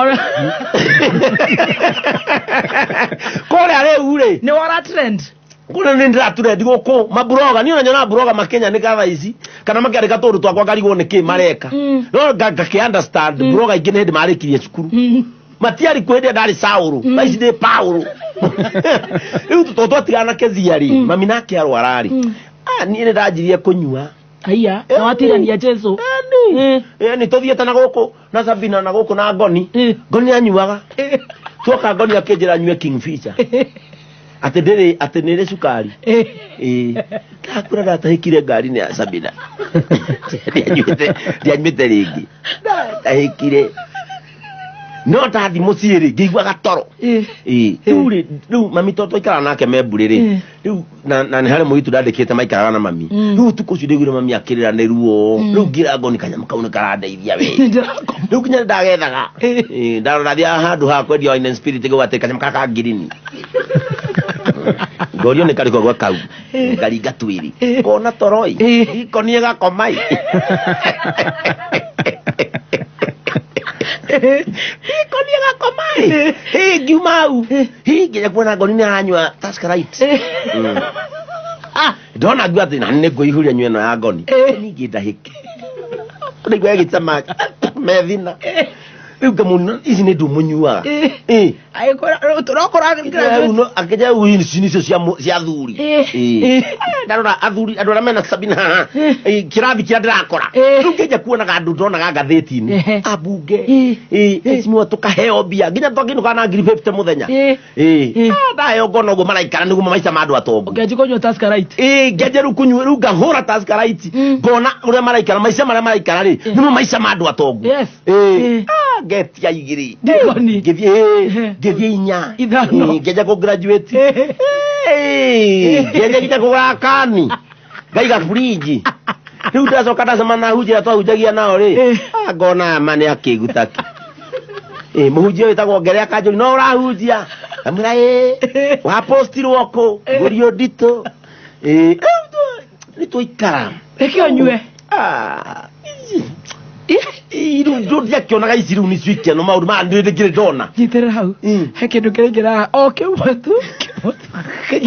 kore are ure ni wara trend kuna ni ndirature ndigoko mabroga ni nyona broga makenya ni gatha ici kana makiarika tondu twakwa ngarigwo ni ki mareka no ngaki understand broga ingine hindi marikirie cukuru matiari kwende ndari Sauru baici ni Paulo riu tutotwatigana keziari mami nake arwarari ni ndajirie kunyua aya watirania Jesu ni tuthiete na guku na Sabina na guku na Ngoni Ngoni anyuaga tuoka Ngoni akinjira nyue Kingfisher ati nire sukari kakura datahikire ngari ni ya Sabina ndianyuite ringi datahikire no tathi muciiri ngigwa gatoro riu mami toto ikara nake memburiri riu na ni hare muitu ndandikite maikaraga na mami riu tukucu ndigwire mami akirira ni ruo riu ngira Ngoni kanyama kau ni karandeithia we riu kinya ndagethaga ndarora thia handu ha kwendia wine spirit gwate kanyama kaka ngirini ngorio ni kariko gwa kau ngaringa twiri kona toroi ikonie gakomai ikonie gakomai giumau nginya kuona Ngoni ni anywa Taskarite ndona ngua ati na nego ihuria nywe no ya Ngoni ningi ndahiki ndigwa gitama methina riu ngamuna ici ni ndumunyuaga ai turokora no akija uini sinicio cia thuri ndarora athuri andora mena Sabina kirathi kia ndirakora riu kija kuona gandu ndona gatheti-ini abunge simu tukaheo bia nginya twakinuka na ngiri 50 muthenya ndayo ngono go maraikara niguo maica mandu atongo ngeje kunywa Taskarite ngeje ru kunywa ru ngahura Taskarite ngona uria maraikara maica maria maraikara ri nimo maica mandu atongo getia igiri Ngoni ngithie inya ngeja ku graduate ngeja ku kani ngaiga fridge riu ndacoka ndacema na hujira twahunjagia nao ri ngona mane akigutaki muhunjia witagwo Ngere Akanjuri no urahunjia amira wa postirwo ko gurio ndito ni tuikara rekio nyue iru ndodia kionaga isiru ni swike no maundu ma ndirigire ndona nyiterera hau he kindu kiringira okay watu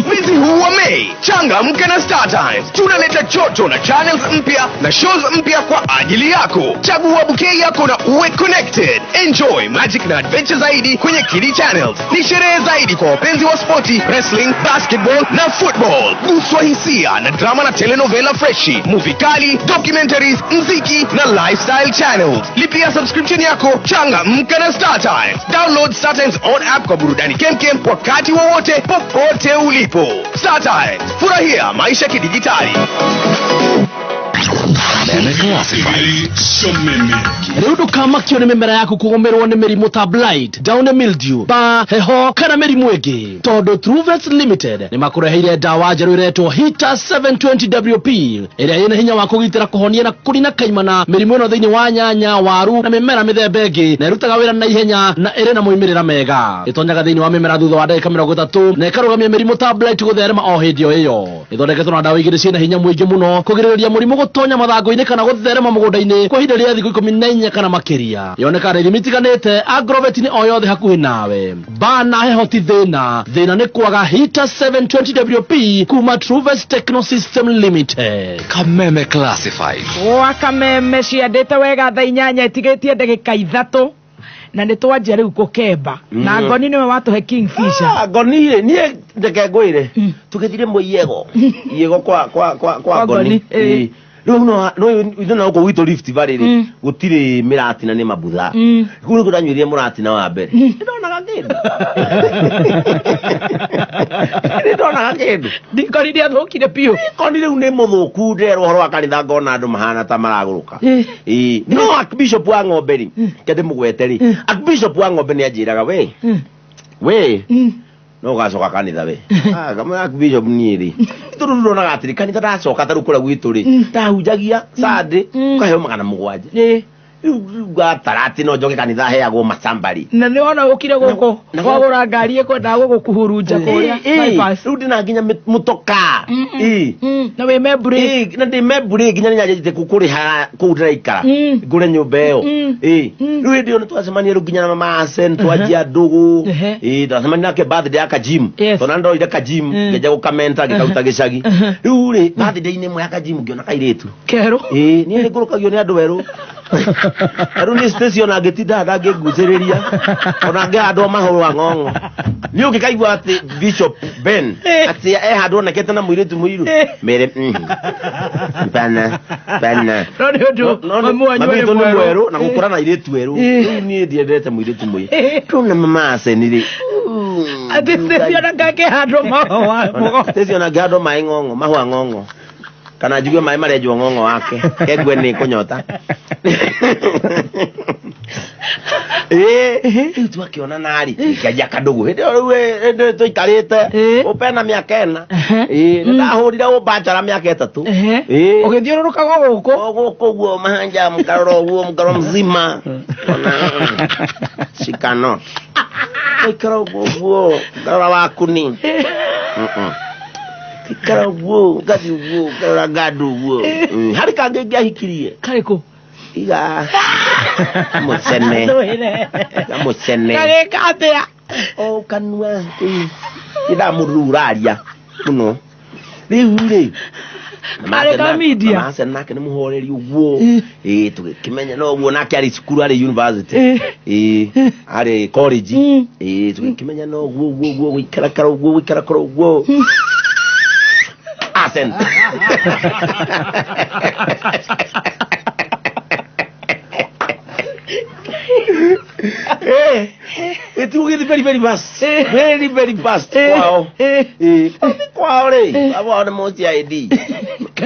Mwezi huu wa Mei, changamka na Star Times. Tunaleta joto na channels mpya na shows mpya kwa ajili yako. Chagua bouquet yako na uwe connected. Enjoy magic na adventure zaidi kwenye Kiddy Channels. Ni sherehe zaidi kwa wapenzi wa sporti, wrestling, basketball na football. Guswa hisia na drama na telenovela freshi, movie kali, documentaries, mziki na lifestyle channels. Lipia subscription yako, changamka na Star Times. Download Star Times on app kwa burudani kemkem wakati wowote popote ulipo. Star Times, furahia maisha kidijitali. Riu ndukamakio ni mimera yaku kugomerwo ni mirimu ta blight, down mildew, ba heho kana mirimu ingi. Tondu Truvet Limited ni makureheire dawa njeru iretwo Hita 720WP iria ina hinya wa kugitira kuhonia na kurina kaimana mirimu ino thiini wa nyanya, waru na mimera mithemba ingi, na irutaga wira na ihenya na iri na moimirira mega. Itonyaga thiini wa mimera thutha wa ndagika 30 na ikarugamia mirimu ta blight gutherema o hindi iyo. Ithondeketwo na dawa igiri ciina hinya muingi muno kugiririria murimu gutonya mathangu-ini kana gutherema mugunda-ini kwa ihinda ria thiku 14 kana makiria. Yoneka limiti kanite Agrovet ni o yothe hakuhi nawe. Bana heho ti thina ni kwaga Hita 720WP kuma Truvet Technosystem Limited. Kameme Classified. Wa Kameme ciandite wega thaa 8 itigitie ndagika 3 na ni twanjia riu gukemba na Ngoni niwe watuhe Kingfisher. Ngoni ni ndeke ngwire tugithire Moyego yego kwa Ngoni no no ko wito Rift Valley ri gutire mirati na ni mabutha kuri kuranywirie murati na wa mbere ndona gakindu ndona gakindu Ngoni ndi athukire piu Ngoni riu ni muthuku nderwo horo akanitha ngona andu mahana ta maraguruka no Archbishop wa Ng'ombe ri kende mugwete ri Archbishop wa Ng'ombe ni anjiraga we no gacoka kanitha we kama Archbishop ni ri tururona gatiri kanitha ndacoka tarukura gwitu ri ndahunjagia Sunday kaheo 700 gatarati no njoke kanitha heagwo macambari na ni wona ukire guko wagura ngari ekwenda gukuhurunja kuria bypass riu ndina nginya mutoka na we memburi na ndi memburi nginya nyajite kukuriha ku ndiraikara ngure nyumba iyo riu ndio twacemania riu nginya na mama Asen twajia ndugu twacemania nake birthday aka gym tona ndo ida ka gym ngeja gukamenta gikauta gicagi riu ri birthday-ini mwe aka gym ngiona kairitu kero ni ngurukagio ni andu weru Aruni station agetinda ndangĩgucĩrĩria ona ngĩhandwo mahũrũ wa ng'ong'o nĩ ũngĩkaigua atĩ Bishop Ben atĩ handũ onekete na mũirĩtu mũirũ mere bana no nĩ mwerũ na gũkũra na irĩtu erũ rĩu niĩ ndiendete mũirĩtu mũirũ rĩu na mama acenire atĩ station ngakĩhandwo maĩ ng'ong'o mahũa ng'ong'o kana njigue maĩ marenjwo ng'ong'o wake kengwe nĩ kũnyota rĩu twakĩona narĩ kĩanjia kandũgũ hĩndĩ ĩyo tũikarĩte ũpena mĩaka 4 nĩndahũrire ũbanjara mĩaka 3 ũgĩthiũrũrũkaga gũkũ guo mahanja mkaroro guo mkaro mzima shikano ikara guo mkarora waku ni ikara guo gadi guo karora gadu guo harĩ kangĩ ngĩahikirie karĩkũ iga mucene karĩka atĩa o kanua ndamũruraria muno rĩu marĩka media macene nake nĩ mũhoreri ũguo tũgĩkĩmenya no ũguo nake arĩ cukuru arĩ university arĩ college tũgĩkĩmenya no ũguo gũikarakara ũguo Asen it will get very fast. Very fast. Wow. Kwao le. Baba ana mosi ID.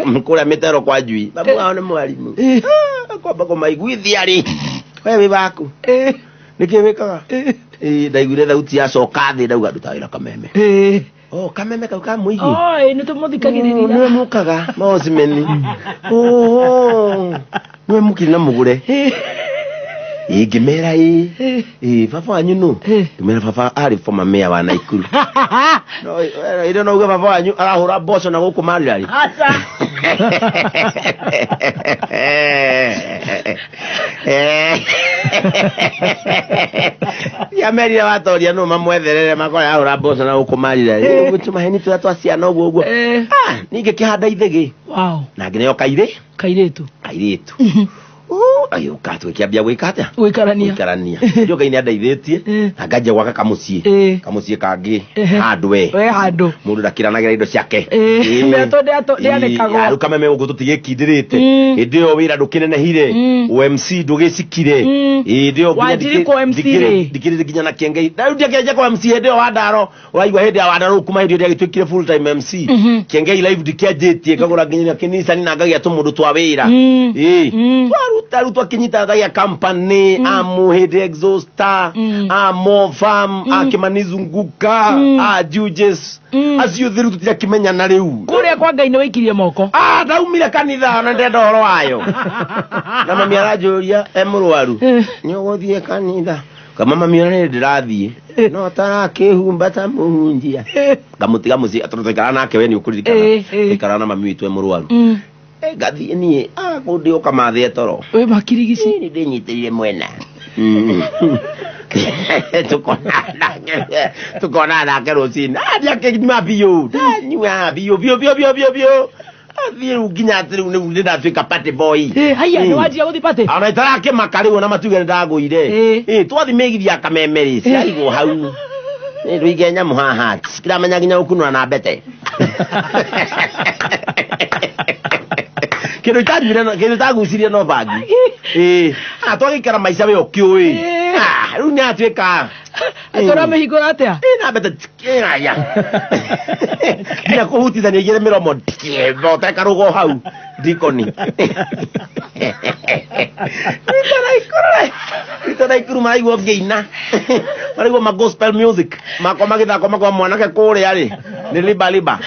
Mkora metero kwa jui. Baba ana mwalimu. Kwa bako maiguithi ari. Wewe bako. Nikiweka. Ndaigure thauti ya coka thi ndauga ndutawira kameme. Kameme kau ka muigi. Nĩ tũmũthikagĩrĩria. Nĩ mukaga maosimeni. Nĩ mukiri na mugure. Ngĩmera baba wanyu no ngĩmera baba arĩ former mayor wa Naikuru no ĩrĩ no uge baba wanyu arahũra mboco na gũkũ marĩrarĩ yamerire watoria no mamwetherere makora arahũra mboco na gũkũ marĩrarĩ gũtuma heni twa twaciana ũguo ningĩ kĩhanda ithĩgĩ na ngĩneo kairĩtu ayo katwe kiambia gwikata gwikarania ndio gaini andaithĩtie na ngajia gwaka kamucie kangi handũ mundu ndakiranagira indo ciake ndianĩkagwo kameme ũguo tũtigĩkindĩrĩte hĩndĩ ĩyo wĩra ndũkĩnenehire OMC ndũgĩcikire ndio ndikĩrĩte nginya na Kiengei rĩu ndiakĩenja kwa MC hĩndĩ ĩyo wa Ndaro ũraigua hĩndĩ ya wa Ndaro kuma hĩndĩ ĩyo ndĩagĩtuĩkire full time MC Kiengei live ndikĩanjĩtie kagũra nginya kinisani na ngagia tũmũndũ twa wĩra taru twakinyita thaia company amuhede exhauster amofam akimanizunguka jujes acio thiru tutira kimenya na riu kuria kwa Ngai nĩ waikirie moko ndaumire kanitha na ndenda horo wayo na mami arajuria emurwaru nĩ ũgũthiĩ kanitha kama mami ona ndĩrathiĩ no tarakĩhumba ta mũhunjia ngamũtiga mũciĩ atũtũikara nake we nĩ ũkũririkana ikara na mami witũ emurwaru gathi nie kundi ukamathe toro we makirigici ni ndinyitĩrire mwena tukona nake rũcinĩ ndiakĩnyua biũ ndanyua biũ athiĩ nginya atĩ rĩu nĩ ndatuĩka party boy haya nĩ wanjia gũthiĩ party ona itarakĩmaka rĩu ona matuge nĩ ndagũire twathi mĩgithi akamemerĩ ciaigwo hau nĩ rũige nyamũ haha cikiramenya nginya gũkunũra na mbete kĩndũ tagucirie no bangi twagĩikara maica we ũkĩũĩ rĩu nĩ atuĩka tũramĩhingũra atĩa na mbete aya nginya kũhutithania igĩrĩ mĩromo ũtekarũgo hau ndikoni rita Naikuru maraigua ngĩina maraigua ma gospel music makwa magĩthakwo makwa mwanake kũrĩa rĩ nĩ liba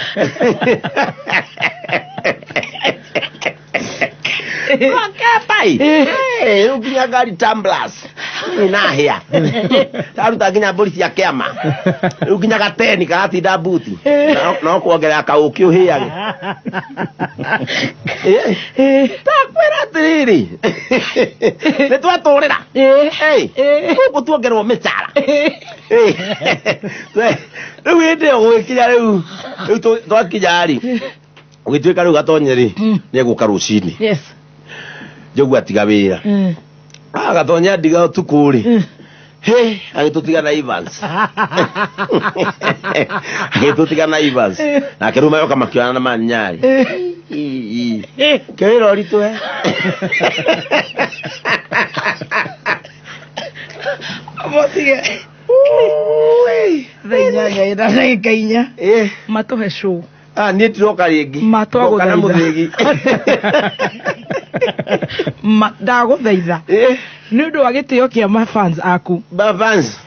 Wakapai ukinya gari tumblers inahia taruta nginya polisi ya kiama ukinya gateni karatinda buti no kuongerera kauki uhiage takwira atiriri nĩ twatũrĩra gũtuongererwo mĩcara rĩu hĩndĩ ĩyo gũgĩkinya rĩu twakinya rĩ ũgĩtuĩka rĩu gatonyeri nĩ egũka rũcinĩ jogu atiga wira agatonya ndiga tukuri he agitutiga na Evans agitutiga na Evans na keruma yoka makiana na manyari kero ritwe amotige Thainya ida na kainya matohe show ni tiroka ringi matwago kana muthigi dago thaitha ni undu wa gitio kia ma fans aku ba fans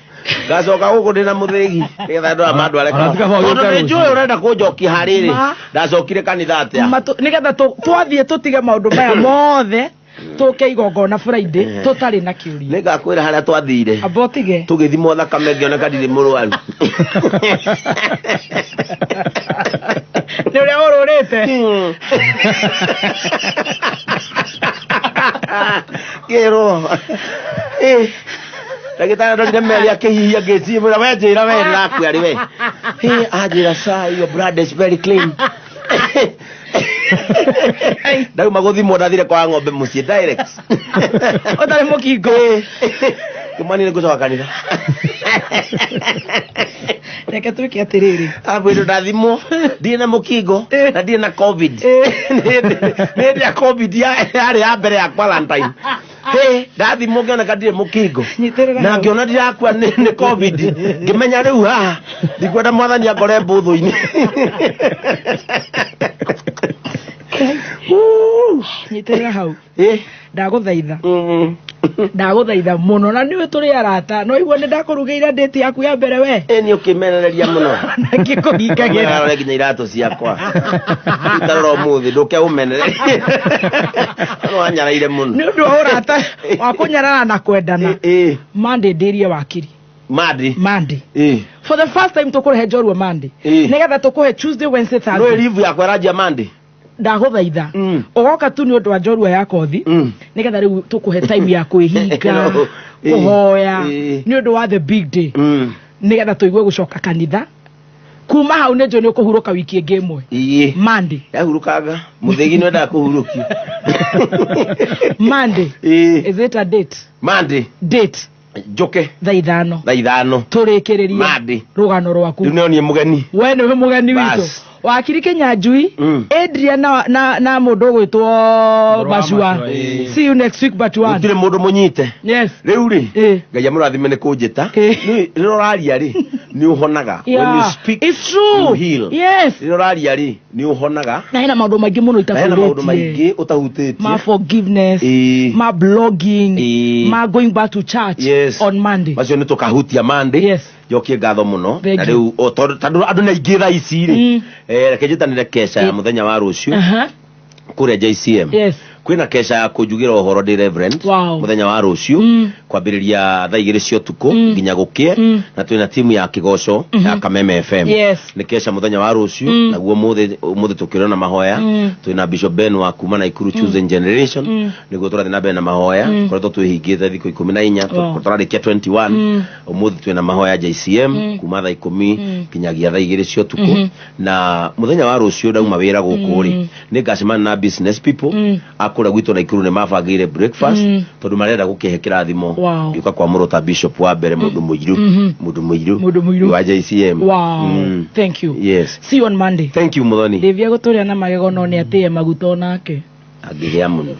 gacoka guku ndina muthigi getha ndo amandu areka tondu njui urenda kunjokia hariri ndacokire kanitha atia nigetha twathie tutige maundu maya mothe tuke igongona Friday tutari na kiuria ningakwira haria twathire abotige tugithimo thakame ngioneka ndiri murwaru ni uria ururite kero ndagitara ndonire meri akihihia ngĩcimũra we njĩra we nĩrakua rĩ we anjĩra sir your blood is very clean ndauma gũthimwo ndathire kwa ng'ombe mũciĩ direct ũtarĩ mũkingo kĩmani nĩ ngũcoka kanitha reke twĩke atĩrĩrĩ ambwĩrwo ndathimwo ndirĩ na mũkingo na ndirĩ na covid nĩ ya covid yarĩ ya mbere ya quarantine ndathimwo ngĩoneka ndirĩ mũkingo na ngĩona ndirakua nĩ covid ngĩmenya rĩu haha ndikwenda mwathani angore mbũthũ-inĩ nyitĩrĩra hau ndagũthaitha muno na niwe tũrĩ arata no igua nĩ ndakũrugĩire date yaku ya mbere we nĩ ũkĩmenereria mũno na ngĩkũhingagĩra nginya iratũ ciakwa itarora ũmũthĩ ndũke ũmenererie no wanyaraire mũno nĩ ũndũ wa ũrata wa kũnyarara na kwendana Monday ndĩrie wakiri Monday for the first time tũkũrehe njorua Monday nĩgetha tũkũhe Tuesday Wednesday Thursday no leave yakwa ranjia Monday ndagũthaitha ũgoka tu nĩ ũndũ wa njorua ya kothi nĩgetha rĩu tũkũhe time ya kwĩhinga kũhoya nĩ ũndũ wa the big day nĩgetha tũigue gũcoka kanitha kuma hau nĩ njũ nĩ ũkũhurũka wiki ĩngĩ ĩmwe Monday yahurũkanga mũthĩgi nĩ endaga kũhurũkio Monday is it a date Monday date njoke thaa ithano tũrĩkĩrĩrie rũgano rwaku rĩu nĩyo niĩ mũgeni we nĩwe mũgeni witũ wakiri Kinyanjui Adrian na mũndũ gwĩtwo Bashua see you next week but one gũtirĩ mũndũ mũnyite yes rĩu rĩ Ngai amũrathime nĩ kũnjĩta rĩrĩa ũraria rĩ nĩ ũhonaga when you speak it's true you heal yes rĩrĩa ũraria rĩ nĩ ũhonaga na hena maũndũ maingĩ mũno ũtahutĩtie ma forgiveness ma blogging ma going back to church on Monday macio nĩ tũkahutia Monday jokie ngatho mũno na rĩu tondũ andũ nĩ aingĩ thaa ici rĩ reke njĩtanĩre kesha ya mũthenya wa rũciũ kũrĩa JCM kwĩna kesha ya kũnjugĩra ũhoro ndĩ reverend mũthenya wa rũciũ kwambĩrĩria thaa 2 cia ũtukũ nginya gũkĩe na twĩna timu ya kĩgoco ya Kameme FM nĩ kesha mũthenya wa rũciũ naguo ũmũthĩ tũkĩrĩ na mahoya twĩna Bishop Ben wa kuma Naikuru Chosen Generation nĩguo tũrathiĩ na mbere na mahoya koretwo twĩhingĩte thikũ 14 tũrarĩkia 21 ũmũthĩ twĩna mahoya JCM kuma thaa 10 nginyagia thaa 2 cia ũtukũ na mũthenya wa rũciũ ndauma wĩra gũkũ rĩ nĩ ngacemania na business people akũra gwitũ Naikuru nĩ mabangĩire breakfast tondũ marenda gũkĩhe kĩrathimo gĩũka kwa mũrota Bishop wa mbere mũndũ mũirũ wa JCM thank you see you on Monday thank you muthoni ndĩvia gũtũrĩa na magego no nĩ atĩe maguta onake angĩgĩa mũno